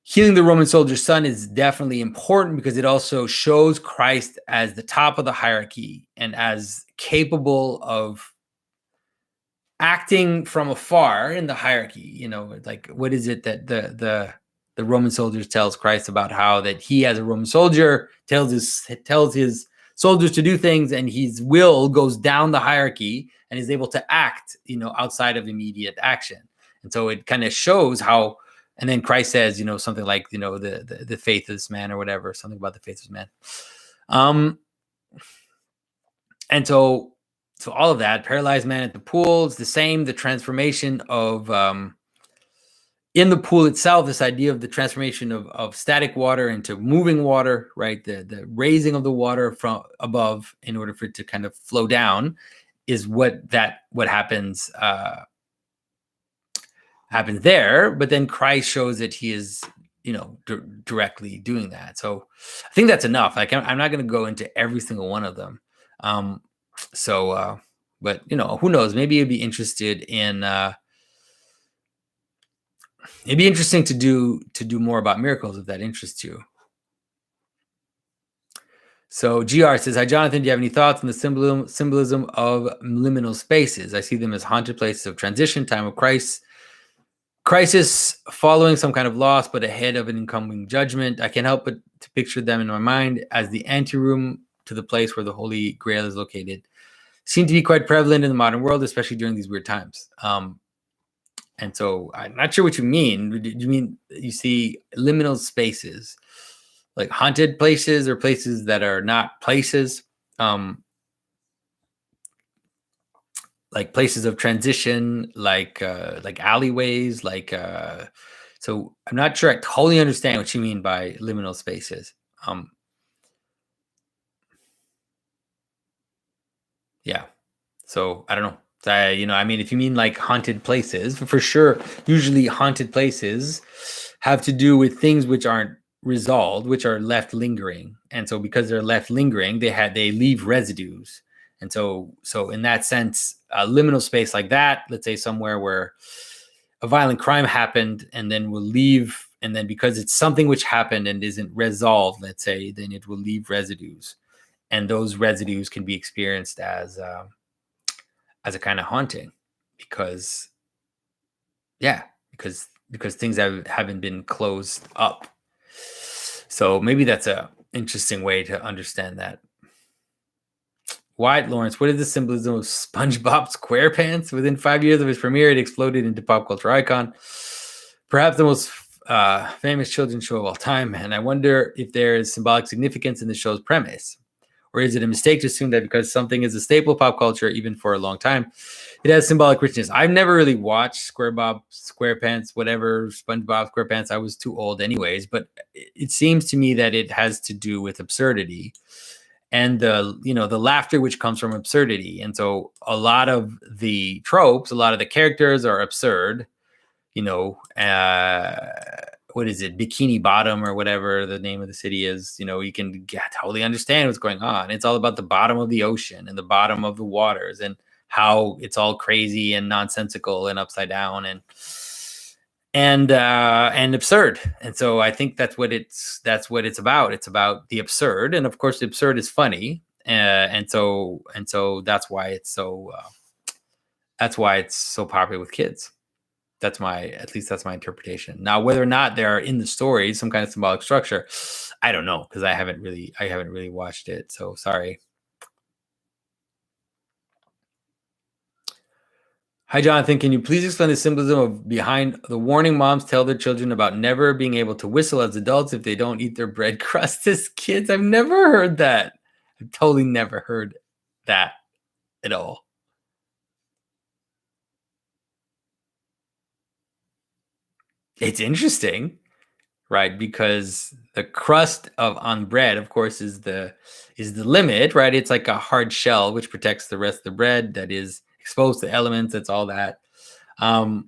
Healing the Roman soldier's son is definitely important because it also shows Christ as the top of the hierarchy and as capable of acting from afar in the hierarchy. You know, like what is it that the Roman soldiers tells Christ about how that he, as a Roman soldier, tells his soldiers to do things, and his will goes down the hierarchy and is able to act, you know, outside of immediate action. And so it kind of shows how. And then Christ says, you know, something like, you know, the faith of this man or whatever, something about the faith of this man. And so all of that, paralyzed man at the pool, it's the same. The transformation of in the pool itself, this idea of the transformation of static water into moving water, right? The raising of the water from above in order for it to kind of flow down is what happens. Happens there, but then Christ shows that he is, you know, directly doing that. So I think that's enough. Like I'm not going to go into every single one of them. But you know, who knows? Maybe you'd be interested in. It'd be interesting to do more about miracles if that interests you. So GR says, "Hi Jonathan, do you have any thoughts on the symbolism of liminal spaces? I see them as haunted places of transition, time of crisis following some kind of loss, but ahead of an incoming judgment. I can't help but to picture them in my mind as the anteroom to the place where the Holy Grail is located. Seem to be quite prevalent in the modern world, especially during these weird times." And so I'm not sure what you mean. Do you mean you see liminal spaces, like haunted places or places that are not places? Like places of transition, like alleyways, so I'm not sure I totally understand what you mean by liminal spaces. Yeah, so I don't know. You know, I mean, if you mean like haunted places, for sure, usually haunted places have to do with things which aren't resolved, which are left lingering, and so because they're left lingering, they leave residues. And so in that sense, a liminal space like that, let's say somewhere where a violent crime happened and then will leave, and then because it's something which happened and isn't resolved, let's say, then it will leave residues. And those residues can be experienced as a kind of haunting because things haven't been closed up. So maybe that's a interesting way to understand that. Wyatt Lawrence, what is the symbolism of SpongeBob SquarePants? Within 5 years of its premiere, it exploded into pop culture icon. Perhaps the most famous children's show of all time. And I wonder if there is symbolic significance in the show's premise. Or is it a mistake to assume that because something is a staple of pop culture, even for a long time, it has symbolic richness? I've never really watched SpongeBob SquarePants. I was too old anyways, but it seems to me that it has to do with absurdity and the laughter which comes from absurdity. And so a lot of the tropes, a lot of the characters are absurd, what is it, Bikini Bottom or whatever the name of the city is, you can totally understand what's going on. It's all about the bottom of the ocean and the bottom of the waters and how it's all crazy and nonsensical and upside down and absurd. And so I think that's what it's about. It's about the absurd. And of course the absurd is funny. And so that's why it's so popular with kids. That's my interpretation. Now, whether or not there are in the story some kind of symbolic structure, I don't know, because I haven't really watched it. So sorry. Hi, Jonathan. Can you please explain the symbolism of behind the warning moms tell their children about never being able to whistle as adults if they don't eat their bread crust as kids? I've never heard that. I've totally never heard that at all. It's interesting, right? Because the crust on bread, of course, is the limit, right? It's like a hard shell which protects the rest of the bread that is exposed to elements. That's all that. And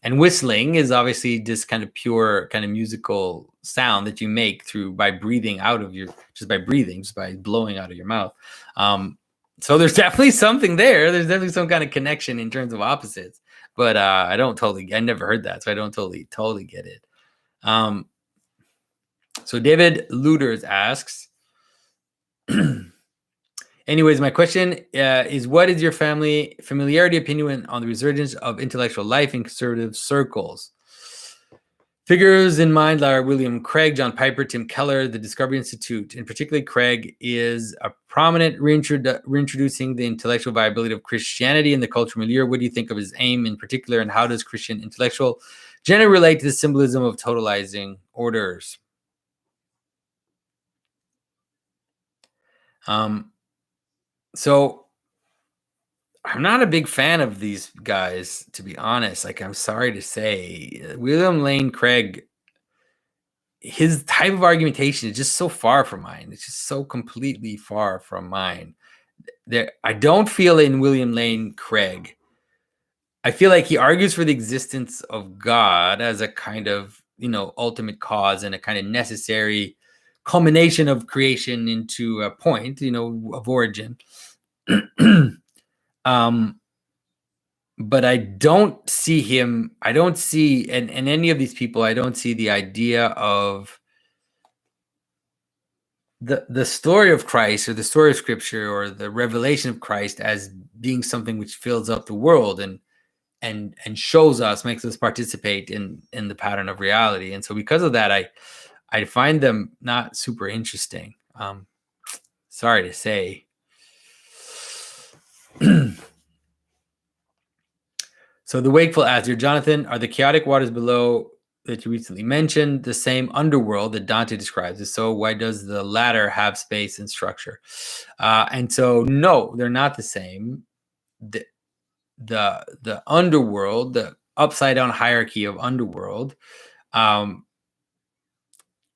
whistling is obviously this kind of pure kind of musical sound that you make by breathing just by blowing out of your mouth. So there's definitely something there. There's definitely some kind of connection in terms of opposites. but I never heard that, so I don't totally get it. So David Luders asks, anyways, my question is, what is your familiarity opinion on the resurgence of intellectual life in conservative circles? Figures in mind are William Craig, John Piper, Tim Keller, the Discovery Institute. In particular, Craig is a prominent reintroducing the intellectual viability of Christianity in the cultural milieu. What do you think of his aim in particular, and how does Christian intellectual generally relate to the symbolism of totalizing orders? So I'm not a big fan of these guys, to be honest. Like, I'm sorry to say, William Lane Craig, his type of argumentation is just so far from mine. It's just so completely far from mine. I don't feel in William Lane Craig, I feel like he argues for the existence of God as a kind of, ultimate cause and a kind of necessary culmination of creation into a point, of origin. But I don't see him, I don't see, in any of these people, I don't see the idea of the story of Christ or the story of Scripture or the revelation of Christ as being something which fills up the world and shows us, makes us participate in the pattern of reality. And so because of that, I find them not super interesting. Sorry to say. So the wakeful asks, dear Jonathan, are the chaotic waters below that you recently mentioned the same underworld that Dante describes? If so, why does the latter have space and structure? And so, no, they're not the same. The underworld, the upside down hierarchy of underworld,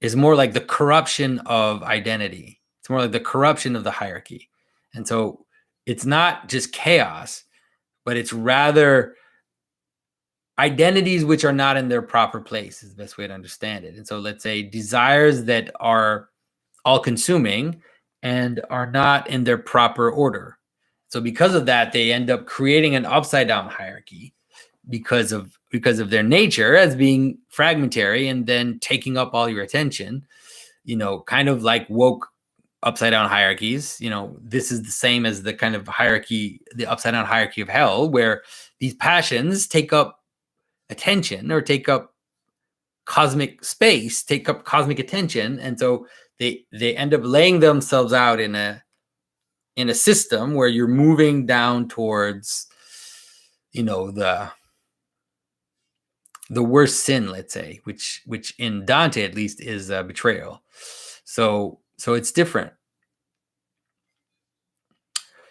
is more like the corruption of identity. It's more like the corruption of the hierarchy. And so it's not just chaos, but it's rather identities which are not in their proper place is the best way to understand it. And so let's say desires that are all consuming and are not in their proper order. So because of that, they end up creating an upside down hierarchy because of their nature as being fragmentary and then taking up all your attention, kind of like woke upside down hierarchies. This is the same as the kind of hierarchy, the upside down hierarchy of hell, where these passions take up attention or take up cosmic space, take up cosmic attention. And so they end up laying themselves out in a system where you're moving down towards, the worst sin, let's say, which in Dante at least is betrayal. So it's different.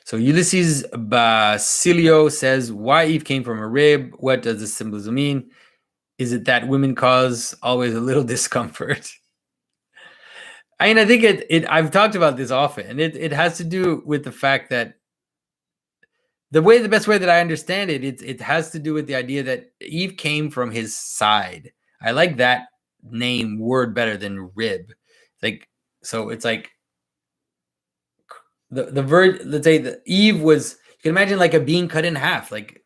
So Ulysses Basilio says, why Eve came from a rib? What does the symbolism mean? Is it that women cause always a little discomfort? I mean, I think I've talked about this often. It has to do with the fact that the best way that I understand it, it has to do with the idea that Eve came from his side. I like that word better than rib. It's like the verb, let's say the Eve was, you can imagine like a bean cut in half, like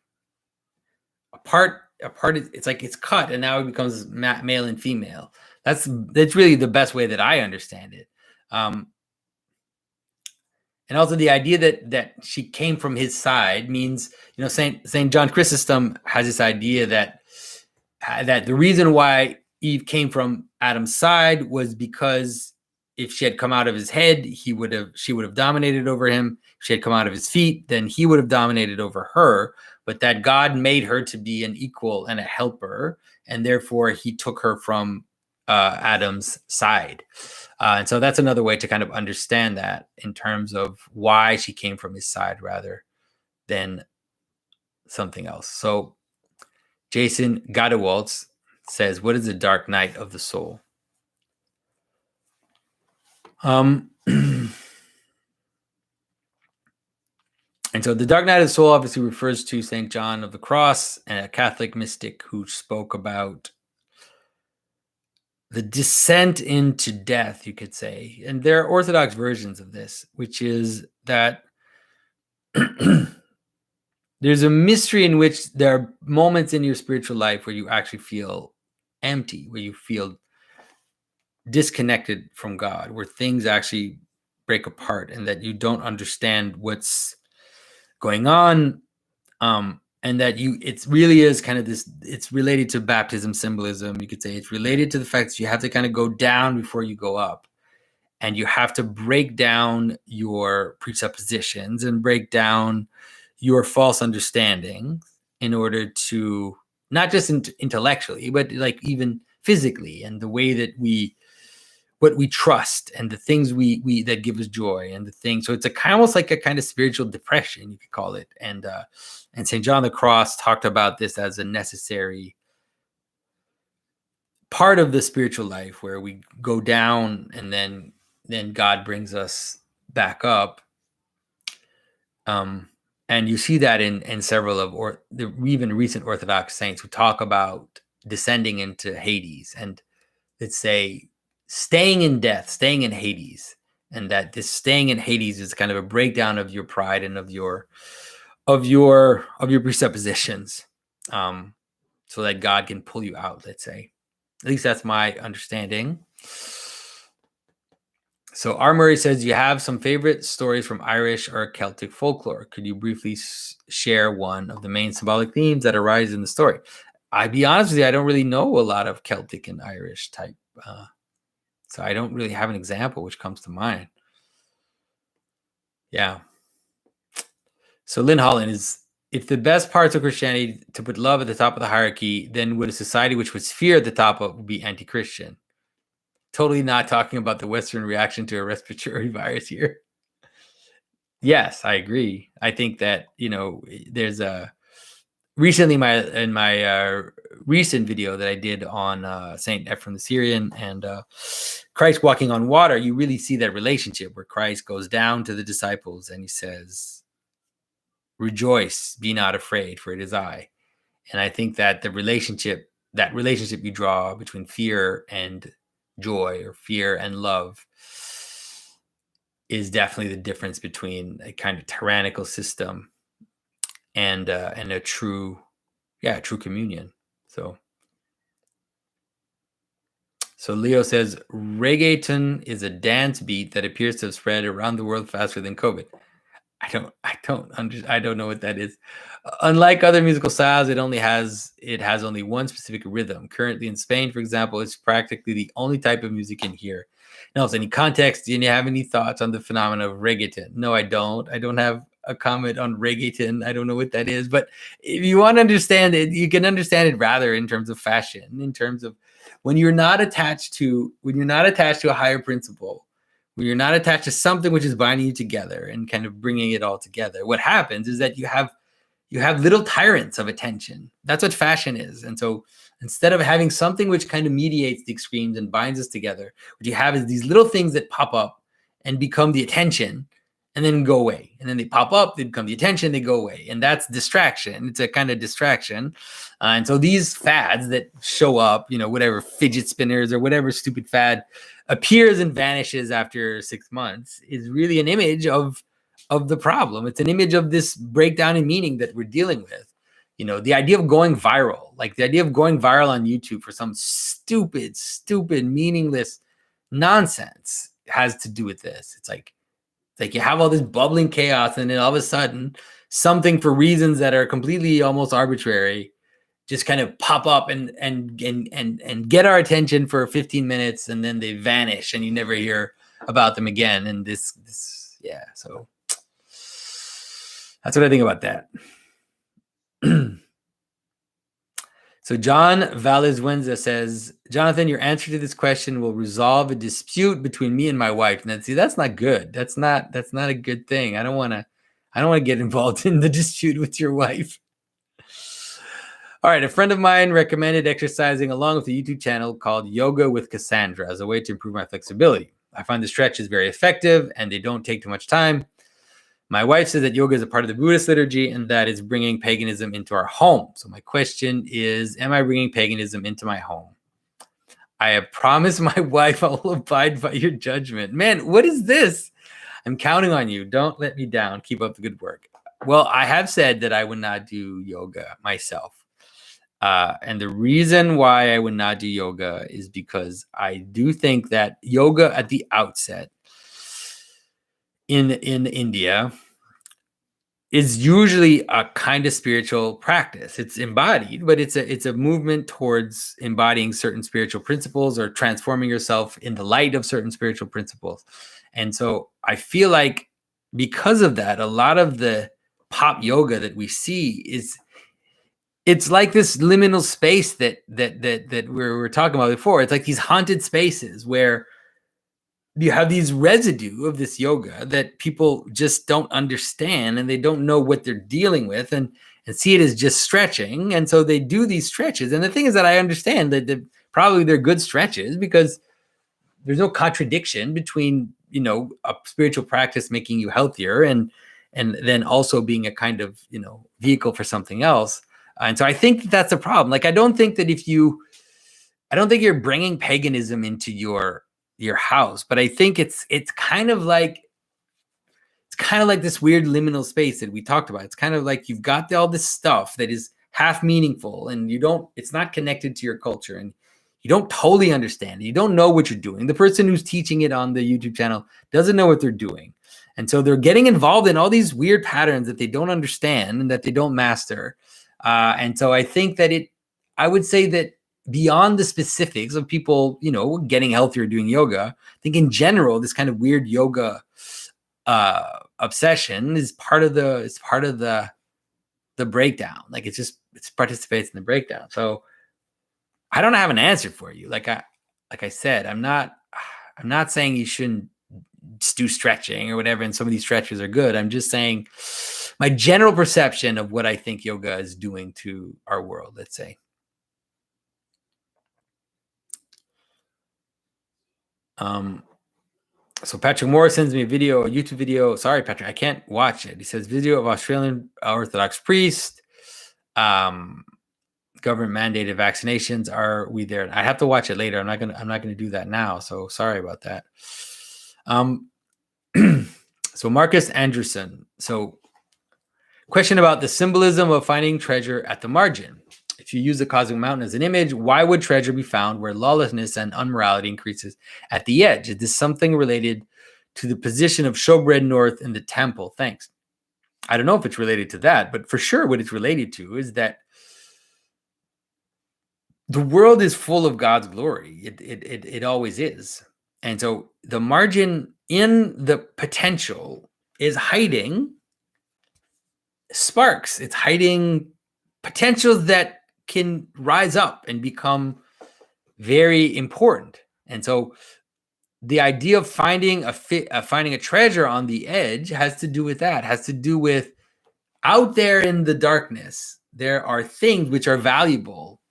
a part, it's like it's cut and now it becomes male and female. That's really the best way that I understand it. And also the idea that she came from his side means, Saint John Chrysostom has this idea that the reason why Eve came from Adam's side was because if she had come out of his head, she would have dominated over him. If she had come out of his feet, then he would have dominated over her. But that God made her to be an equal and a helper, and therefore he took her from Adam's side. And so that's another way to kind of understand that in terms of why she came from his side rather than something else. So Jason Gadewaltz says, what is the dark night of the soul? And so the dark night of the soul obviously refers to St. John of the Cross, a Catholic mystic who spoke about the descent into death, you could say. And there are Orthodox versions of this, which is that there's a mystery in which there are moments in your spiritual life where you actually feel empty, where you feel disconnected from God, where things actually break apart and that you don't understand what's going on. And that it really is kind of this, it's related to baptism symbolism. You could say it's related to the fact that you have to kind of go down before you go up. And you have to break down your presuppositions and break down your false understanding in order to not just intellectually, but like even physically, and the way that what we trust and the things we that give us joy and the things. So it's almost like a kind of spiritual depression, you could call it. And St. John the Cross talked about this as a necessary part of the spiritual life, where we go down and then God brings us back up. And you see that in several of the even recent Orthodox saints who talk about descending into Hades, and let's say staying in death, staying in Hades, and that this staying in Hades is kind of a breakdown of your pride and of your presuppositions, so that God can pull you out. Let's say, at least that's my understanding. So R. Murray says, you have some favorite stories from Irish or Celtic folklore. Could you briefly share one of the main symbolic themes that arise in the story? I'd be honest with you, I don't really know a lot of Celtic and Irish type. So I don't really have an example which comes to mind. Yeah. So Lynn Holland is, if the best parts of Christianity to put love at the top of the hierarchy, then would a society which puts fear at the top of would be anti-Christian? Totally not talking about the Western reaction to a respiratory virus here. Yes, I agree. I think that, there's recently in my recent video that I did on Saint Ephrem the Syrian and Christ walking on water, you really see that relationship where Christ goes down to the disciples and he says, rejoice, be not afraid, for it is I. And I think that the relationship you draw between fear and joy, or fear and love, is definitely the difference between a kind of tyrannical system and a true communion. So Leo says, reggaeton is a dance beat that appears to have spread around the world faster than COVID. I don't know what that is. Unlike other musical styles, it has only one specific rhythm. Currently in Spain, for example, it's practically the only type of music in here. Now, any context? Do you have any thoughts on the phenomenon of reggaeton? No, I don't. I don't have a comment on reggaeton. I don't know what that is. But if you want to understand it, you can understand it rather in terms of fashion, in terms of when you're not attached to a higher principle, when you're not attached to something which is binding you together and kind of bringing it all together. What happens is that you have little tyrants of attention. That's what fashion is. And so instead of having something which kind of mediates the extremes and binds us together, what you have is these little things that pop up and become the attention and then go away. And then they pop up, they become the attention, they go away. And that's distraction. It's a kind of distraction. And so these fads that show up, whatever fidget spinners or whatever stupid fad appears and vanishes after 6 months, is really an image of the problem. It's an image of this breakdown in meaning that we're dealing with. The idea of going viral, like the idea of going viral on YouTube for some stupid, meaningless nonsense has to do with this. It's like you have all this bubbling chaos, and then all of a sudden something, for reasons that are completely almost arbitrary, just kind of pop up and get our attention for 15 minutes, and then they vanish and you never hear about them again. And so that's what I think about that. So John Valenzuela says, Jonathan, your answer to this question will resolve a dispute between me and my wife. And that's not good. That's not a good thing. I don't want to get involved in the dispute with your wife. All right. A friend of mine recommended exercising along with a YouTube channel called Yoga with Cassandra as a way to improve my flexibility. I find the stretches very effective and they don't take too much time. My wife says that yoga is a part of the Buddhist liturgy and that it's bringing paganism into our home. So my question is, am I bringing paganism into my home? I have promised my wife I will abide by your judgment. Man, what is this? I'm counting on you. Don't let me down. Keep up the good work. Well, I have said that I would not do yoga myself. And the reason why I would not do yoga is because I do think that yoga at the outset in India is usually a kind of spiritual practice. It's embodied, but it's a movement towards embodying certain spiritual principles or transforming yourself in the light of certain spiritual principles. And so I feel like because of that, a lot of the pop yoga that we see it's like this liminal space that we were talking about before. It's like these haunted spaces where you have these residue of this yoga that people just don't understand, and they don't know what they're dealing with, and see it as just stretching. And so they do these stretches. And the thing is that I understand that probably they're good stretches because there's no contradiction between, a spiritual practice making you healthier and then also being a kind of, vehicle for something else. And so I think that's a problem. Like, I don't think you're bringing paganism into your house, but I think it's kind of like this weird liminal space that we talked about. It's kind of like you've got all this stuff that is half meaningful, and it's not connected to your culture, and you don't totally understand it. You don't know what you're doing. The person who's teaching it on the YouTube channel doesn't know what they're doing. And so they're getting involved in all these weird patterns that they don't understand and that they don't master. And so I think that I would say that beyond the specifics of people, getting healthier doing yoga, I think in general, this kind of weird yoga obsession is part of the breakdown. Like, it participates in the breakdown. So I don't have an answer for you. Like I said, I'm not saying you shouldn't do stretching or whatever, and some of these stretches are good. I'm just saying my general perception of what I think yoga is doing to our world, let's say. So Patrick Moore sends me a YouTube video. Sorry, Patrick, I can't watch it. He says video of Australian Orthodox priest. Government mandated vaccinations. Are we there? I have to watch it later. I'm not gonna do that now. So sorry about that. So Marcus Anderson. So question about the symbolism of finding treasure at the margin. If you use the cosmic mountain as an image, why would treasure be found where lawlessness and unmorality increases at the edge? Is this something related to the position of showbread north in the temple? Thanks. I don't know if it's related to that, but for sure what it's related to is that the world is full of God's glory. It always is. And so the margin in the potential is hiding sparks. It's hiding potentials that can rise up and become very important. And so the idea of finding a treasure on the edge has to do with that, has to do with out there in the darkness, there are things which are valuable,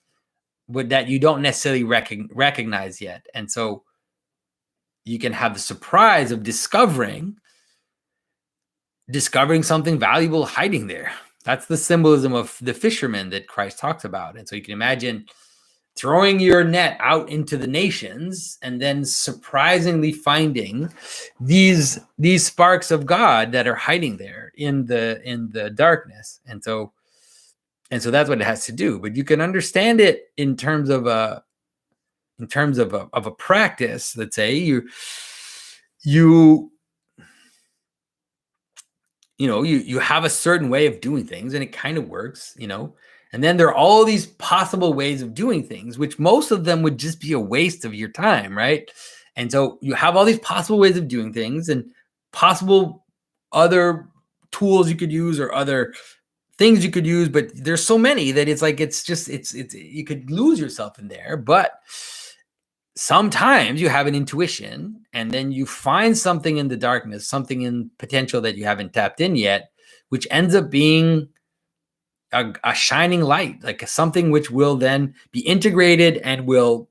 but that you don't necessarily recognize yet. And so you can have the surprise of discovering something valuable hiding there. That's the symbolism of the fisherman that Christ talks about. And so you can imagine throwing your net out into the nations and then surprisingly finding these sparks of God that are hiding there in the darkness. And so that's what it has to do. But you can understand it in terms of a practice. Let's say you have a certain way of doing things, and it kind of works, and then there are all these possible ways of doing things, which most of them would just be a waste of your time, right? And so you have all these possible ways of doing things and possible other tools you could use or other things you could use, but there's so many that it's like it's you could lose yourself in there. But sometimes you have an intuition, and then you find something in the darkness, something in potential that you haven't tapped in yet, which ends up being a shining light, like something which will then be integrated and will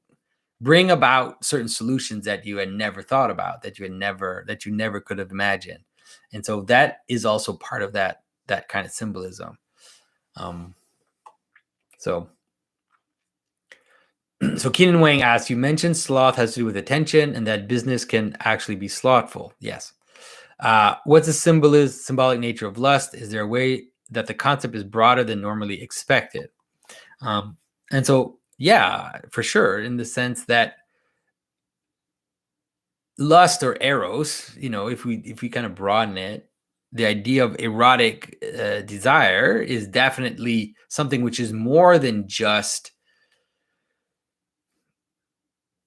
bring about certain solutions that you had never thought about, that you never could have imagined. And so that is also part of that kind of symbolism. So Keenan Wang asks, you mentioned sloth has to do with attention and that business can actually be slothful. Yes. What's the symbolic nature of lust? Is there a way that the concept is broader than normally expected? And so, yeah, for sure, in the sense that lust or eros, if we kind of broaden it, the idea of erotic desire is definitely something which is more than just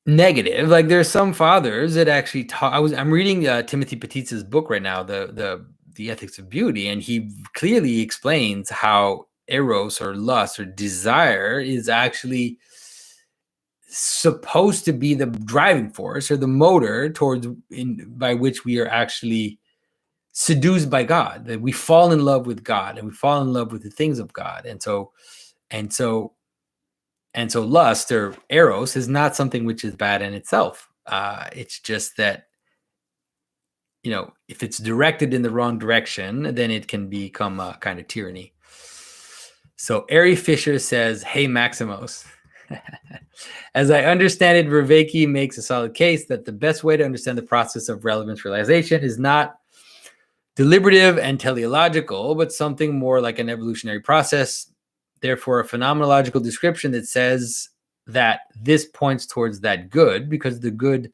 negative. Like there's some fathers that actually talk. I'm reading Timothy Petitz's book right now, the Ethics of Beauty, and he clearly explains how eros or lust or desire is actually supposed to be the driving force or the motor by which we are actually seduced by God, that we fall in love with God and we fall in love with the things of God. And so lust or eros is not something which is bad in itself. It's just that, if it's directed in the wrong direction, then it can become a kind of tyranny. So Ari Fisher says, "Hey, Maximos, as I understand it, Vervaeke makes a solid case that the best way to understand the process of relevance realization is not deliberative and teleological, but something more like an evolutionary process. Therefore, a phenomenological description that says that this points towards that good, because the good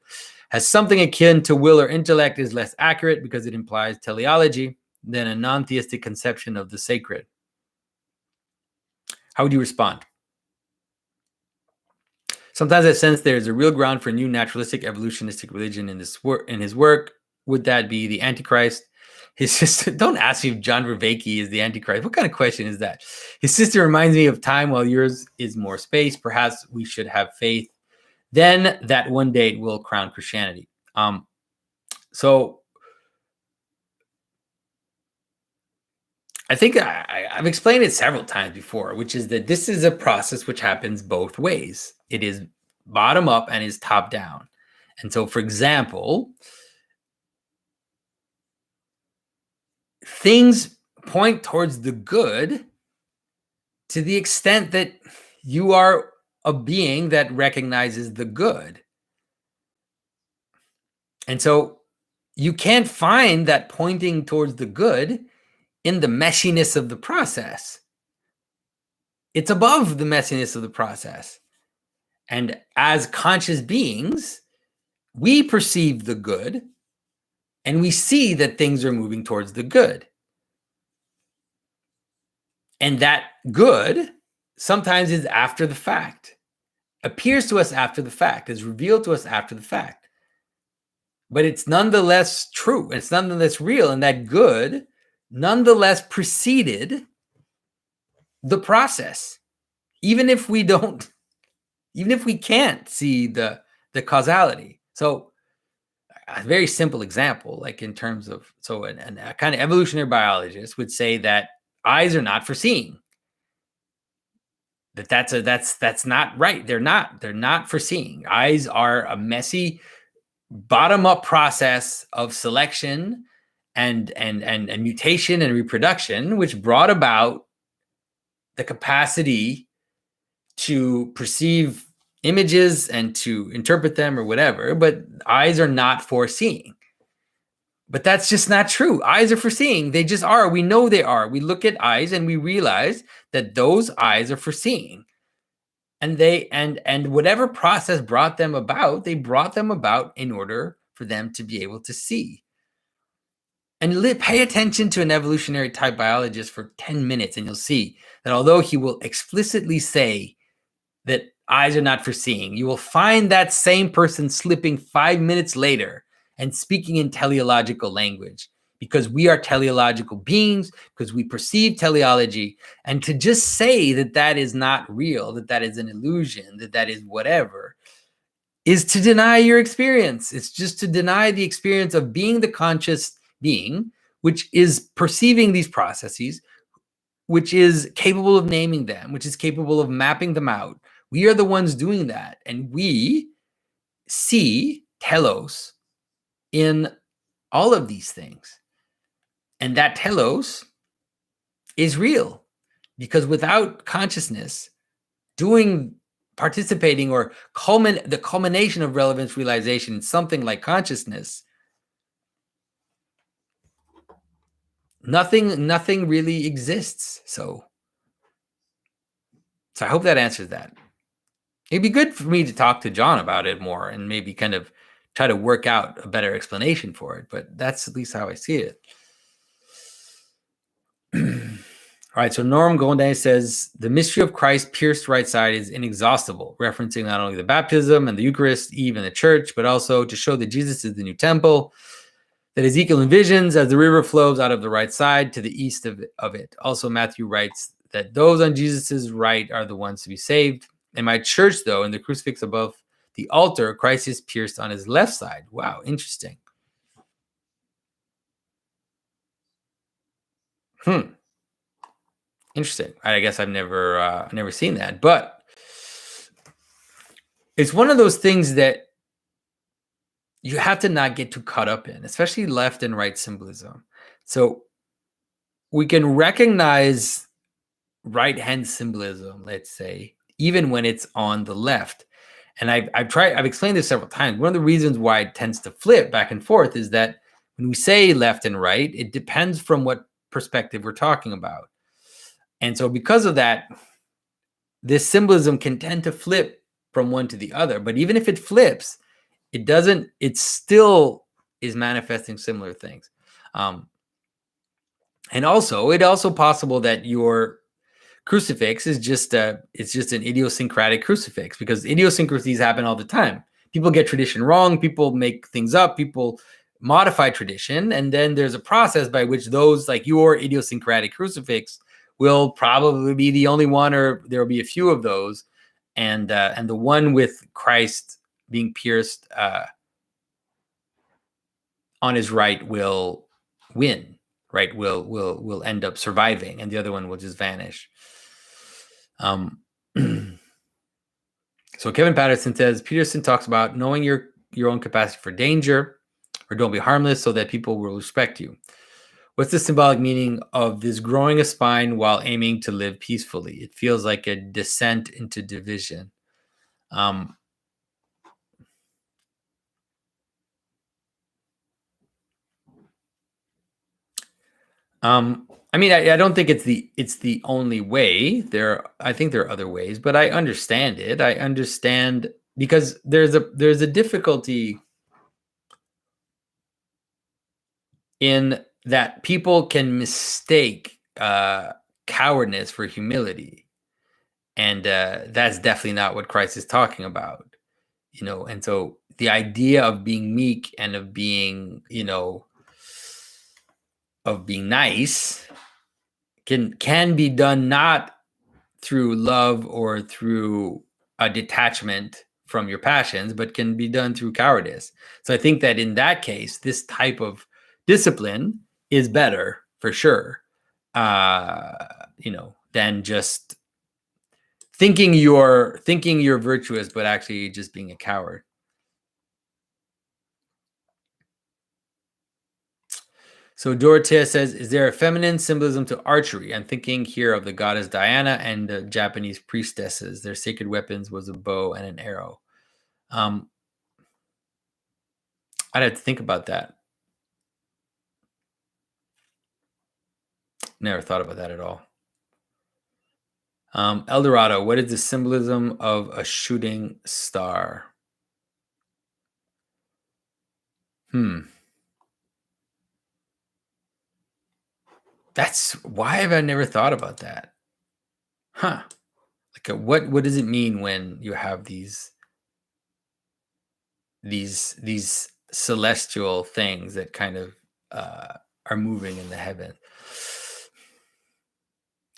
has something akin to will or intellect, is less accurate because it implies teleology than a non-theistic conception of the sacred." How would you respond? Sometimes I sense there's a real ground for new naturalistic evolutionistic religion in his work. Would that be the Antichrist? His sister, don't ask me if John Vervaeke is the Antichrist. What kind of question is that? His sister reminds me of time while yours is more space. Perhaps we should have faith then that one day it will crown Christianity. So I think I've explained it several times before, which is that this is a process which happens both ways. It is bottom up and is top down. And so, for example, things point towards the good to the extent that you are a being that recognizes the good. And so you can't find that pointing towards the good in the messiness of the process. It's above the messiness of the process. And as conscious beings, we perceive the good and we see that things are moving towards the good. And that good sometimes is after the fact, appears to us after the fact, is revealed to us after the fact. But it's nonetheless true. It's nonetheless real. And that good nonetheless preceded the process. Even if we can't see the causality. So a very simple example, like in terms of, a kind of evolutionary biologist would say that eyes are not for seeing. That's not right. They're not for seeing. Eyes are a messy bottom-up process of selection and mutation and reproduction, which brought about the capacity to perceive images and to interpret them or whatever, but eyes are not for seeing. But that's just not true. Eyes are for seeing. They just are. We know they are. We look at eyes and we realize that those eyes are for seeing. And and whatever process brought them about, they brought them about in order for them to be able to see. And pay attention to an evolutionary type biologist for 10 minutes and you'll see that although he will explicitly say that eyes are not for seeing, you will find that same person slipping 5 minutes later and speaking in teleological language, because we are teleological beings, because we perceive teleology. And to just say that that is not real, that that is an illusion, that that is whatever, is to deny your experience. It's just to deny the experience of being the conscious being, which is perceiving these processes, which is capable of naming them, which is capable of mapping them out. We are the ones doing that. And we see telos in all of these things. And that telos is real, because without consciousness participating or the culmination of relevance realization in something like consciousness, nothing really exists. So I hope that answers that. It'd be good for me to talk to John about it more and maybe kind of try to work out a better explanation for it, but that's at least how I see it. All right, so Norm Gonday says, the mystery of Christ's pierced right side is inexhaustible, referencing not only the baptism and the Eucharist, Eve and the church, but also to show that Jesus is the new temple that Ezekiel envisions as the river flows out of the right side to the east of it. Also, Matthew writes that those on Jesus's right are the ones to be saved. In my church, though, in the crucifix above the altar, Christ is pierced on his left side. Wow, interesting. Interesting. I guess I've never seen that, but it's one of those things that you have to not get too caught up in, especially left and right symbolism. So we can recognize right hand symbolism, let's say, even when it's on the left. And I've explained this several times. One of the reasons why it tends to flip back and forth is that when we say left and right, it depends from what perspective we're talking about. And so because of that, this symbolism can tend to flip from one to the other. But even if it flips, it still is manifesting similar things. And also, it's also possible that your crucifix is just an idiosyncratic crucifix, because idiosyncrasies happen all the time. People get tradition wrong, people make things up, people modify tradition, and then there's a process by which those, like your idiosyncratic crucifix, will probably be the only one, or there will be a few of those, and the one with Christ being pierced on his right will win, right? Will end up surviving, and the other one will just vanish. So Kevin Patterson says, Peterson talks about knowing your own capacity for danger, or don't be harmless, so that people will respect you. What's the symbolic meaning of this growing a spine while aiming to live peacefully? It feels like a descent into division. I mean, I don't think it's the only way. I think there are other ways, but I understand it. I understand because there's a difficulty in that people can mistake cowardness for humility, and that's definitely not what Christ is talking about, And so the idea of being meek and of being, of being nice can be done not through love or through a detachment from your passions, but can be done through cowardice. So I think that in that case, this type of discipline is better for sure, than just thinking you're virtuous, but actually just being a coward. So Dorothea says, is there a feminine symbolism to archery? I'm thinking here of the goddess Diana and the Japanese priestesses. Their sacred weapons was a bow and an arrow. I'd have to think about that. Never thought about that at all. Eldorado, what is the symbolism of a shooting star? That's why have I never thought about that? Huh. Like what does it mean when you have these celestial things that kind of are moving in the heaven?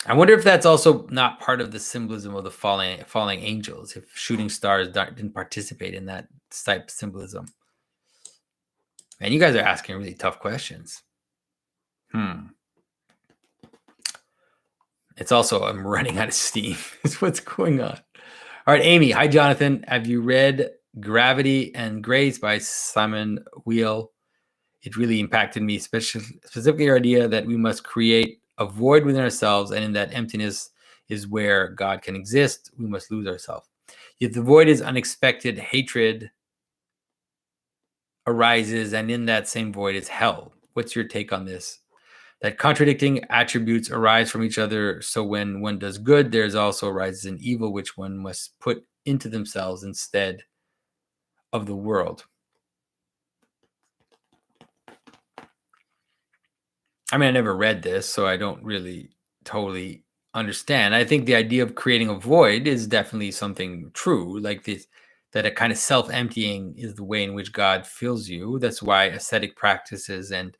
I wonder if that's also not part of the symbolism of the falling angels, if shooting stars didn't participate in that type of symbolism. Man, you guys are asking really tough questions. It's also, I'm running out of steam. Is what's going on. All right, Amy. Hi, Jonathan. Have you read Gravity and Grace by Simon Weil? It really impacted me, specifically your idea that we must create a void within ourselves, and in that emptiness is where God can exist. We must lose ourselves. Yet the void is unexpected hatred arises, and in that same void is hell. What's your take on this? that contradicting attributes arise from each other. So when one does good, there's also arises an evil which one must put into themselves instead of the world. I mean, I never read this, so I don't really totally understand. I think the idea of creating a void is definitely something true, like this, that a kind of self-emptying is the way in which God fills you. That's why ascetic practices and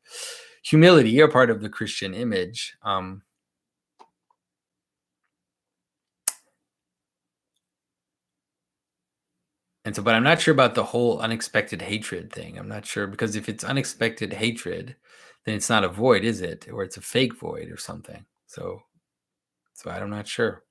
humility are part of the Christian image. And so, but I'm not sure about the whole unexpected hatred thing. I'm not sure, because if it's unexpected hatred, then it's not a void, is it? Or it's a fake void or something. So I'm not sure.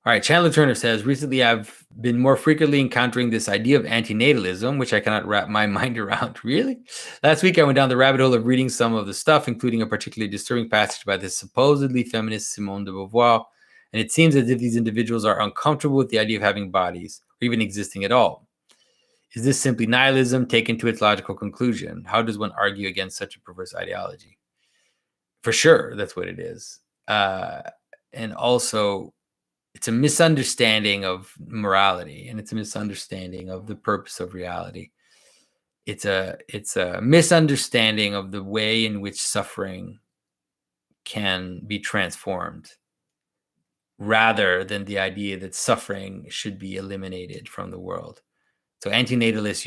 All right, Chandler Turner says, recently I've been more frequently encountering this idea of antinatalism, which I cannot wrap my mind around. Really? Last week I went down the rabbit hole of reading some of the stuff, including a particularly disturbing passage by this supposedly feminist Simone de Beauvoir, and it seems as if these individuals are uncomfortable with the idea of having bodies, or even existing at all. Is this simply nihilism taken to its logical conclusion? How does one argue against such a perverse ideology? For sure, that's what it is. And also, it's a misunderstanding of morality, and it's a misunderstanding of the purpose of reality. It's a misunderstanding of the way in which suffering can be transformed, rather than the idea that suffering should be eliminated from the world. So antinatalists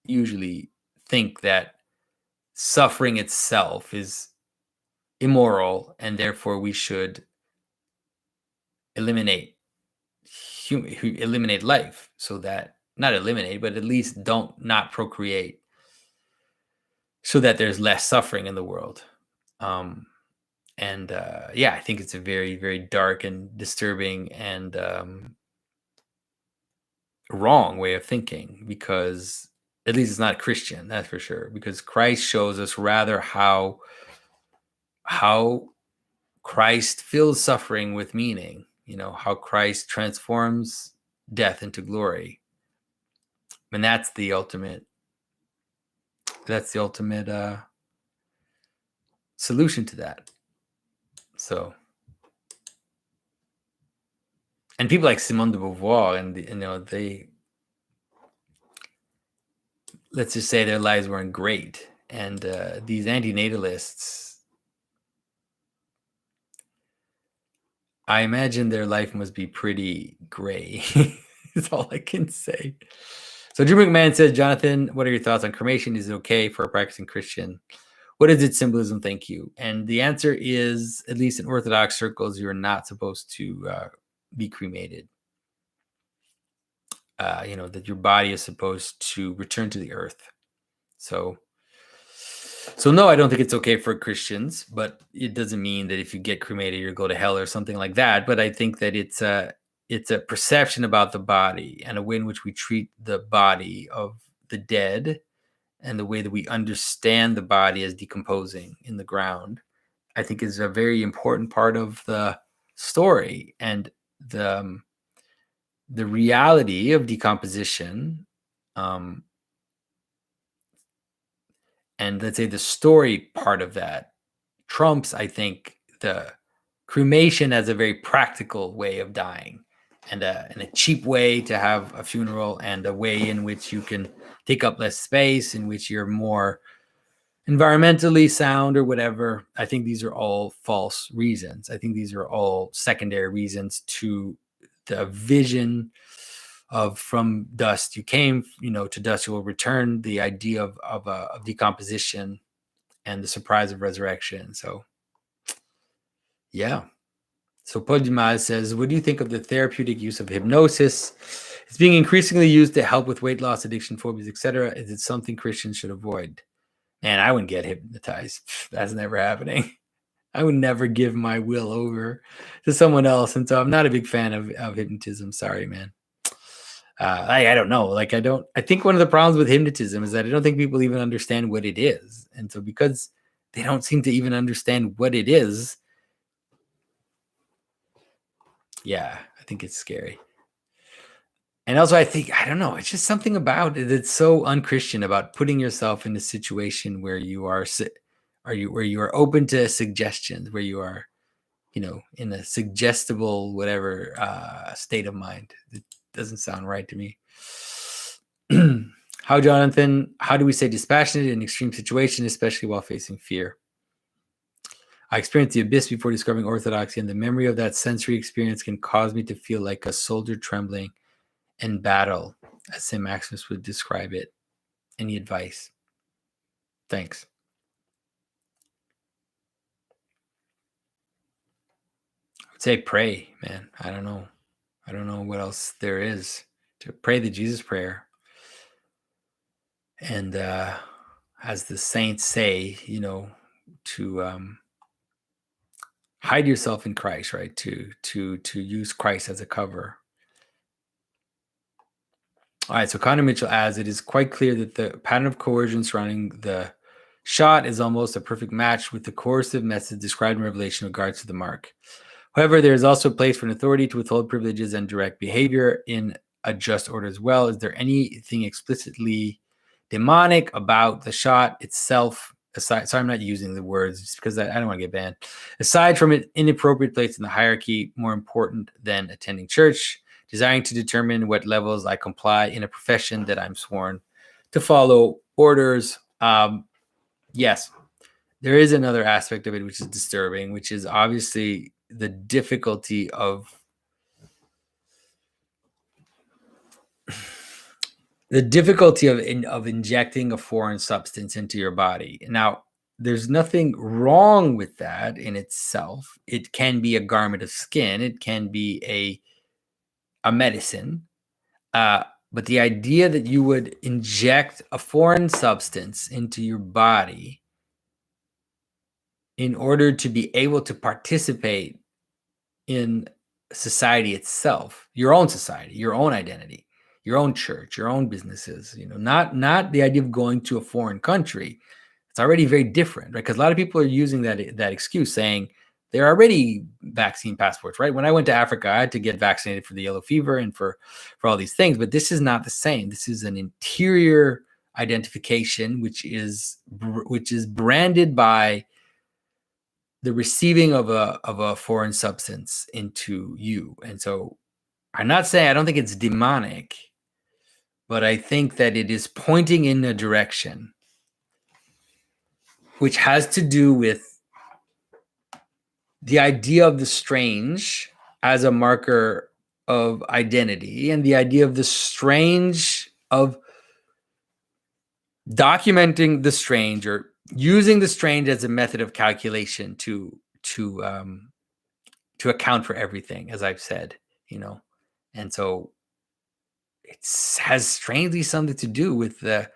usually think that suffering itself is immoral, and therefore we should eliminate life, so that, not eliminate, but at least not procreate, so that there's less suffering in the world. Yeah, I think it's a very, very dark and disturbing and wrong way of thinking, because at least it's not Christian, that's for sure, because Christ shows us rather how Christ fills suffering with meaning, how Christ transforms death into glory. And that's the ultimate solution to that. So, and people like Simone de Beauvoir, and they, let's just say, their lives weren't great, and these antinatalists, I imagine their life must be pretty gray. That's all I can say. So Drew McMahon says, Jonathan, what are your thoughts on cremation? Is it okay for a practicing Christian? What is its symbolism? Thank you. And the answer is, at least in Orthodox circles, you're not supposed to be cremated. That your body is supposed to return to the earth. So no, I don't think it's okay for Christians, but it doesn't mean that if you get cremated, you'll go to hell or something like that. But I think that it's a perception about the body, and a way in which we treat the body of the dead, and the way that we understand the body as decomposing in the ground, I think is a very important part of the story. And the reality of decomposition, and let's say the story part of that, trumps, I think, the cremation as a very practical way of dying, and a cheap way to have a funeral, and a way in which you can take up less space, in which you're more environmentally sound or whatever. I think these are all false reasons. I think these are all secondary reasons to the vision of from dust you came, to dust you will return, the idea of decomposition and the surprise of resurrection. So, yeah. So Podimaz says, what do you think of the therapeutic use of hypnosis? It's being increasingly used to help with weight loss, addiction, phobias, etc. Is it something Christians should avoid? Man, I wouldn't get hypnotized. That's never happening. I would never give my will over to someone else. And so I'm not a big fan of hypnotism. Sorry, man. I don't know. I think one of the problems with hypnotism is that I don't think people even understand what it is. And so because they don't seem to even understand what it is, yeah, I think it's scary. And also, I think, I don't know, it's just something about it that's so unchristian about putting yourself in a situation where you are, where you are open to suggestions, where you are, in a suggestible, whatever, state of mind. It doesn't sound right to me. How do we stay dispassionate in extreme situations, especially while facing fear? I experienced the abyss before discovering orthodoxy, and the memory of that sensory experience can cause me to feel like a soldier trembling in battle, as St. Maximus would describe it. Any advice? Thanks. I would say pray, man. I don't know. I don't know what else there is. To pray the Jesus prayer. And as the saints say, to hide yourself in Christ, right? To use Christ as a cover. All right, so Connor Mitchell adds, it is quite clear that the pattern of coercion surrounding the shot is almost a perfect match with the coercive methods described in Revelation in regards to the mark. However, there is also a place for an authority to withhold privileges and direct behavior in a just order as well. Is there anything explicitly demonic about the shot itself? Sorry, I'm not using the words just because I don't want to get banned. Aside from an inappropriate place in the hierarchy, more important than attending church, desiring to determine what levels I comply in a profession that I'm sworn to follow orders. Yes, there is another aspect of it which is disturbing, which is obviously the difficulty of injecting a foreign substance into your body. Now, there's nothing wrong with that in itself. It can be a garment of skin. It can be a medicine. But the idea that you would inject a foreign substance into your body in order to be able to participate in society itself, your own society, your own identity, your own church, your own businesses, not the idea of going to a foreign country. It's already very different, right? Because a lot of people are using that excuse, saying there are already vaccine passports, right? When I went to Africa, I had to get vaccinated for the yellow fever and for all these things, but this is not the same. This is an interior identification, which is branded by the receiving of a foreign substance into you. And so I don't think it's demonic, but I think that it is pointing in a direction which has to do with the idea of the strange as a marker of identity, and the idea of the strange, of documenting the strange or using the strange as a method of calculation to account for everything, as I've said, and so it has strangely something to do with the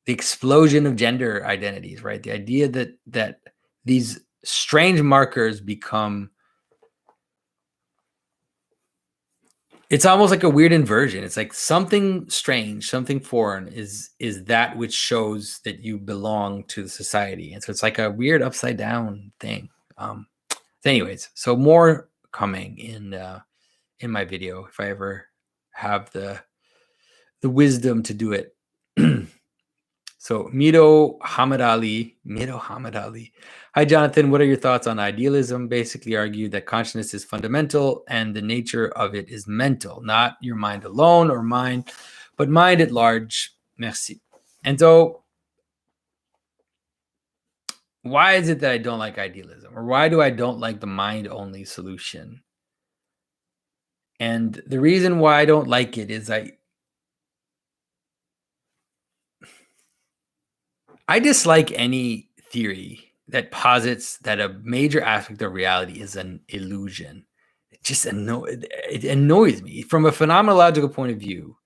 explosion of gender identities, right? The idea that these strange markers become, it's almost like a weird inversion. It's like something strange, something foreign is that which shows that you belong to the society. And so it's like a weird upside down thing. Anyways, so more coming in my video if I ever have the wisdom to do it. So Mido Hamid Ali. Hi, Jonathan. What are your thoughts on idealism? Basically argued that consciousness is fundamental and the nature of it is mental, not your mind alone or mind, but mind at large. Merci. And so why is it that I don't like idealism? Or why do I don't like the mind-only solution? And the reason why I don't like it is I dislike any theory that posits that a major aspect of reality is an illusion. It annoys me. From a phenomenological point of view,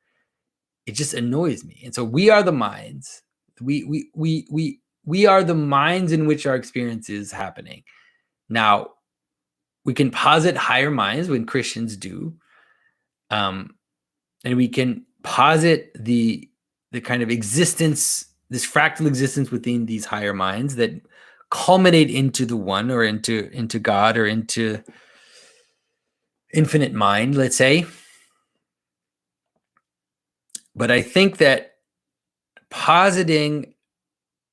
it just annoys me. And so we are the minds. We are the minds in which our experience is happening. Now, we can posit higher minds when Christians do. And we can posit the kind of existence, this fractal existence within these higher minds that culminate into the one, or into God, or into infinite mind, let's say. But I think that positing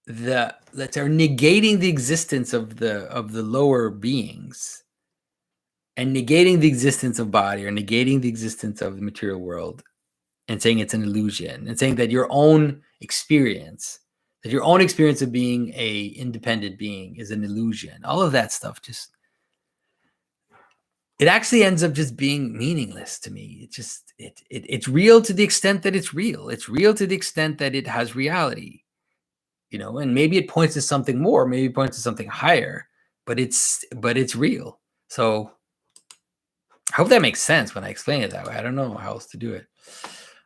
let's say, negating the existence of the lower beings and negating the existence of body or negating the existence of the material world and saying it's an illusion and saying that your own experience of being a independent being is an illusion, all of that stuff just, it actually ends up just being meaningless to me. It's real to the extent that it's real. It's real to the extent that it has reality, and maybe it points to something more, maybe it points to something higher, but it's real. So I hope that makes sense when I explain it that way. I don't know how else to do it.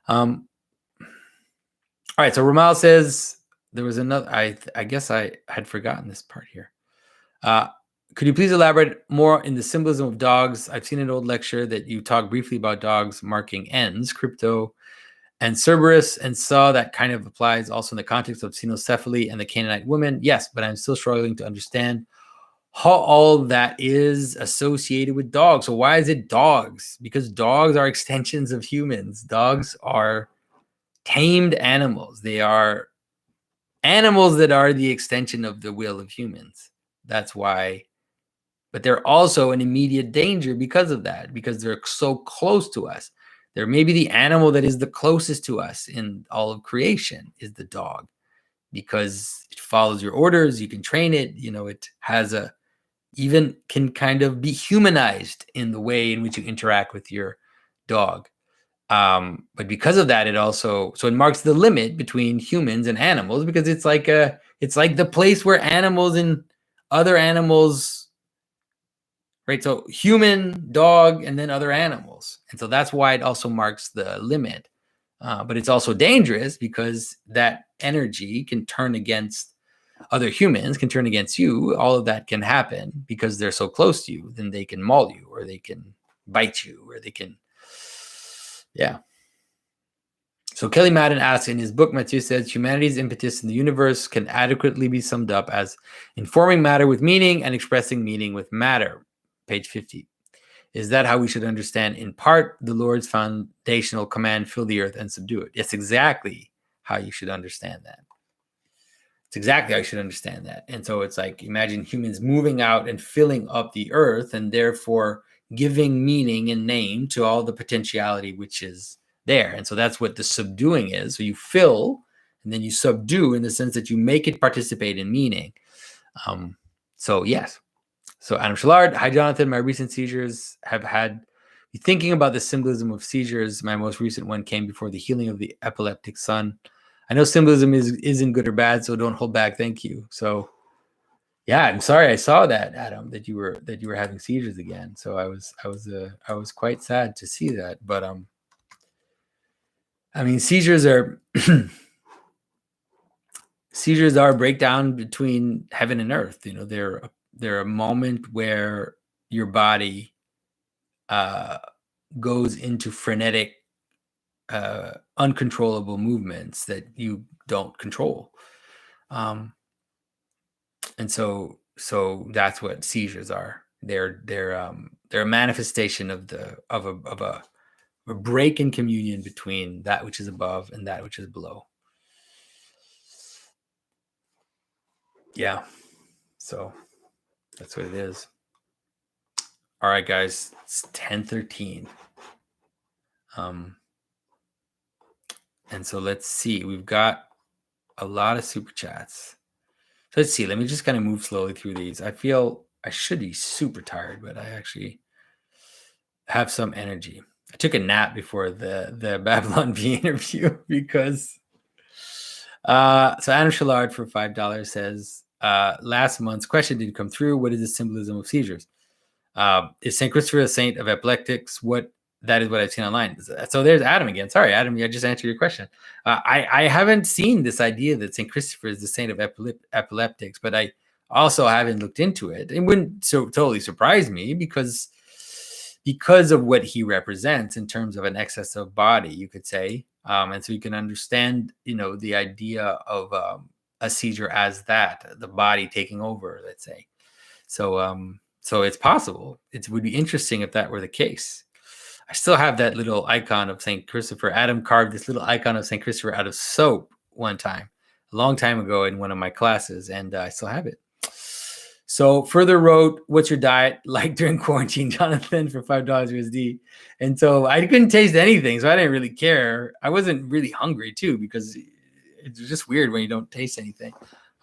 All right, so Ramal says there was another, I guess I had forgotten this part here. Could you please elaborate more in the symbolism of dogs? I've seen an old lecture that you talked briefly about dogs marking ends, crypto, and Cerberus, and saw that kind of applies also in the context of cynocephaly and the Canaanite woman. Yes, but I'm still struggling to understand how all that is associated with dogs. So why is it dogs? Because dogs are extensions of humans. Dogs are tamed animals. They are animals that are the extension of the will of humans. That's why. But they're also an immediate danger because of that, because they're so close to us. They're maybe the animal that is the closest to us in all of creation is the dog, because it follows your orders. You can train it. It has even can kind of be humanized in the way in which you interact with your dog. But because of that, it marks the limit between humans and animals, because it's like the place where animals and other animals, right? So human, dog, and then other animals. And so that's why it also marks the limit. But it's also dangerous because that energy can turn against other humans, can turn against you. All of that can happen because they're so close to you. Then they can maul you, or they can bite you, or they can, yeah. So Kelly Madden asks, in his book, Matthew says, humanity's impetus in the universe can adequately be summed up as informing matter with meaning and expressing meaning with matter. Page 50. Is that how we should understand, in part, the Lord's foundational command, fill the earth and subdue it? It's exactly how you should understand that. It's exactly how you should understand that. And so it's like, imagine humans moving out and filling up the earth, and therefore giving meaning and name to all the potentiality which is there. And so that's what the subduing is. So you fill and then you subdue, in the sense that you make it participate in meaning. So yes. So Adam Shallard, hi Jonathan, my recent seizures have had me thinking about the symbolism of seizures. My most recent one came before the healing of the epileptic son. I know symbolism isn't good or bad, so don't hold back. Thank you. So yeah, I'm sorry I saw that, Adam, that you were having seizures again. So I was quite sad to see that. But I mean, seizures are seizures are a breakdown between heaven and earth. They're a moment where your body goes into frenetic, uncontrollable movements that you don't control, and so that's what seizures are. They're a manifestation of a break in communion between that which is above and that which is below. Yeah, so that's what it is. All right, guys, it's 10:13. And so let's see. We've got a lot of super chats. So let's see. Let me just kind of move slowly through these. I feel I should be super tired, but I actually have some energy. I took a nap before the Babylon Bee interview because so Adam Shallard for $5 says, last month's question didn't come through. What is the symbolism of seizures? Is St. Christopher a saint of epileptics? That is what I've seen online. So there's Adam again. Sorry, Adam, I just answered your question. I haven't seen this idea that St. Christopher is the saint of epileptics, but I also haven't looked into it. It wouldn't totally surprise me because of what he represents in terms of an excess of body, you could say. And so you can understand, the idea of a seizure as that, the body taking over, let's say. So it's possible. It would be interesting if that were the case. I still have that little icon of St. Christopher. Adam carved this little icon of St. Christopher out of soap one time, a long time ago in one of my classes, and I still have it. So further wrote, "What's your diet like during quarantine, Jonathan?" for $5 USD. And so I couldn't taste anything, so I didn't really care. I wasn't really hungry too, because it's just weird when you don't taste anything.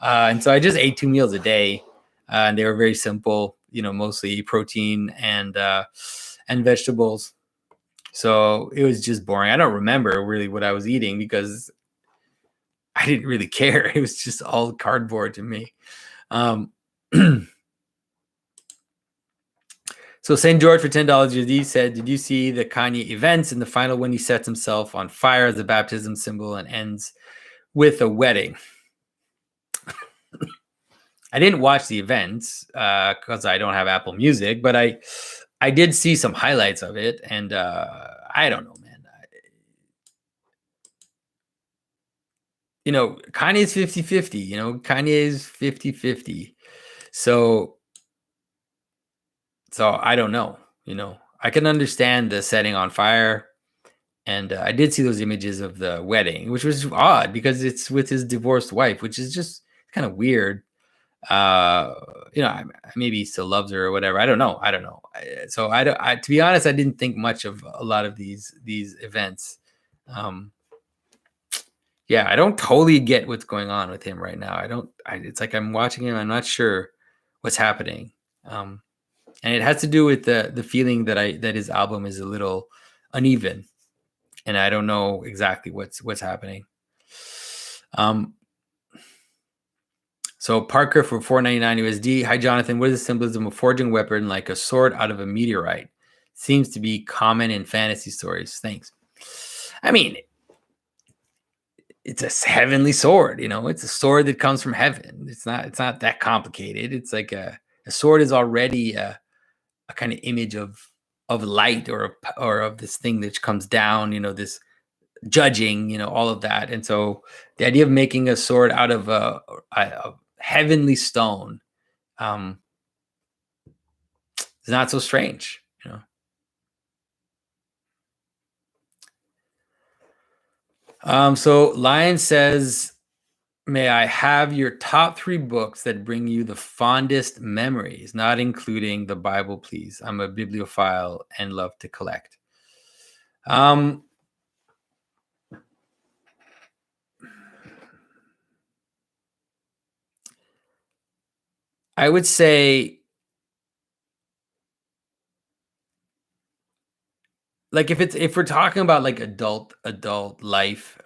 And so I just ate 2 meals a day, and they were very simple, mostly protein and vegetables. So it was just boring. I don't remember really what I was eating because I didn't really care. It was just all cardboard to me. So St. George for $10 USD said, "Did you see the Kanye events in the final when he sets himself on fire as a baptism symbol and ends with a wedding?" I didn't watch the events because I don't have Apple Music, but I did see some highlights of it, and I don't know, man. Kanye's 50-50, Kanye's 50-50. So I don't know, I can understand the setting on fire. And I did see those images of the wedding, which was odd because it's with his divorced wife, which is just kind of weird. Maybe he still loves her or whatever. I don't know. So to be honest, I didn't think much of a lot of these events. Yeah, I don't totally get what's going on with him right now. It's like I'm watching him. I'm not sure what's happening. And it has to do with the feeling that his album is a little uneven, and I don't know exactly what's happening. So Parker for $4.99 USD. "Hi, Jonathan. What is the symbolism of forging a weapon like a sword out of a meteorite? Seems to be common in fantasy stories. Thanks." I mean, it's a heavenly sword. It's a sword that comes from heaven. It's not that complicated. It's like a sword is already a kind of image of light or of this thing that comes down. This judging. All of that. And so the idea of making a sword out of a heavenly stone is not so strange. So Lion says, "May I have your top 3 books that bring you the fondest memories, not including the Bible, please. I'm a bibliophile and love to collect." I would say, like, if we're talking about like adult life,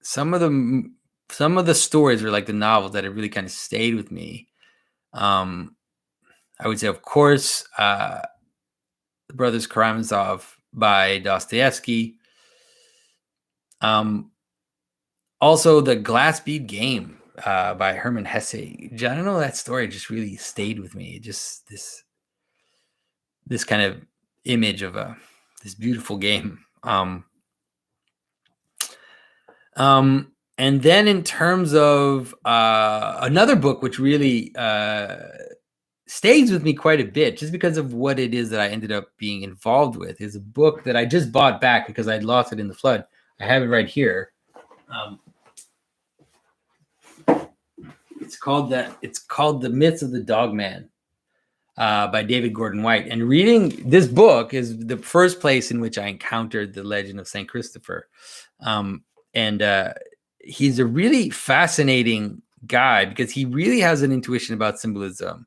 some of the stories are like the novels that have really kind of stayed with me. I would say, of course, The Brothers Karamazov by Dostoevsky. Also, The Glass Bead Game by Hermann Hesse. I don't know, that story just really stayed with me. Just this kind of image of this beautiful game. And then in terms of another book which really stays with me quite a bit, just because of what it is that I ended up being involved with, is a book that I just bought back because I'd lost it in the flood. I have it right here. It's called The Myths of the Dogman by David Gordon White. And reading this book is the first place in which I encountered the legend of St. Christopher. And he's a really fascinating guy because he really has an intuition about symbolism.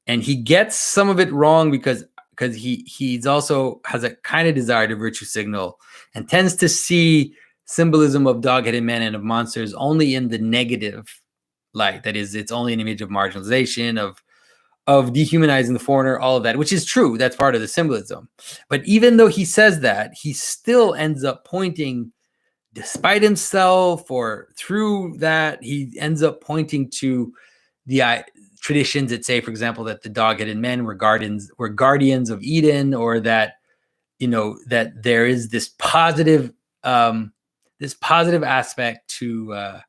And he gets some of it wrong because he's also has a kind of desire to virtue signal and tends to see symbolism of dog-headed men and of monsters only in the negative light. That is, it's only an image of marginalization, of dehumanizing the foreigner, all of that, which is true. That's part of the symbolism. But even though he says that, he still ends up pointing, despite himself or through that, he ends up pointing to the traditions that say, for example, that the dog-headed men were guardians of Eden, or that, that there is this positive aspect to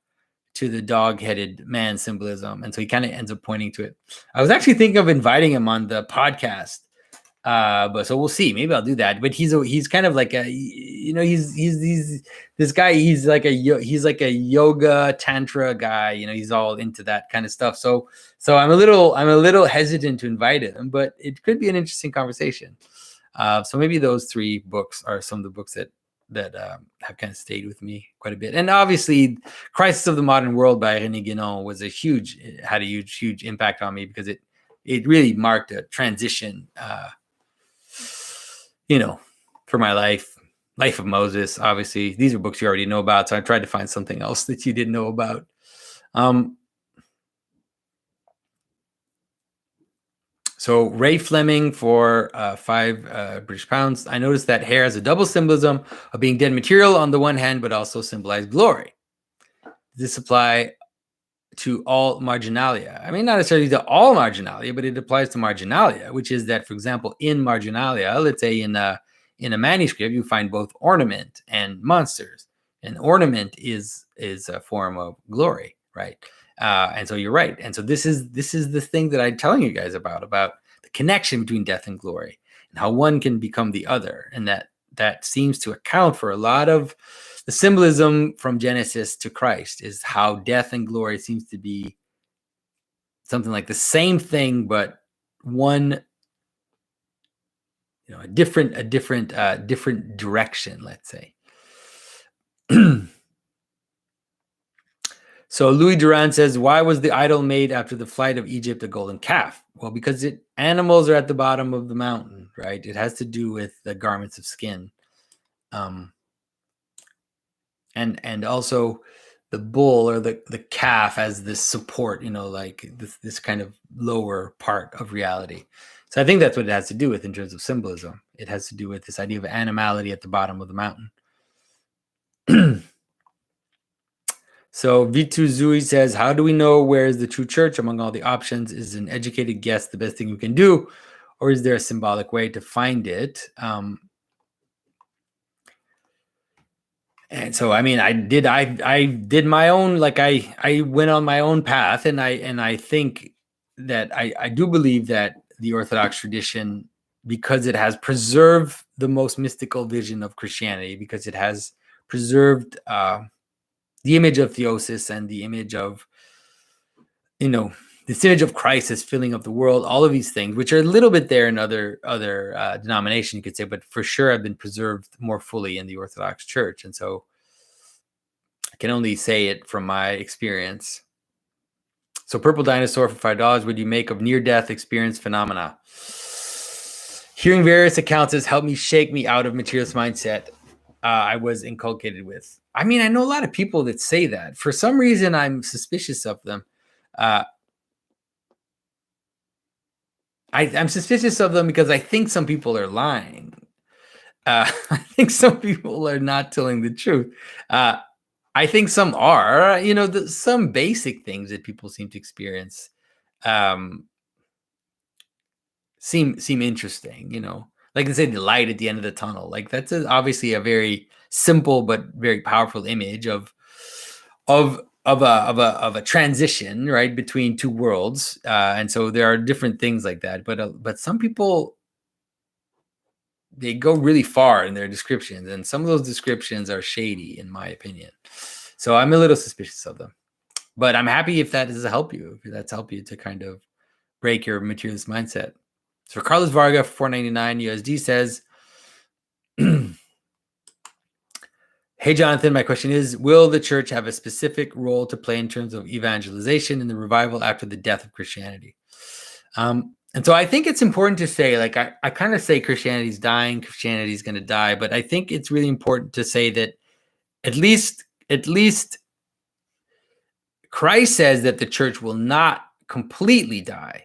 the dog-headed man symbolism. And so he kind of ends up pointing to it. I was actually thinking of inviting him on the podcast But so we'll see. Maybe I'll do that. But he's kind of like he's this guy. He's like a yoga tantra guy. He's all into that kind of stuff. So I'm a little hesitant to invite him, but it could be an interesting conversation. So maybe those 3 books are some of the books that have kind of stayed with me quite a bit. And obviously, Crisis of the Modern World by René Guénon had a huge impact on me, because it really marked a transition. For my life of Moses. Obviously, these are books you already know about, so I tried to find something else that you didn't know about. So Ray Fleming for 5 British pounds. I noticed that hair has a double symbolism of being dead material on the one hand, but also symbolize glory. Does this apply to all marginalia? I mean, not necessarily to all marginalia, but it applies to marginalia, which is that, for example, in marginalia, let's say in a manuscript, you find both ornament and monsters. And ornament is a form of glory, right? And so you're right. And so this is the thing that I'm telling you guys about the connection between death and glory, and how one can become the other, and that seems to account for a lot of the symbolism from Genesis to Christ, is how death and glory seems to be something like the same thing, but one, a different direction, let's say. So Louis Duran says, why was the idol made after the flight of Egypt a golden calf? Well, because animals are at the bottom of the mountain, right? It has to do with the garments of skin. And also the bull or the calf as this support, like this kind of lower part of reality. So I think that's what it has to do with in terms of symbolism. It has to do with this idea of animality at the bottom of the mountain. So Vitu Zui says, how do we know where is the true church among all the options? Is an educated guess the best thing we can do? Or is there a symbolic way to find it? And so, I mean, I did my own, like I went on my own path, and I think that I do believe that the Orthodox tradition, because it has preserved the most mystical vision of Christianity, because it has preserved the image of theosis and the image of, this image of Christ as filling up the world, all of these things, which are a little bit there in other denominations, you could say, but for sure have been preserved more fully in the Orthodox Church. And so I can only say it from my experience. So Purple Dinosaur for $5, would you make of near-death experience phenomena? Hearing various accounts has helped shake me out of materialist mindset I was inculcated with. I mean, I know a lot of people that say that. For some reason, I'm suspicious of them. I'm suspicious of them because I think some people are lying. I think some people are not telling the truth. I think some are. Some basic things that people seem to experience seem interesting. Like they say, the light at the end of the tunnel. Like that's obviously a very simple but very powerful image of a transition, right, between two worlds. And so there are different things like that. But some people, they go really far in their descriptions, and some of those descriptions are shady, in my opinion. So I'm a little suspicious of them. But I'm happy if that does help you, if that's helped you to kind of break your materialist mindset. So Carlos Varga, $4.99 USD says, hey, Jonathan, my question is, will the church have a specific role to play in terms of evangelization in the revival after the death of Christianity? And so I think it's important to say, like, I kind of say Christianity's dying, Christianity's going to die, but I think it's really important to say that at least Christ says that the church will not completely die,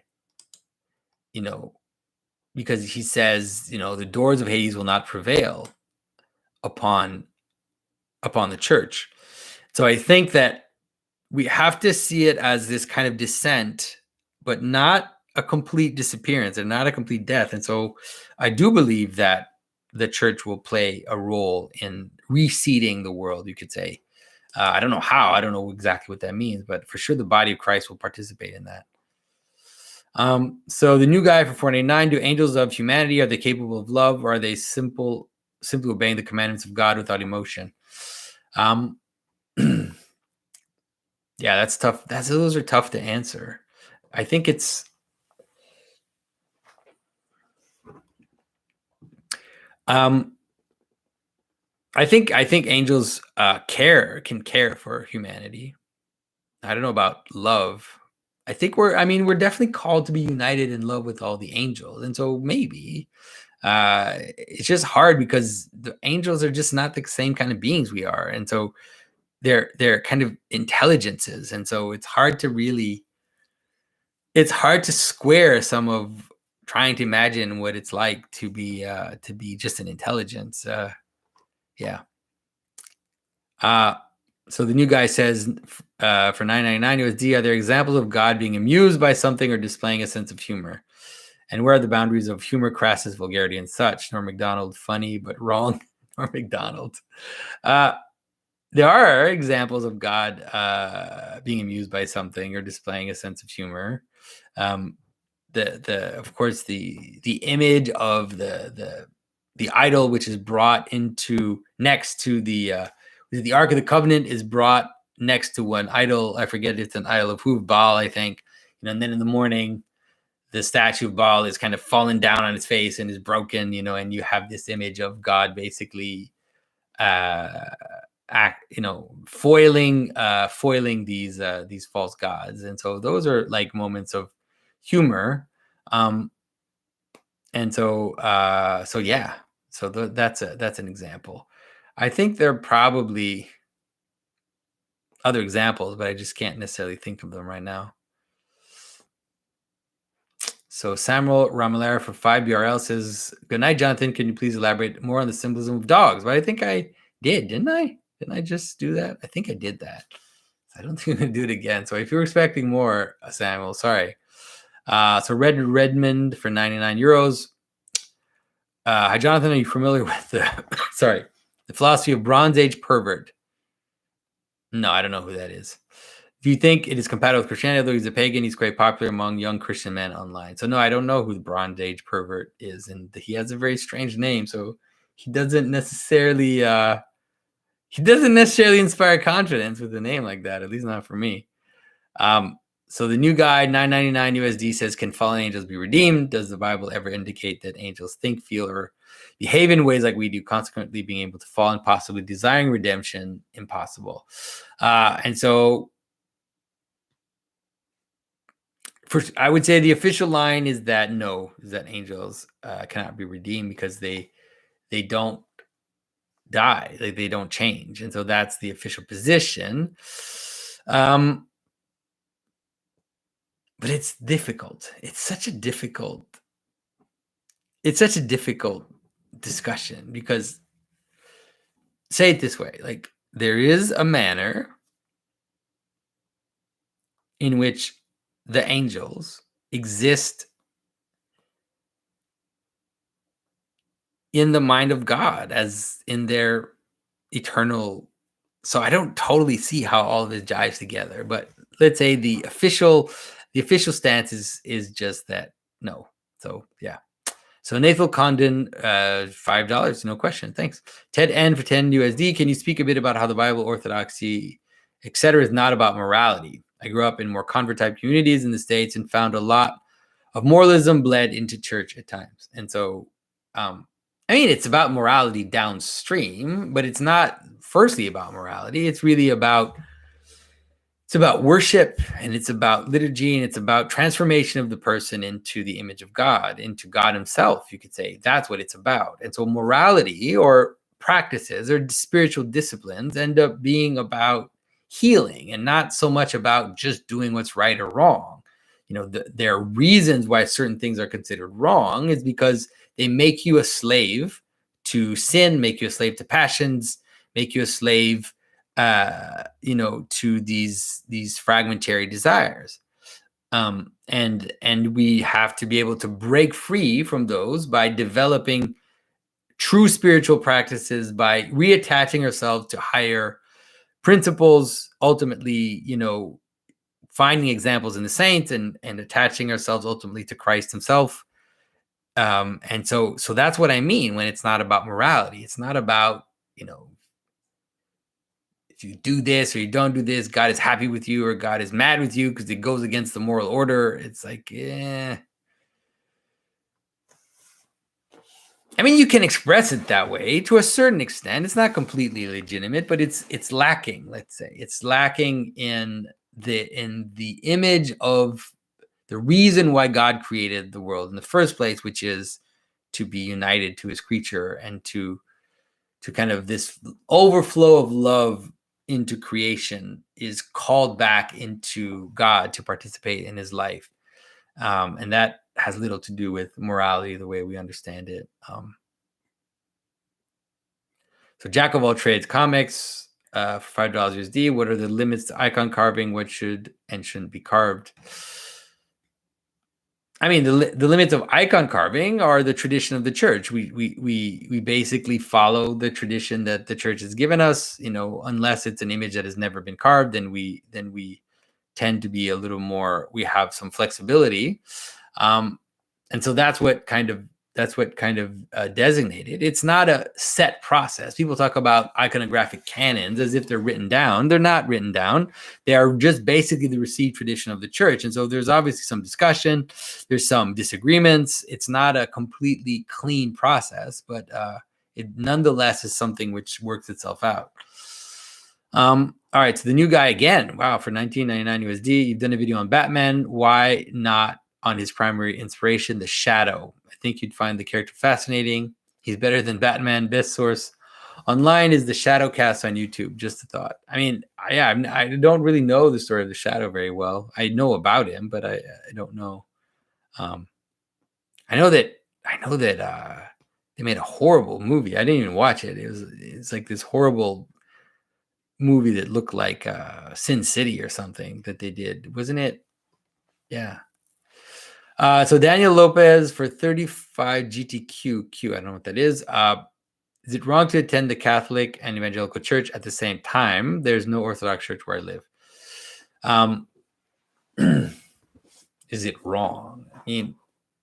because he says, the doors of Hades will not prevail upon the church. So I think that we have to see it as this kind of descent, but not a complete disappearance and not a complete death. And so I do believe that the church will play a role in reseeding the world, you could say. I don't know how, I don't know exactly what that means, but for sure the body of Christ will participate in that. So the new guy for 489, do angels of humanity, are they capable of love, or are they simply obeying the commandments of God without emotion? Yeah, that's tough. Those are tough to answer. I think it's I think angels can care for humanity. I don't know about love. I think we're definitely called to be united in love with all the angels. And so maybe it's just hard because the angels are just not the same kind of beings we are. And so they're kind of intelligences. And so it's hard to square some of trying to imagine what it's like to be just an intelligence. Yeah. So the new guy says for 999 USD, are there examples of God being amused by something or displaying a sense of humor? And where are the boundaries of humor, crassness, vulgarity, and such? Norm Macdonald, funny but wrong. Norm Macdonald. There are examples of God being amused by something or displaying a sense of humor. Of course, the image of the idol, which is brought into next to the Ark of the Covenant, is brought next to one idol. I forget, it's an idol of who, Baal, I think. And then in the morning, the statue of Baal is kind of fallen down on its face and is broken, and you have this image of God basically foiling these false gods. And so those are like moments of humor. And so yeah, so that's an example. I think there are probably other examples, but I just can't necessarily think of them right now. So Samuel Ramalera for 5 BRL says, good night, Jonathan. Can you please elaborate more on the symbolism of dogs? But I think I did, didn't I? Didn't I just do that? I think I did that. I don't think I'm going to do it again. So if you're expecting more, Samuel, sorry. So Redmond for 99 euros. Hi, Jonathan. Are you familiar with the philosophy of Bronze Age pervert? No, I don't know who that is. Do you think it is compatible with Christianity? Although he's a pagan, he's quite popular among young Christian men online. So no, I don't know who the Bronze Age pervert is, and he has a very strange name. So he doesn't necessarily inspire confidence with a name like that. At least not for me. So the new guy, 999 USD, says, can fallen angels be redeemed? Does the Bible ever indicate that angels think, feel, or behave in ways like we do, consequently being able to fall and possibly desiring redemption? Impossible. And so first, I would say the official line is that angels cannot be redeemed because they don't die, like they don't change. And so that's the official position. But it's difficult. It's such a difficult discussion because, say it this way, like there is a manner in which the angels exist in the mind of God as in their eternal. So I don't totally see how all of it jives together, but let's say the official stance is just that no. So yeah. So Nathal Condon, $5, no question. Thanks. Ted N for 10 USD. Can you speak a bit about how the Bible, orthodoxy, etc., is not about morality? I grew up in more convert type communities in the States and found a lot of moralism bled into church at times. And so, it's about morality downstream, but it's not firstly about morality. It's really about worship, and it's about liturgy, and it's about transformation of the person into the image of God, into God himself, you could say. That's what it's about. And so morality or practices or spiritual disciplines end up being about healing and not so much about just doing what's right or wrong. There are reasons why certain things are considered wrong is because they make you a slave to sin, make you a slave to passions, make you a slave to these fragmentary desires. And we have to be able to break free from those by developing true spiritual practices, by reattaching ourselves to higher principles, ultimately, finding examples in the saints and attaching ourselves ultimately to Christ himself. And so that's what I mean when it's not about morality. It's not about, if you do this or you don't do this, God is happy with you or God is mad with you because it goes against the moral order. It's like, I mean, you can express it that way to a certain extent. It's not completely legitimate, but it's lacking. Let's say it's lacking in the image of the reason why God created the world in the first place, which is to be united to his creature and to kind of this overflow of love into creation is called back into God to participate in his life. And that has little to do with morality, the way we understand it. So Jack of all trades comics for $5 USD. What are the limits to icon carving? What should and shouldn't be carved? I mean, the limits of icon carving are the tradition of the church. We basically follow the tradition that the church has given us. Unless it's an image that has never been carved, then we tend to be a little more. We have some flexibility, and so that's what kind of designated. It's not a set process. People talk about iconographic canons as if they're written down. They're not written down. They are just basically the received tradition of the church. And so there's obviously some discussion. There's some disagreements. It's not a completely clean process, but it nonetheless is something which works itself out. All right, so the new guy again. Wow, for $19.99 USD, you've done a video on Batman. Why not on his primary inspiration, the Shadow? I think you'd find the character fascinating. He's better than Batman. Best source online is the Shadowcast on YouTube. Just a thought. I mean, I don't really know the story of the Shadow very well. I know about him, but I don't know. I know that they made a horrible movie. I didn't even watch it. It's like this horrible movie that looked like Sin City or something that they did, wasn't it? Yeah. So Daniel Lopez for 35 GTQQ. I don't know what that is. Is it wrong to attend the Catholic and Evangelical Church at the same time? There's no Orthodox church where I live. Is it wrong? I mean,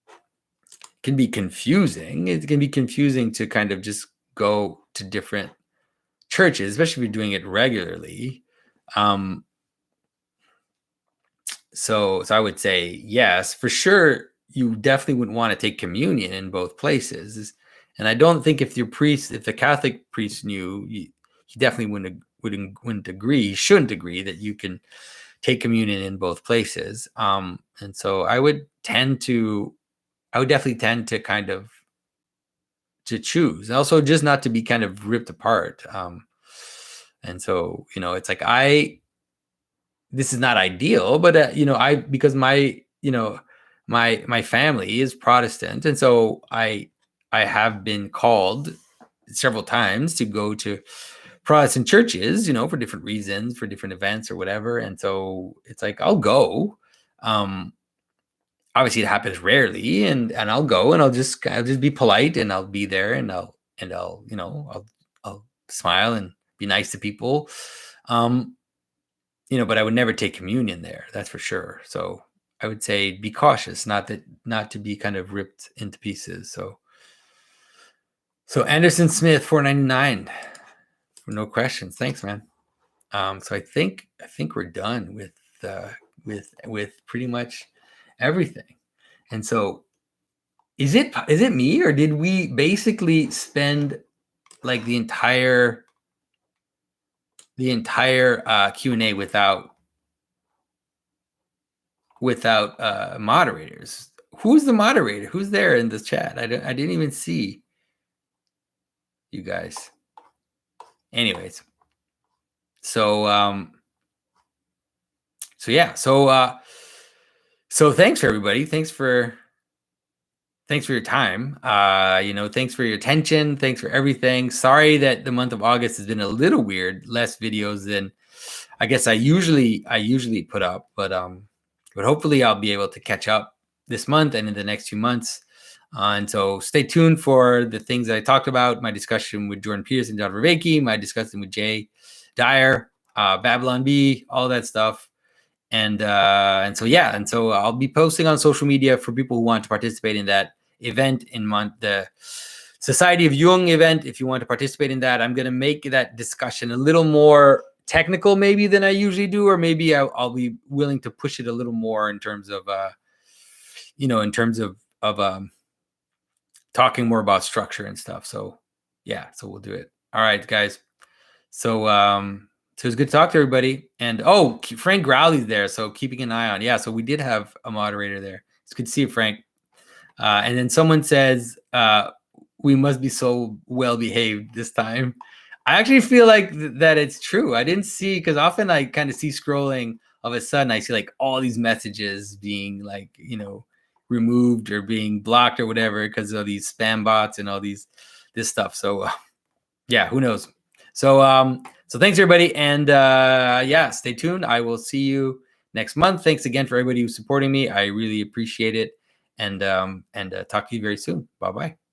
it can be confusing. It can be confusing to kind of just go to different churches, especially if you're doing it regularly. So I would say yes, for sure. You definitely wouldn't want to take communion in both places, and I don't think if the Catholic priest knew, he definitely wouldn't agree. He shouldn't agree that you can take communion in both places. And so I would definitely tend to kind of to choose, and also just not to be kind of ripped apart. And so it's like this is not ideal, but because my family is Protestant, and so I have been called several times to go to Protestant churches, for different reasons, for different events or whatever. And so it's like I'll go. Obviously, it happens rarely, and I'll go, and I'll just be polite, and I'll be there, and I'll smile and be nice to people. But I would never take communion there. That's for sure. So I would say be cautious, not to be kind of ripped into pieces. So Anderson Smith, $4.99 for no questions. Thanks, man. So I think we're done with pretty much everything. And so is it me, or did we basically spend like the entire Q&A without moderators? Who's the moderator? Who's there in this chat? I didn't even see you guys. Anyways, so yeah, so thanks for everybody. Thanks for your time. Thanks for your attention. Thanks for everything. Sorry that the month of August has been a little weird. Less videos than I guess I usually put up, but hopefully I'll be able to catch up this month and in the next few months. And so stay tuned for the things that I talked about, my discussion with Jordan Peterson, John Vervaeke, my discussion with Jay Dyer, Babylon Bee, all that stuff. And so yeah, and so I'll be posting on social media for people who want to participate in that event in the Society of Jung event. If you want to participate in that, I'm going to make that discussion a little more technical maybe than I usually do, or maybe I'll be willing to push it a little more in terms of talking more about structure and stuff. So yeah, so we'll do it. All right, guys. So so it's good to talk to everybody. And Frank Growley's there, so keeping an eye on. Yeah, so we did have a moderator there. It's good to see you, Frank. And then someone says, we must be so well behaved this time. I actually feel like that it's true. I didn't see, because often I kind of see scrolling, all of a sudden I see like all these messages being like, removed or being blocked or whatever because of these spam bots and all this stuff. So yeah, who knows? So so thanks everybody, and yeah, stay tuned. I will see you next month. Thanks again for everybody who's supporting me. I really appreciate it, and talk to you very soon. Bye bye.